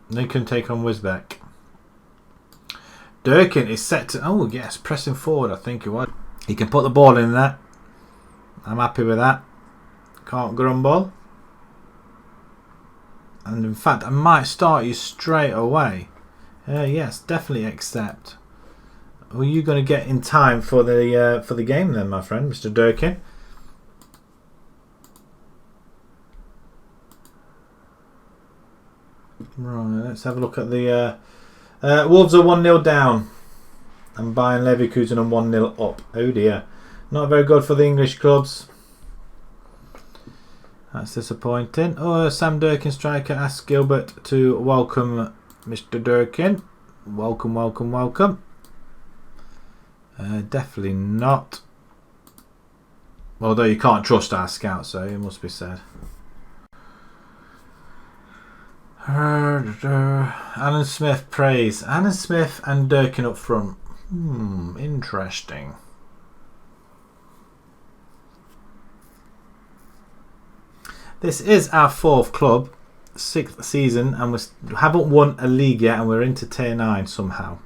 They can take on Wisbeck. Durkin is set to... Oh, yes, pressing forward, I think he was. He can put the ball in there. I'm happy with that. Can't grumble. And in fact, I might start you straight away. Yes, definitely accept. Are you going to get in time for the game then, my friend, Mr. Durkin? Right, let's have a look at the... Wolves are 1-0 down. And Bayern Leverkusen are 1-0 up. Oh dear. Not very good for the English clubs. That's disappointing. Oh, Sam Durkin, striker, asks Gilbert to welcome Mr. Durkin. Welcome, welcome, welcome. Definitely not. Although you can't trust our scouts, so it must be said. Alan Smith praise. Alan Smith and Durkin up front. Interesting. This is our 4th club, 6th season, and we haven't won a league yet, and we're into tier 9 somehow.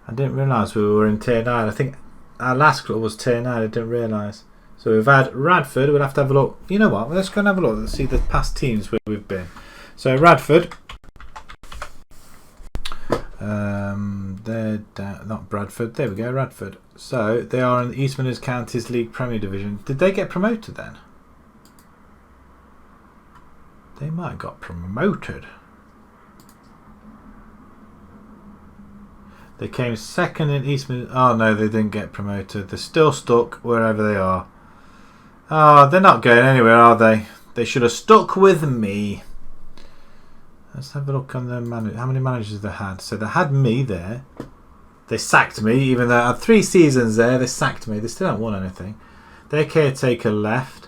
I didn't realise we were in tier 9. I think our last club was tier 9. I didn't realise. So we've had Radford. We'll have to have a look. You know what? Let's go and have a look. Let's see the past teams where we've been. So Radford. They're down, not Bradford. There we go, Radford. So they are in the East Midlands Counties League Premier Division. Did they get promoted then? They might have got promoted. They came 2nd in East Midlands. Oh no, they didn't get promoted. They're still stuck wherever they are. Oh, they're not going anywhere, are they? They should have stuck with me. Let's have a look on the manager. How many managers they had? So they had me there. They sacked me, even though I had 3 seasons there. They sacked me. They still haven't won anything. Their caretaker left.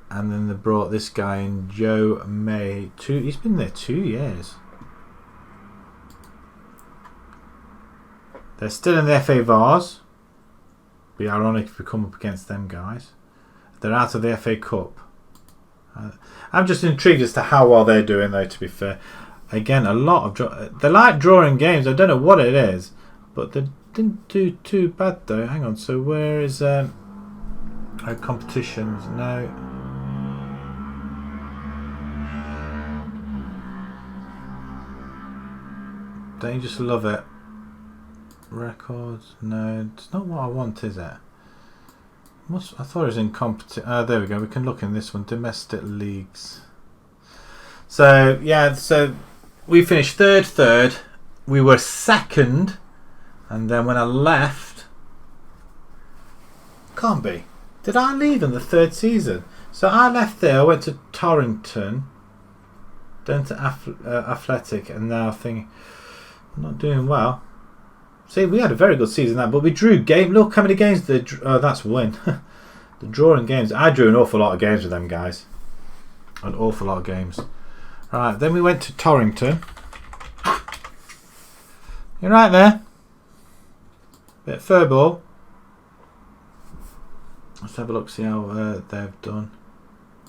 And then they brought this guy in, Joe May. He's been there 2 years. They're still in the FA Vars. Be ironic if we come up against them guys. They're out of the FA Cup. I'm just intrigued as to how well they're doing, though, to be fair. Again, a lot of... They like drawing games. I don't know what it is. But they didn't do too bad, though. Hang on. So where is... our competitions? No. Don't you just love it? Records? No. It's not what I want, is it? I thought it was in competition. There we go. We can look in this one. Domestic leagues. So yeah. So we finished third. We were 2nd, and then when I left, can't be. Did I leave in the 3rd season? So I left there. I went to Torrington, then to Athletic, and now I think I'm not doing well. See, we had a very good season that, but we drew game. Look how many games they drew. Oh, that's a win. The drawing games. I drew an awful lot of games with them guys. An awful lot of games. Right, then we went to Torrington. You're right there. Bit of fur ball. Let's have a look, see how they've done.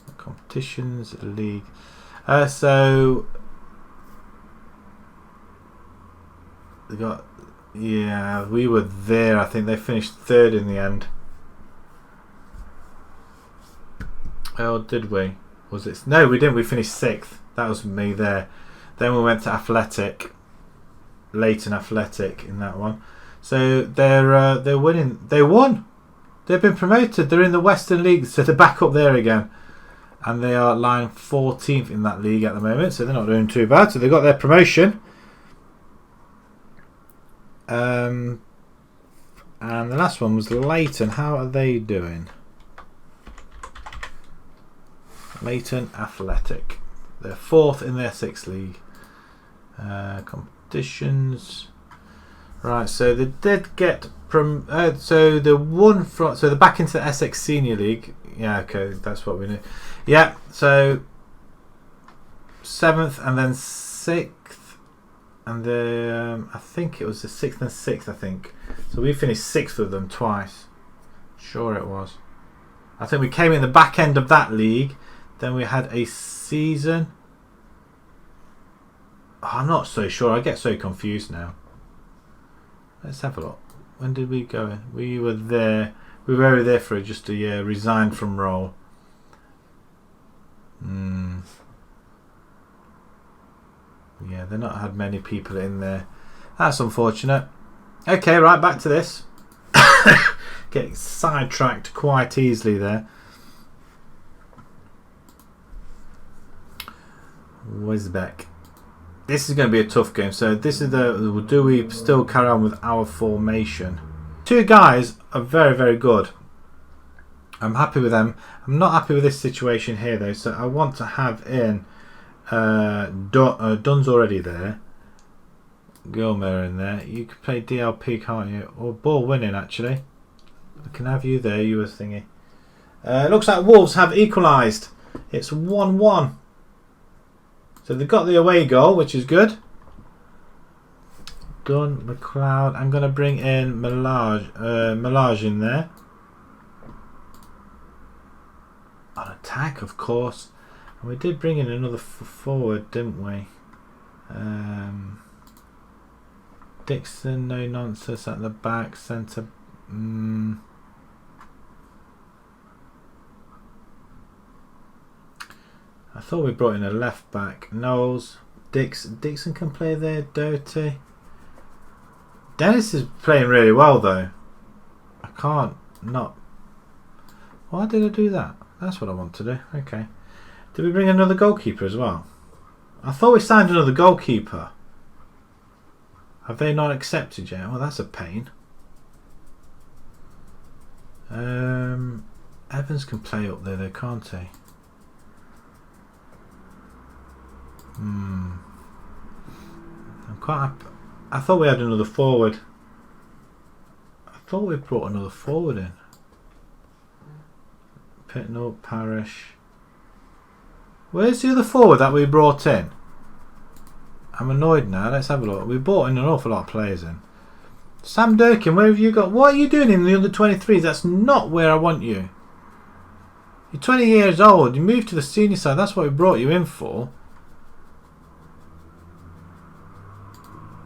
The competitions, the league. So they got. Yeah, we were there. I think they finished third in the end. Oh, did we? Was it? No, we didn't. We finished sixth. That was me there. Then we went to Athletic, Leighton Athletic in that one. So they're winning. They won. They've been promoted. They're in the Western League, so they're back up there again. And they are lying 14th in that league at the moment, so they're not doing too bad. So they got their promotion. And the last one was Leighton. How are they doing? Leighton Athletic. They're 4th in their 6th league. Competitions. Right, so they did get from. So they won from. So they're back into the Essex Senior League. Yeah, okay, that's what we need. Yeah, so 7th and then 6th, and the I think it was the 6th and 6th. I think so. We finished 6th with them twice. Sure, it was. I think we came in the back end of that league. Then we had a season. Oh, I'm not so sure. I get so confused now. Let's have a look. When did we go? We were there. We were there for just a year. Resigned from role. Yeah, they've not had many people in there. That's unfortunate. Okay, right, back to this. Getting sidetracked quite easily there. Wisbeck. This is going to be a tough game. So this is the. Do we still carry on with our formation? Two guys are very, very good. I'm happy with them. I'm not happy with this situation here though. So I want to have in Dunn's already there. Gilmer in there. You could play DLP, can't you? Or ball winning actually. I can have you there. You were thingy. Looks like Wolves have equalised. It's 1-1. So they've got the away goal, which is good. Dunn, McLeod. I'm going to bring in Melage in there. On attack, of course. And we did bring in another forward, didn't we? Dixon, no nonsense at the back. Centre. I thought we brought in a left back. Knowles. Dixon can play there. Doty. Dennis is playing really well though. I can't not. Why did I do that? That's what I want to do. Okay. Did we bring another goalkeeper as well? I thought we signed another goalkeeper. Have they not accepted yet? Well, that's a pain. Evans can play up there, can't he? I'm quite happy. I thought we had another forward. I thought we brought another forward in. Pitnell, Parish. Where's the other forward that we brought in? I'm annoyed now. Let's have a look. We brought in an awful lot of players in. Sam Durkin, where have you got? What are you doing in the under 23s? That's not where I want you. You're 20 years old. You moved to the senior side. That's what we brought you in for.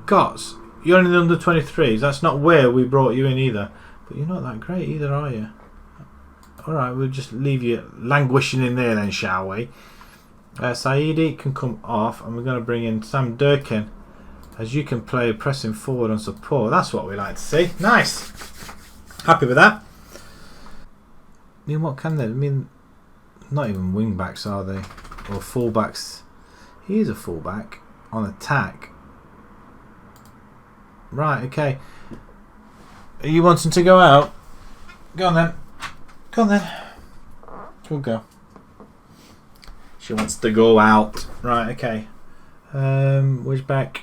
Gots, you're in the under 23s. That's not where we brought you in either. But you're not that great either, are you? Alright, we'll just leave you languishing in there then, shall we? Saidi can come off, and we're going to bring in Sam Durkin, as you can play pressing forward on support. That's what we like to see. Nice. Happy with that. I mean, what can they? I mean, not even wing backs, are they? Or full backs. He is a full back on attack. Right, okay. Are you wanting to go out? Go on then. Go on then. We'll go. She wants to go out. Right, okay. Which back?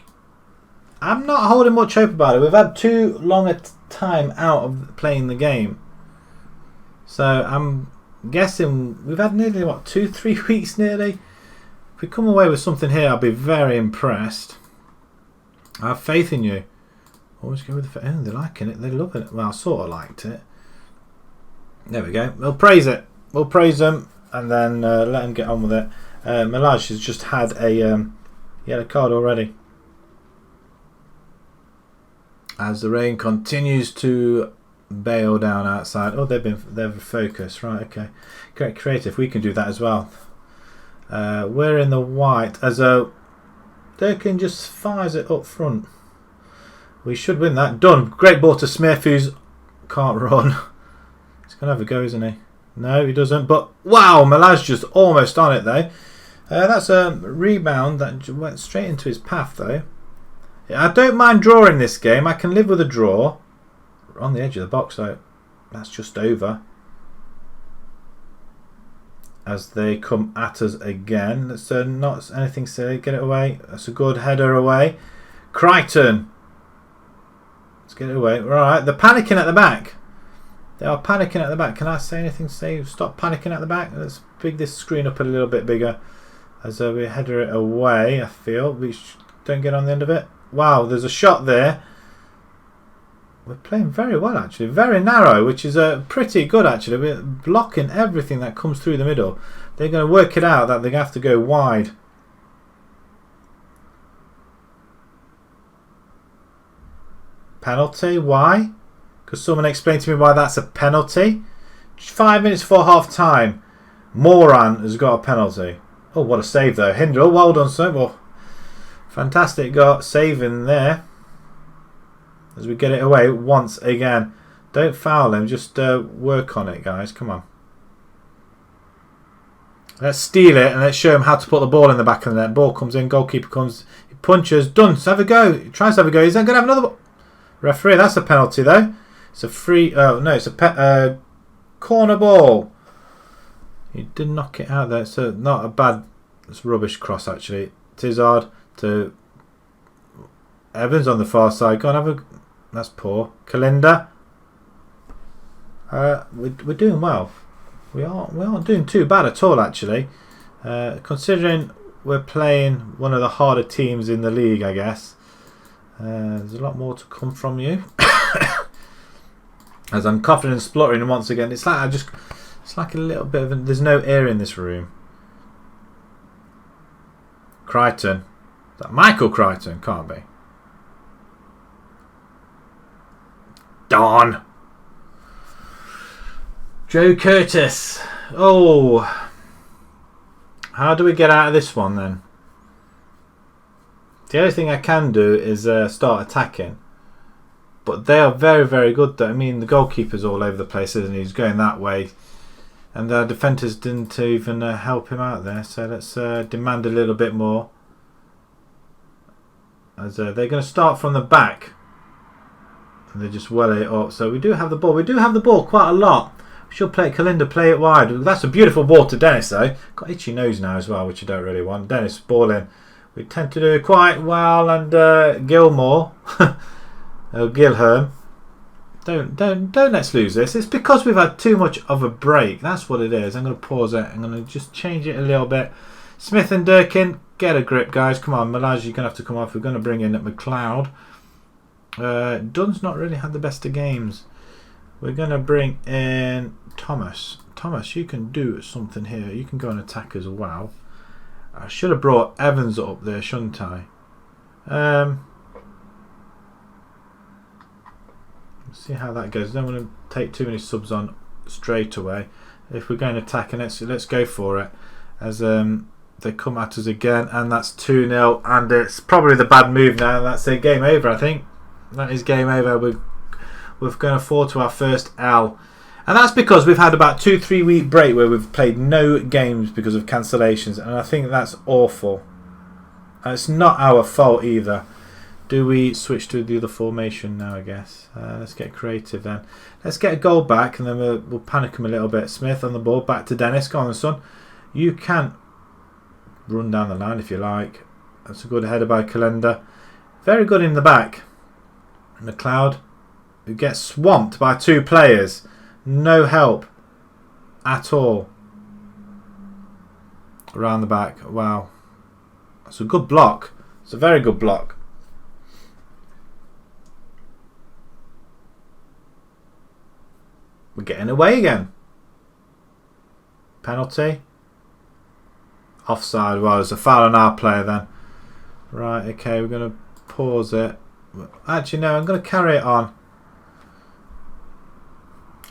I'm not holding much hope about it. We've had too long a time out of playing the game. So I'm guessing we've had nearly, what, 2-3 weeks nearly? If we come away with something here, I'll be very impressed. I have faith in you. Always go with the. Oh, they're liking it. They're loving it. Well, I sort of liked it. There we go. We'll praise it. We'll praise them and then let them get on with it. Melage has just had a yellow card already. as the rain continues to bail down outside. Oh, they've focused. Right, okay. Great creative. We can do that as well. We're in the white as Durkin just fires it up front. We should win that. Done. Great ball to Smith, who's can't run. He's gonna have a go, isn't he? No, he doesn't. But wow, Malaz just almost on it though. That's a rebound that went straight into his path though. I don't mind drawing this game. I can live with a draw. We're on the edge of the box though. That's just over. As they come at us again. That's not anything silly. Get it away. That's a good header away. Crichton. Let's get it away. Alright, they're panicking at the back. They are panicking at the back. Can I say anything? Say stop panicking at the back. Let's big this screen up a little bit bigger. As we header it away, I feel. We don't get on the end of it. Wow, there's a shot there. We're playing very well actually. Very narrow, which is pretty good actually. We're blocking everything that comes through the middle. They're going to work it out that they have to go wide. Penalty, why? Because someone explained to me why that's a penalty. 5 minutes before half time. Moran has got a penalty. Oh, what a save though. Hindle, well done, sir. Well, fantastic got saving there. As we get it away once again. Don't foul him, just work on it, guys. Come on. Let's steal it and let's show him how to put the ball in the back of the net. Ball comes in, goalkeeper comes, he punches, done. Let's have a go. He tries to have a go. He's then going to have another ball. Referee, that's a penalty though. It's a free. Oh no, it's a corner ball. He did knock it out there. It's not a bad. It's rubbish cross actually. Tizard to Evans on the far side. Go on, have a. That's poor. Kalinda. We're doing well. We aren't doing too bad at all actually. Considering we're playing one of the harder teams in the league, I guess. There's a lot more to come from you. As I'm coughing and spluttering once again, it's like it's like a little bit of there's no air in this room. Crichton, is that Michael Crichton? Can't be. Darn. Joe Curtis. Oh, how do we get out of this one then? The only thing I can do is start attacking. But they are very, very good though. I mean, the goalkeeper's all over the place, isn't he? He's going that way. And the defenders didn't even help him out there. So let's demand a little bit more. As they're going to start from the back. And they just well it up. So we do have the ball. We do have the ball quite a lot. We should play it. Kalinda, play it wide. That's a beautiful ball to Dennis though. Got itchy nose now as well, which I don't really want. Dennis, ball in. We tend to do quite well, and Gilmore, Gilherm, don't let's lose this. It's because we've had too much of a break. That's what it is. I'm going to pause it. I'm going to just change it a little bit. Smith and Durkin, get a grip, guys. Come on, Malaj, you're going to have to come off. We're going to bring in McLeod. Dunn's not really had the best of games. We're going to bring in Thomas. Thomas, you can do something here. You can go and attack as well. I should have brought Evans up there, shouldn't I? Let's see how that goes. Don't want to take too many subs on straight away. If we're going to attack, and let's go for it. As they come at us again, and that's 2-0, and it's probably the bad move now. That's a game over, I think. That is game over. We're going to fall to our first L. And that's because we've had about 2-3 week break where we've played no games because of cancellations, and I think that's awful. And it's not our fault either. Do we switch to the other formation now, I guess? Let's get creative then. Let's get a goal back, and then we'll panic them a little bit. Smith on the ball, back to Dennis. Go on, son. You can run down the line if you like. That's a good header by Calendar. Very good in the back. McLeod, who gets swamped by 2 players. No help at all. Around the back. Wow. That's a good block. It's a very good block. We're getting away again. Penalty. Offside. Well, there's a foul on our player then. Right, okay, we're going to pause it. Actually, no, I'm going to carry it on.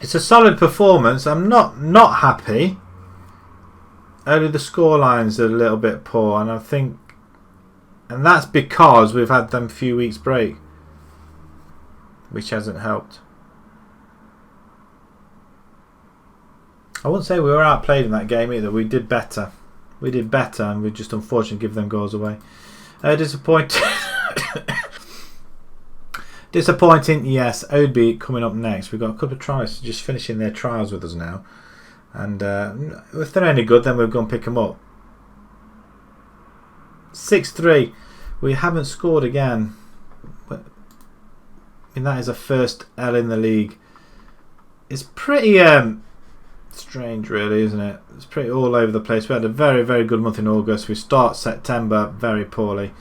It's a solid performance. I'm not happy. Only the scorelines are a little bit poor, and I think, and that's because we've had them few weeks break, which hasn't helped. I wouldn't say we were outplayed in that game either. We did better. We did better, and we just unfortunately give them goals away. Disappointing. Disappointing, yes. Odeby coming up next. We've got a couple of trials just finishing their trials with us now. And if they're any good, then we'll go and pick them up. 6-3. We haven't scored again. But, I mean, that is a first L in the league. It's pretty strange, really, isn't it? It's pretty all over the place. We had a very, very good month in August. We start September very poorly.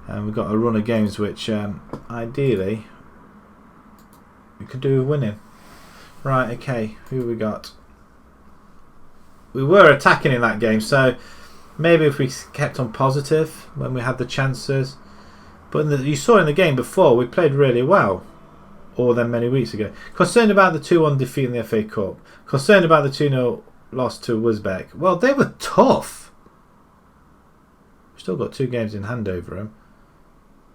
And we've got a run of games which, ideally, we could do with winning. Right, okay. Who have we got? We were attacking in that game, so maybe if we kept on positive when we had the chances. But you saw in the game before, we played really well. Or then many weeks ago. Concerned about the 2-1 defeat in the FA Cup. Concerned about the 2-0 loss to Wisbech. Well, they were tough. We've still got 2 games in hand over them.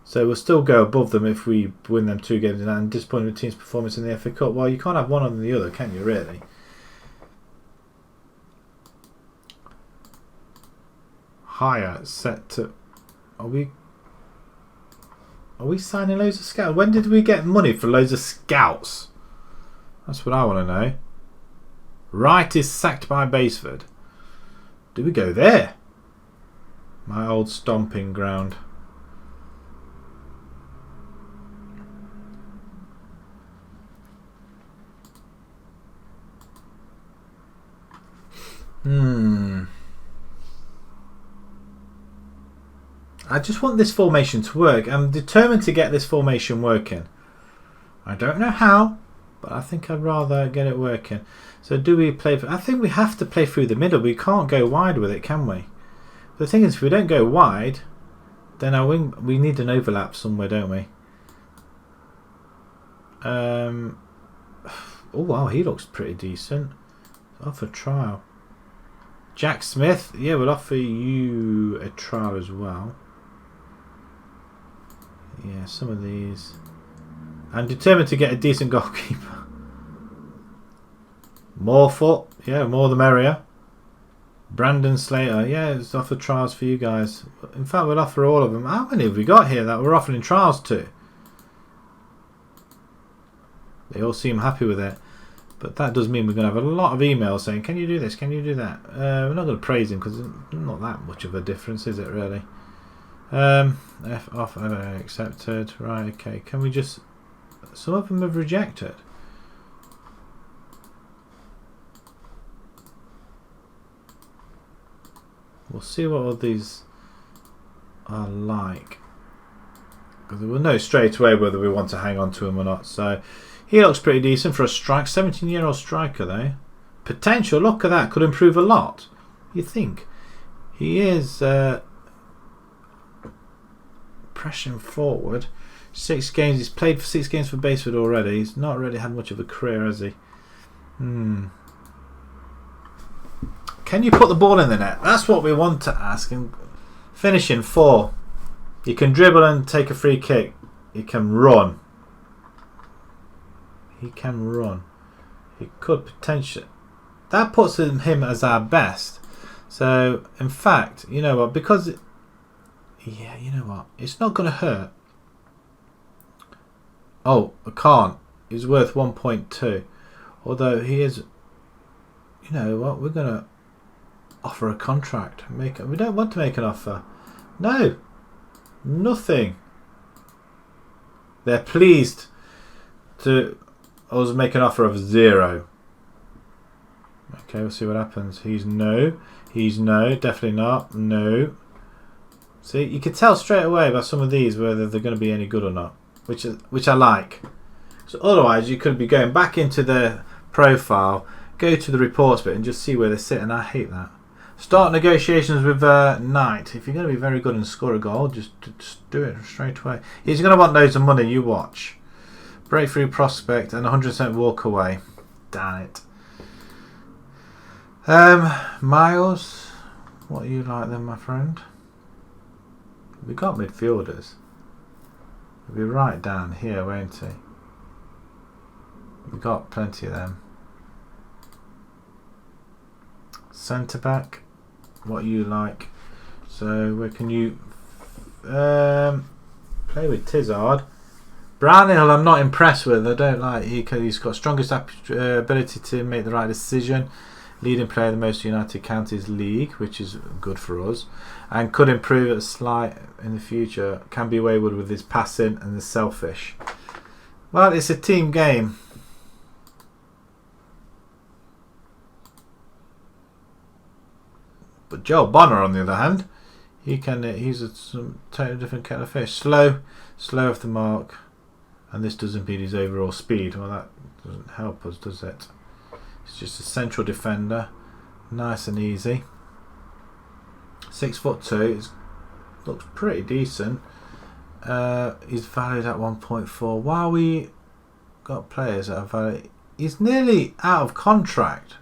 So we'll still go above them if we win them 2 games in hand. And disappointed with the team's performance in the FA Cup. Well, you can't have one other than the other, can you, really? Higher, set to... Are we signing loads of scouts? When did we get money for loads of scouts? That's what I want to know. Wright is sacked by Basford. Do we go there? My old stomping ground. I just want this formation to work. I'm determined to get this formation working. I don't know how, but I think I'd rather get it working. So do we play... I think we have to play through the middle. We can't go wide with it, can we? The thing is, if we don't go wide, then our wing... We need an overlap somewhere, don't we? Oh, wow, he looks pretty decent. Off a trial. Jack Smith. Yeah, we'll offer you a trial as well. Yeah, some of these. I'm determined to get a decent goalkeeper. Morefoot. Yeah, more the merrier. Brandon Slater. Yeah, it's offer trials for you guys. In fact, we'll offer all of them. How many have we got here that we're offering trials to? They all seem happy with it. But that does mean we're going to have a lot of emails saying, can you do this? Can you do that? We're not going to praise him because there's not that much of a difference, is it, really? F off, accepted. Right, okay. Can we just... Some of them have rejected. We'll see what all these are like. Because we'll know straight away whether we want to hang on to him or not. So... He looks pretty decent for a strike. 17-year-old striker, though. Potential, look at that. Could improve a lot. You think? He is pressing forward. 6 games. He's played for 6 games for Basford already. He's not really had much of a career, has he? Can you put the ball in the net? That's what we want to ask. And finishing 4. You can dribble and take a free kick. You can run. He can run. He could potentially... That puts him as our best. So, in fact, you know what? Because... Yeah, you know what? It's not going to hurt. Oh, I can't. He's worth 1.2. Although he is... You know what? We're going to offer a contract. We don't want to make an offer. No. Nothing. They're pleased to... us make an offer of 0. Okay, we'll see what happens. He's no. He's no. Definitely not. No. See, you can tell straight away by some of these whether they're going to be any good or not, which I like. So otherwise, you could be going back into the profile, go to the reports bit, and just see where they sit. And I hate that. Start negotiations with Knight. If you're going to be very good and score a goal, just do it straight away. He's going to want loads of money, you watch. Breakthrough prospect and 100% walk away. Damn it. Miles, what are you like then, my friend? We got midfielders. He'll be right down here, won't he? We got plenty of them. Centre back, what you like? So where can you play with Tizard? Brownhill I'm not impressed with. I don't like. He's got strongest ability to make the right decision. Leading player of the most United Counties League, which is good for us, and could improve at slight in the future. Can be wayward with his passing and is selfish. Well, it's a team game. But Joe Bonner, on the other hand, he's a totally different kettle of fish. Slow off the mark, and this does impede his overall speed. Well, that doesn't help us, does it? He's just a central defender, nice and easy. 6'2", looks pretty decent. He's valued at 1.4. While we got players that are valued, he's nearly out of contract.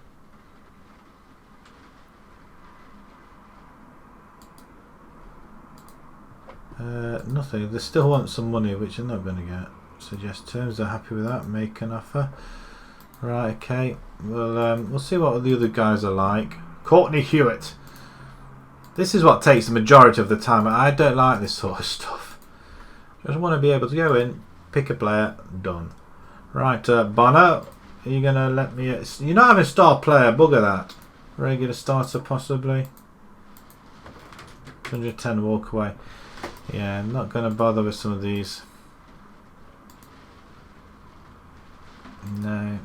Nothing. They still want some money, which they're not going to get. Suggest terms. They're happy with that. Make an offer. Right. Okay. Well, we'll see what the other guys are like. Courtney Hewitt. This is what takes the majority of the time. I don't like this sort of stuff. Just want to be able to go in, pick a player, done. Right, Bonner. Are you going to let me... You're not having a star player. Bugger that. Regular starter, possibly. 110 walk away. Yeah, I'm not going to bother with some of these. No.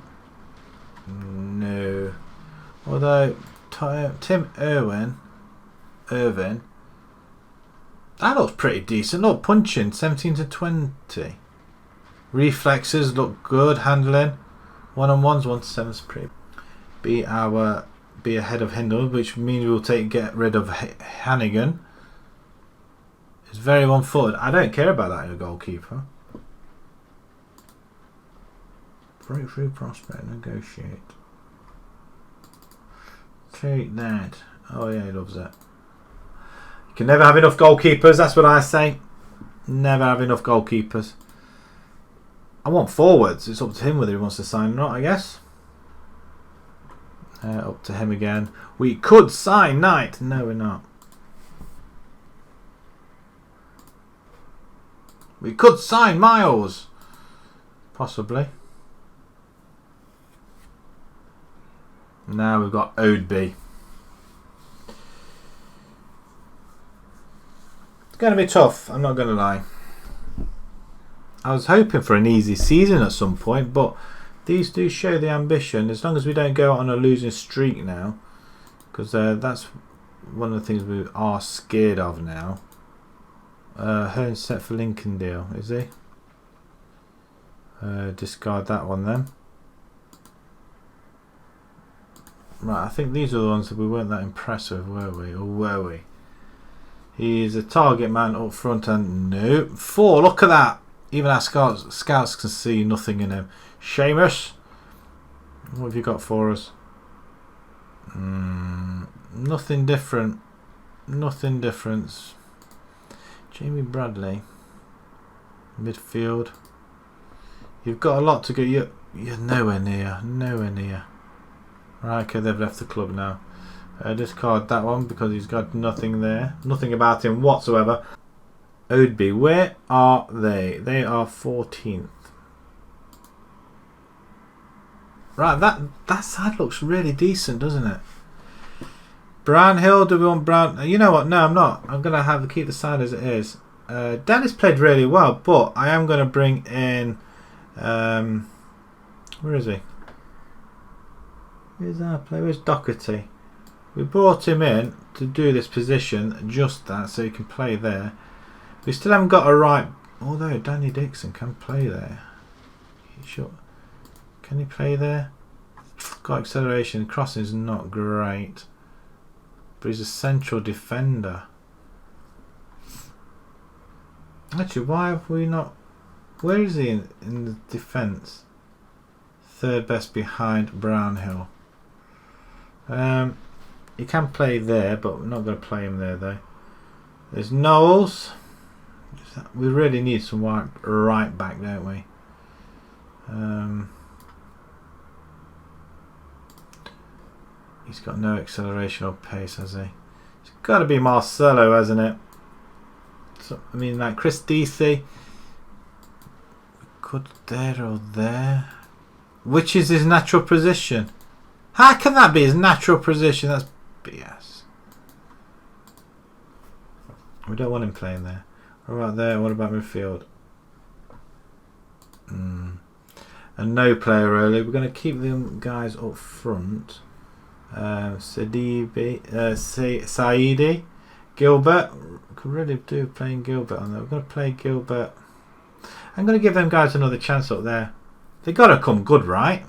Although Tim Irvin, that looks pretty decent. Look, punching 17 to 20. Reflexes look good. Handling 1-on-1s 1 to 7 is pretty. Be ahead of Hindle, which means we'll get rid of Hannigan. It's very one-footed. I don't care about that in a goalkeeper. Breakthrough prospect, negotiate. Take that. Oh yeah, he loves it. You can never have enough goalkeepers, that's what I say. Never have enough goalkeepers. I want forwards. It's up to him whether he wants to sign or not, I guess. Up to him again. We could sign Knight. No, we're not. We could sign Miles. Possibly. Now we've got Odeby. It's going to be tough, I'm not going to lie. I was hoping for an easy season at some point, but these do show the ambition. As long as we don't go on a losing streak now, because that's one of the things we are scared of now. Hearn set for Lincoln deal, is he? Discard that one then. Right, I think these are the ones that we weren't that impressed with, were we? Or were we? He's a target man up front and no. 4, look at that! Even our scouts can see nothing in him. Seamus, what have you got for us? Nothing different. Nothing different. Jamie Bradley. Midfield. You've got a lot to go. You're nowhere near. Nowhere near. Right, okay, they've left the club now. Discard that one because he's got nothing there. Nothing about him whatsoever. Odeby, where are they? They are 14th. Right, that side looks really decent, doesn't it? Brownhill, do we want Brown? You know what? No, I'm not. I'm going to keep the side as it is. Dennis played really well, but I am going to bring in... where is he? Where's our player? Where's Doherty? We brought him in to do this position, just that, so he can play there. We still haven't got a right... Although Danny Dixon can play there. Sure. Can he play there? Got acceleration. Crossing is not great. But he's a central defender. Actually, why have we not... Where is he in the defence? Third best behind Brownhill. He can play there, but we're not going to play him there though. There's Knowles. We really need some right back, don't we? He's got no acceleration or pace, has he? It's got to be Marcelo, hasn't it? So, I mean, like Chris Deasy. Could there or there? Which is his natural position? How can that be his natural position? That's BS. We don't want him playing there. What about there? What about midfield? And no player really. We're going to keep them guys up front. Saidi, Gilbert. Could really do playing Gilbert on there. We're going to play Gilbert. I'm going to give them guys another chance up there. They got to come good, right?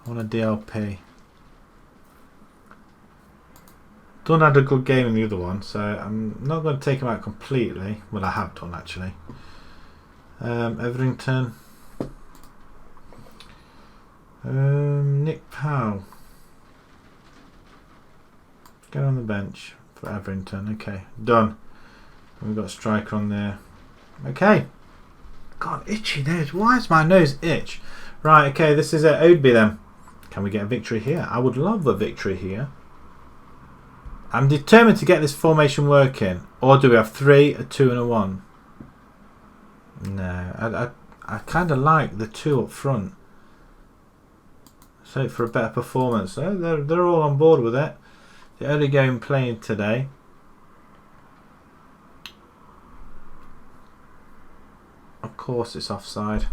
I want a DLP. Done had a good game in the other one, so I'm not going to take him out completely. Well, I have done actually. Everington. Nick Powell. Get on the bench for Everington. Okay, done. We've got a striker on there. Okay. God, itchy nose. Why is my nose itch? Right, okay, this is Oadby then. Can we get a victory here? I would love a victory here. I'm determined to get this formation working. Or do we have 3, a 2 and a 1? No, I kind of like the 2 up front. So for a better performance. So they're all on board with it. The early game playing today. Of course it's offside.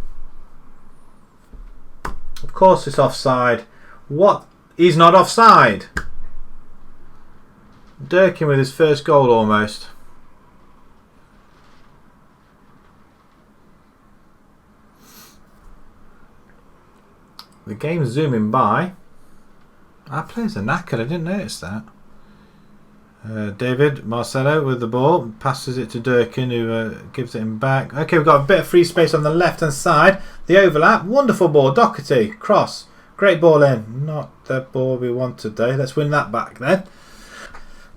Of course it's offside. What? He's not offside. Durkin with his first goal almost. The game's zooming by. Our players are knackered. I didn't notice that. David Marcelo with the ball. Passes it to Durkin, who gives it him back. Okay, we've got a bit of free space on the left hand side. The overlap. Wonderful ball. Doherty. Cross. Great ball in. Not the ball we want today. Let's win that back then.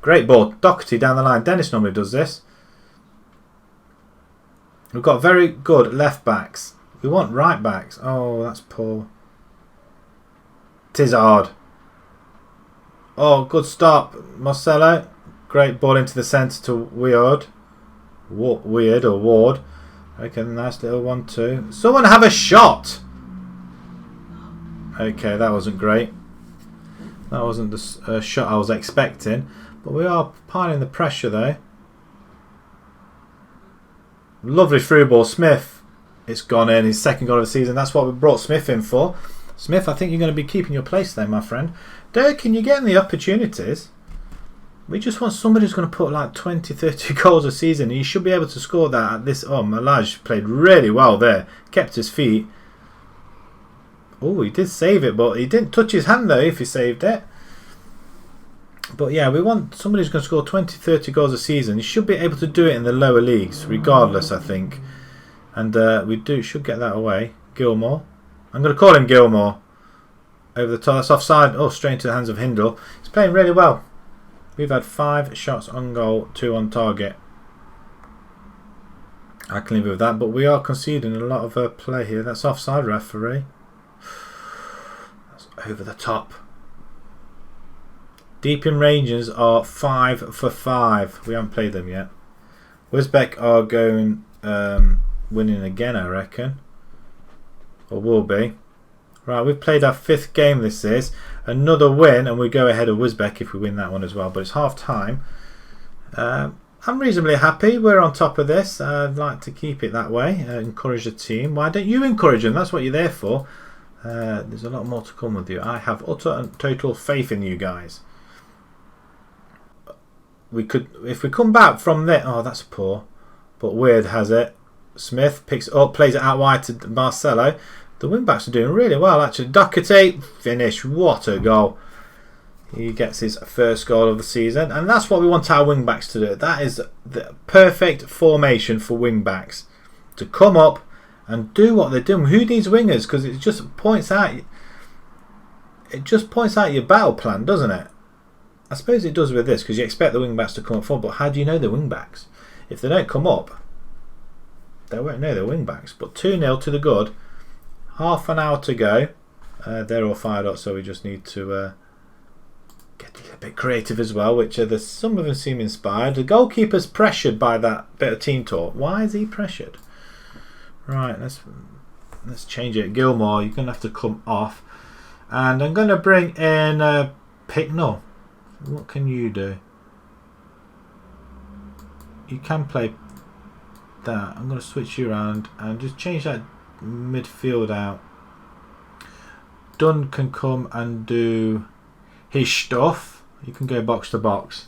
Great ball. Doherty down the line. Dennis normally does this. We've got very good left backs. We want right backs. Oh, that's poor. Tizard. Oh, good stop. Marcelo. Great ball into the centre to Ward. Ward. Okay, nice little 1-2. Someone have a shot. Okay, that wasn't great. That wasn't the shot I was expecting. But we are piling the pressure though. Lovely through ball. Smith. It's gone in. His second goal of the season. That's what we brought Smith in for. Smith, I think you're going to be keeping your place there, my friend. Durkin, you're getting the opportunities. We just want somebody who's going to put like 20, 30 goals a season. And you should be able to score that at this. Oh, Malaj played really well there. Kept his feet. Oh, he did save it, but he didn't touch his hand though if he saved it. But yeah, we want somebody who's going to score 20, 30 goals a season. You should be able to do it in the lower leagues, regardless, I think. And we should get that away. Gilmore. I'm going to call him Gilmore. Over the top. That's offside. Oh, straight into the hands of Hindle. He's playing really well. We've had 5 shots on goal, 2 on target. I can live with that, but we are conceding a lot of play here. That's offside, referee. That's over the top. Deepin Rangers are 5 for 5. We haven't played them yet. Wisbeck are going winning again, I reckon. Or will be. Right, we've played our 5th game this is. Another win and we go ahead of Wisbeck if we win that one as well. But it's half time. I'm reasonably happy. We're on top of this. I'd like to keep it that way. Encourage the team. Why don't you encourage them? That's what you're there for. There's a lot more to come with you. I have utter and total faith in you guys. We could, if we come back from there. Oh, that's poor. But Weird has it. Smith picks it up, plays it out wide to Marcelo. The wing-backs are doing really well, actually. Doherty, finish. What a goal. He gets his first goal of the season. And that's what we want our wing-backs to do. That is the perfect formation for wing-backs. To come up and do what they're doing. Who needs wingers? Because it just points out... It just points out your battle plan, doesn't it? I suppose it does with this, because you expect the wing-backs to come up front. But how do you know they're wing-backs? If they don't come up, they won't know they're wing-backs. But 2-0 to the good. Half an hour to go. They're all fired up, so we just need to get a little bit creative as well, which some of them seem inspired. The goalkeeper's pressured by that bit of team talk. Why is he pressured? Right, let's change it. Gilmore, you're going to have to come off. And I'm going to bring in Picknell. What can you do? You can play that. I'm going to switch you around and just change that midfield out. Dunn can come and do his stuff. You can go box to box.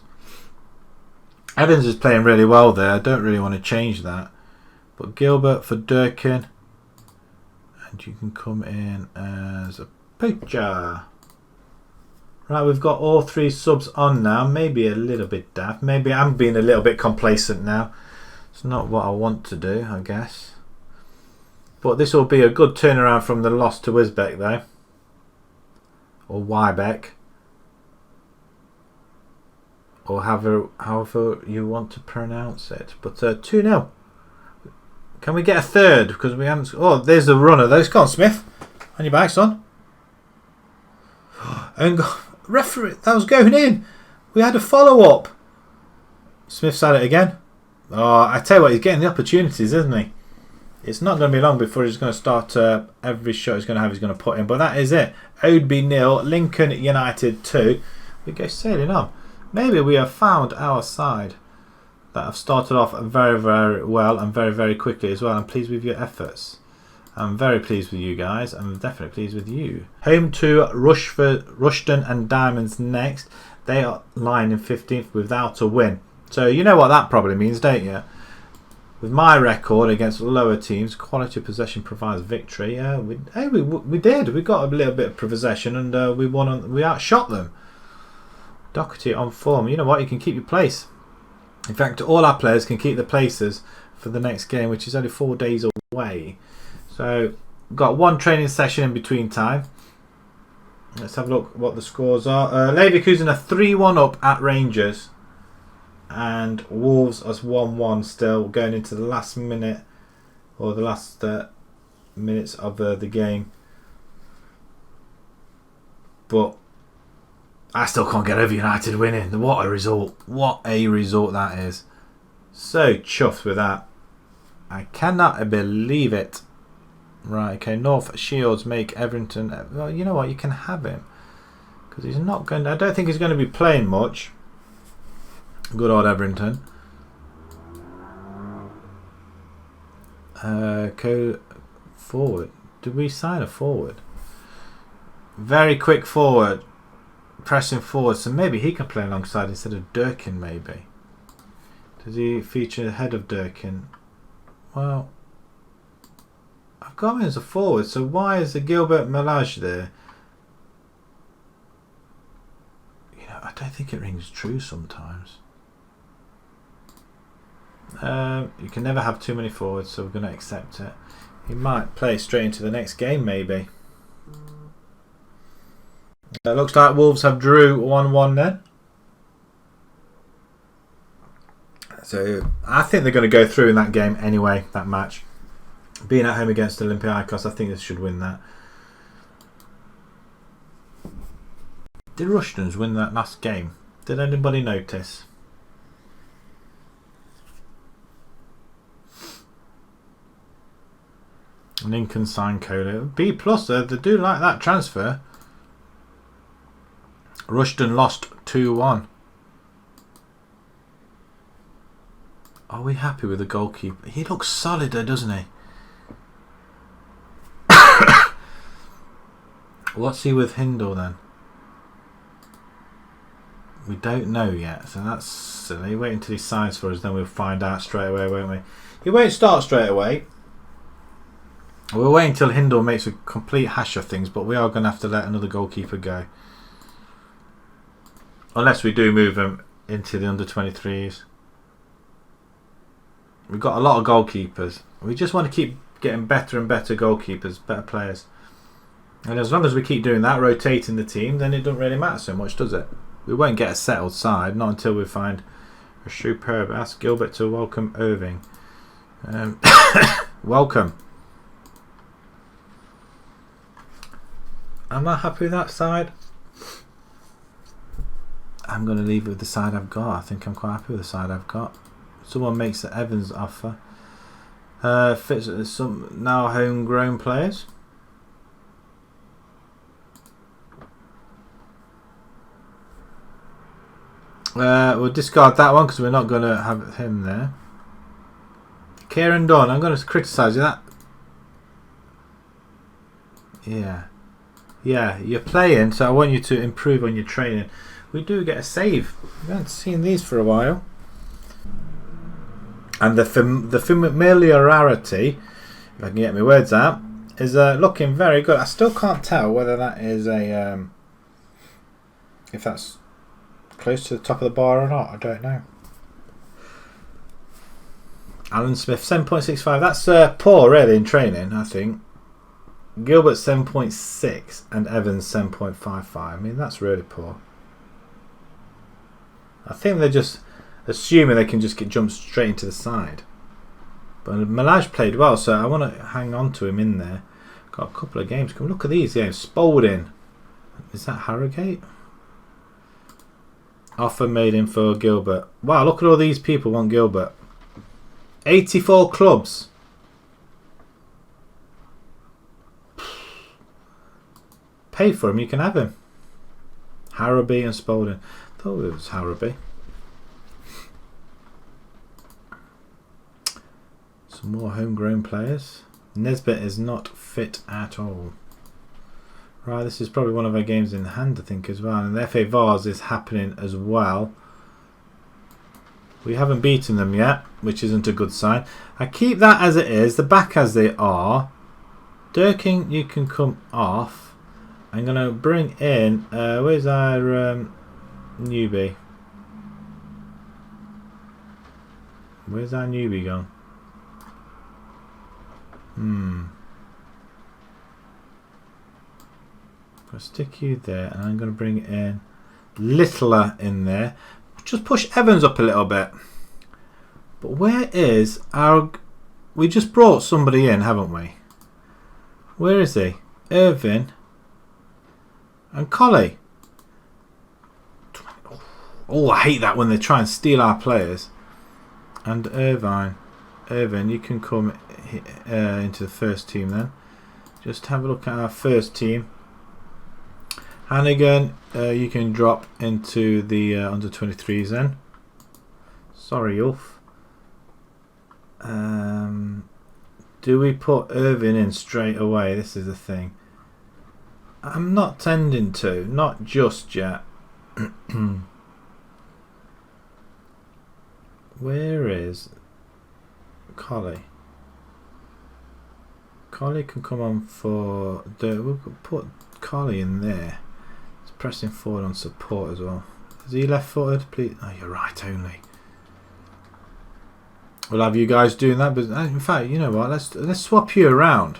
Evans is playing really well there. I don't really want to change that. But Gilbert for Durkin. And you can come in as a picture. Right, we've got all 3 subs on now. Maybe a little bit daft. Maybe I'm being a little bit complacent now. It's not what I want to do, I guess. But this will be a good turnaround from the loss to Wisbech, though. Or Wybeck. Or however you want to pronounce it. But 2-0. Can we get a third? Because we haven't... Oh, there's the runner, though. Come on, Smith. On your back, son. And referee, that was going in. We had a follow-up. Smith's had it again. Oh, I tell you what, he's getting the opportunities, isn't he? It's not going to be long before he's going to start every shot he's going to have, he's going to put in. But that is it. Oadby 0, Lincoln United 2. We go sailing on. Maybe we have found our side that have started off very, very well and very, very quickly as well. I'm pleased with your efforts. I'm very pleased with you guys. I'm definitely pleased with you. Home to Rushden and Diamonds next. They are lying in 15th without a win. So you know what that probably means, don't you? With my record against lower teams, quality of possession provides victory. We did. We got a little bit of possession and we won. We outshot them. Doherty on form. You know what? You can keep your place. In fact, all our players can keep their places for the next game, which is only 4 days away. So, we've got 1 training session in between time. Let's have a look what the scores are. Leverkusen are 3-1 up at Rangers. And Wolves are 1-1 still, going into the last minute, or the last minutes of the game. But I still can't get over United winning. What a result. What a result that is. So chuffed with that. I cannot believe it. Right, okay, North Shields make Everton. Well, you know what, you can have him. Because he's not going to, I don't think he's going to be playing much. Good old Everton. Go forward. Did we sign a forward? Very quick forward. Pressing forward. So maybe he can play alongside instead of Durkin, maybe. Does he feature ahead of Durkin? Well, I've got him as a forward. So why is the Gilbert Melage there? You know, I don't think it rings true sometimes. You can never have too many forwards, so we're going to accept it. He might play straight into the next game, maybe. It looks like Wolves have drew 1-1 then. So I think they're going to go through in that game anyway, that match. Being at home against Olympiacos, I think they should win that. Did Rushdens win that last game? Did anybody notice? Lincoln signed Cola. B+, they do like that transfer. Rushden lost 2-1. Are we happy with the goalkeeper? He looks solid there, doesn't he? What's he with Hindle then? We don't know yet, so that's silly. Wait until he signs for us, then we'll find out straight away, won't we? He won't start straight away. We're waiting until Hindle makes a complete hash of things, but we are going to have to let another goalkeeper go. Unless we do move him into the under-23s. We've got a lot of goalkeepers. We just want to keep getting better and better goalkeepers, better players. And as long as we keep doing that, rotating the team, then it doesn't really matter so much, does it? We won't get a settled side, not until we find a superb. Ask Gilbert to welcome Irving. Welcome. Am I happy with that side? I'm going to leave it with the side I've got. I think I'm quite happy with the side I've got. Someone makes the Evans offer. Fits some now homegrown players. We'll discard that one because we're not going to have him there. Kieran Dunn, I'm going to criticise you that. Yeah, you're playing, so I want you to improve on your training. We do get a save. We haven't seen these for a while. And the familiarity, if I can get my words out, is looking very good. I still can't tell whether that is a if that's close to the top of the bar or not. I don't know. Alan Smith 7.65. That's poor really in training, I think. Gilbert 7.6 and Evans 7.55. I mean, that's really poor. I think they're just assuming they can just get jumped straight into the side. But Malaj played well, so I want to hang on to him in there. Got a couple of games. Come look at these games. Spalding. Is that Harrogate? Offer made in for Gilbert. Wow, look at all these people want Gilbert. 84 clubs. Pay for him, you can have him. Harrowby and Spalding. I thought it was Harrowby. Some more homegrown players. Nesbitt is not fit at all. Right, this is probably one of our games in hand, I think, as well. And the FA Vars is happening as well. We haven't beaten them yet, which isn't a good sign. I keep that as it is, the back as they are. Durkin, you can come off. I'm going to bring in, where's our newbie? Where's our newbie gone? I'll stick you there, and I'm going to bring in Littler in there. Just push Evans up a little bit. But where is our... We just brought somebody in, haven't we? Where is he? Irvin and Colley. Oh, I hate that when they try and steal our players. And Irvine. Irvin, you can come into the first team then. Just have a look at our first team. Hannigan, you can drop into the under-23s then. Sorry, Ulf. Do we put Irvin in straight away? This is the thing. I'm not tending to. Not just yet. Where is Colley? Colley can come on for... We'll put Colley in there. He's pressing forward on support as well. Is he left-footed? Please. Oh, you're right only. We'll have you guys doing that, but in fact, you know what? Let's swap you around.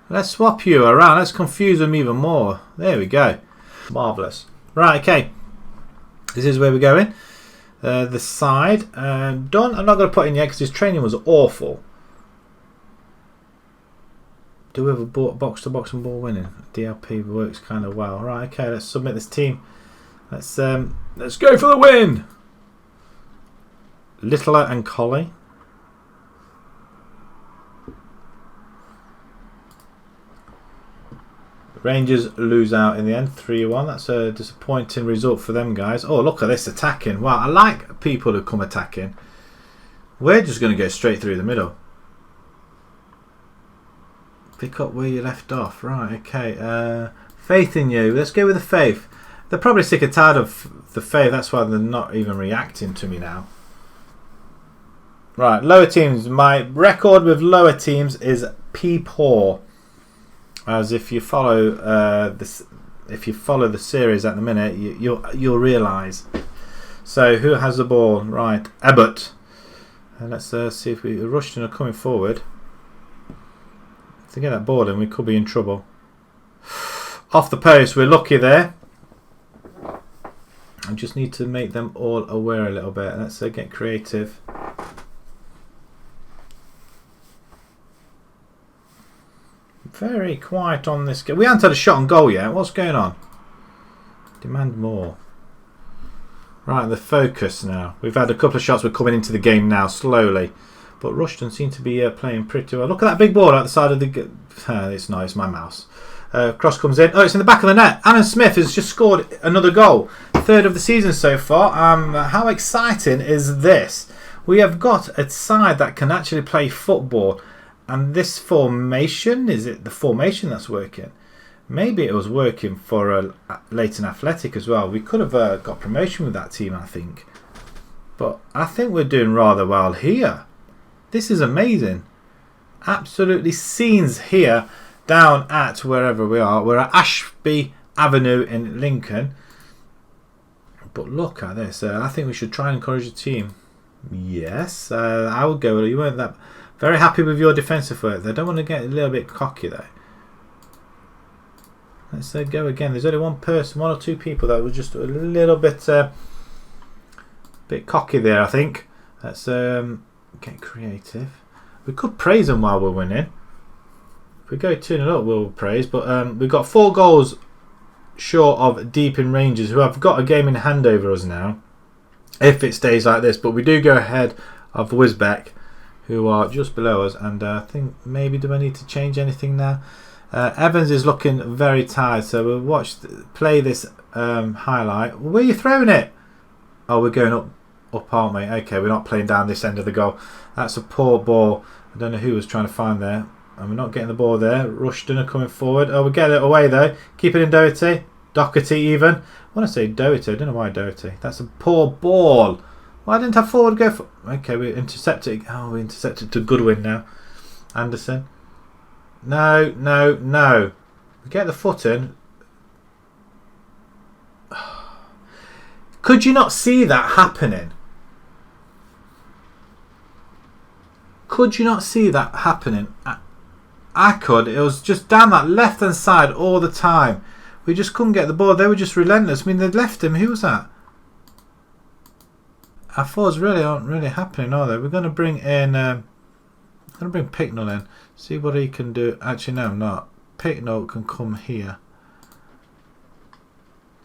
Let's swap you around. Let's confuse them even more. There we go. Marvellous. Right, okay. This is where we're going. The side. Don, I'm not going to put in yet because his training was awful. Do we have a box-to-box and ball winning? DLP works kind of well. Right, okay. Let's submit this team. Let's go for the win. Littler and Colley. Rangers lose out in the end, 3-1. That's a disappointing result for them guys. Oh, look at this attacking. Wow, I like people who come attacking. We're just going to go straight through the middle. Pick up where you left off. Right, okay. Faith in you. Let's go with the faith. They're probably sick and tired of the faith. That's why they're not even reacting to me now. Right, lower teams. My record with lower teams is P-poor. As if you follow if you follow the series at the minute, you'll realise. So who has the ball? Right, Ebbott. And let's see if Rushton are coming forward. To get that ball in, we could be in trouble. Off the post, we're lucky there. I just need to make them all aware a little bit. Let's get creative. Very quiet on this game. We haven't had a shot on goal yet. What's going on? Demand more. Right, the focus now. We've had a couple of shots. We're coming into the game now slowly. But Rushton seem to be playing pretty well. Look at that big ball out the side of the... it's not. It's my mouse. Cross comes in. Oh, it's in the back of the net. Alan Smith has just scored another goal. Third of the season so far. How exciting is this? We have got a side that can actually play football. And this formation, is it the formation that's working? Maybe it was working for Leighton Athletic as well. We could have got promotion with that team, I think. But I think we're doing rather well here. This is amazing. Absolutely scenes here down at wherever we are. We're at Ashby Avenue in Lincoln. But look at this. I think we should try and encourage the team. Yes, I would go. You weren't that... Very happy with your defensive work. They don't want to get a little bit cocky though. Let's go again. There's only one person, one or two people that were just a little bit cocky there, I think. Let's get creative. We could praise them while we're winning. If we go 2-0 up, we'll praise. But we've got 4 goals short of Deep in Rangers, who have got a game in hand over us now. If it stays like this. But we do go ahead of Wisbeck, who are just below us, and I think maybe do I need to change anything now? Evans is looking very tired, so we'll play this highlight. Where are you throwing it? Oh, we're going up, aren't we? Okay, we're not playing down this end of the goal. That's a poor ball. I don't know who was trying to find there, and we're not getting the ball there. Rushton are coming forward. Oh, we're getting it away though. Keep it in Doherty even. I want to say Doherty. I don't know why Doherty. That's a poor ball. Why didn't our forward go for... Okay, we intercepted. Oh, we intercepted to Goodwin now. Anderson. No. We get the foot in. Could you not see that happening? Could you not see that happening? I could. It was just down that left-hand side all the time. We just couldn't get the ball. They were just relentless. I mean, they'd left him. Who was that? Our forwards really aren't really happening, are they? We're going to bring in... going to bring Picknell in. See what he can do. Actually, no, I'm not. Picknell can come here.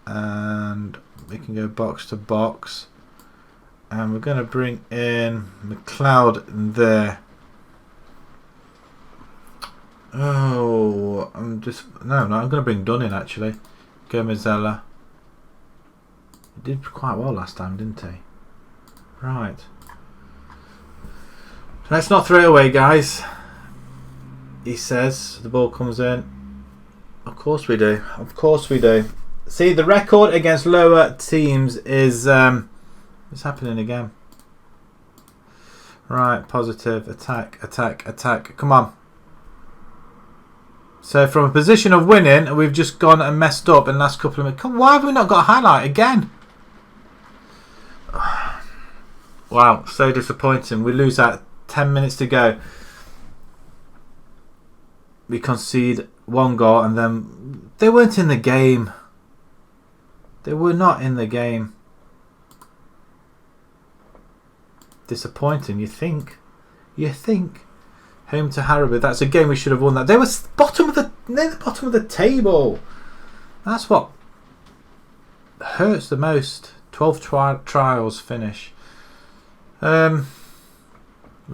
And we can go box to box. And we're going to bring in McLeod there. Oh, I'm just... No, I'm going to bring Dunn in, actually. Gomezella. He did quite well last time, didn't he? Right. Let's not throw it away, guys. He says. The ball comes in. Of course we do. Of course we do. See, the record against lower teams is... it's happening again. Right, positive. Attack. Come on. So from a position of winning, we've just gone and messed up in the last couple of minutes. Why have we not got a highlight again? Wow, so disappointing. We lose that 10 minutes to go. We concede 1 goal and then they weren't in the game. They were not in the game. Disappointing, you think? Home to Harrowby. That's a game we should have won. That they were bottom of the table. That's what hurts the most. 12 trials finish. We're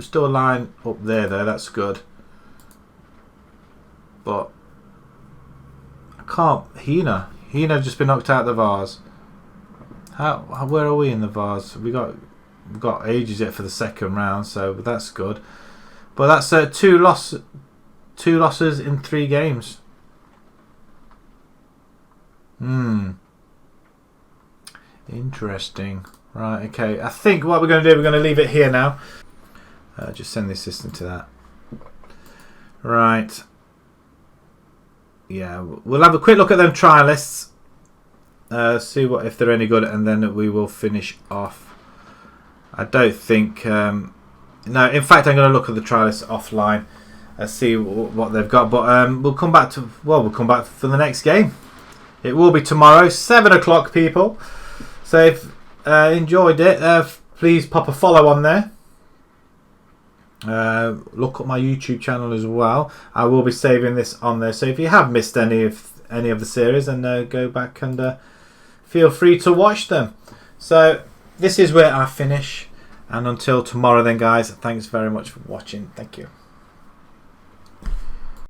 still a line up there though. That's good. But I can't. Hina just been knocked out of the Vars. Where are we in the Vars? We've got ages yet for the second round, so that's good. But that's two losses in 3 games. Interesting. Right, okay. I think what we're going to do, we're going to leave it here now. Just send the assistant to that. Right. Yeah, we'll have a quick look at them trial lists. See what if they're any good, and then we will finish off. I don't think. No, in fact, I'm going to look at the trial lists offline and see what they've got. But we'll come back to. Well, we'll come back for the next game. It will be tomorrow, 7 o'clock, people. So if enjoyed it, please pop a follow on there. Look at my YouTube channel as well. I will be saving this on there, so if you have missed any of the series, then go back and feel free to watch them. So this is where I finish, and until tomorrow then, guys, thanks very much for watching. Thank you.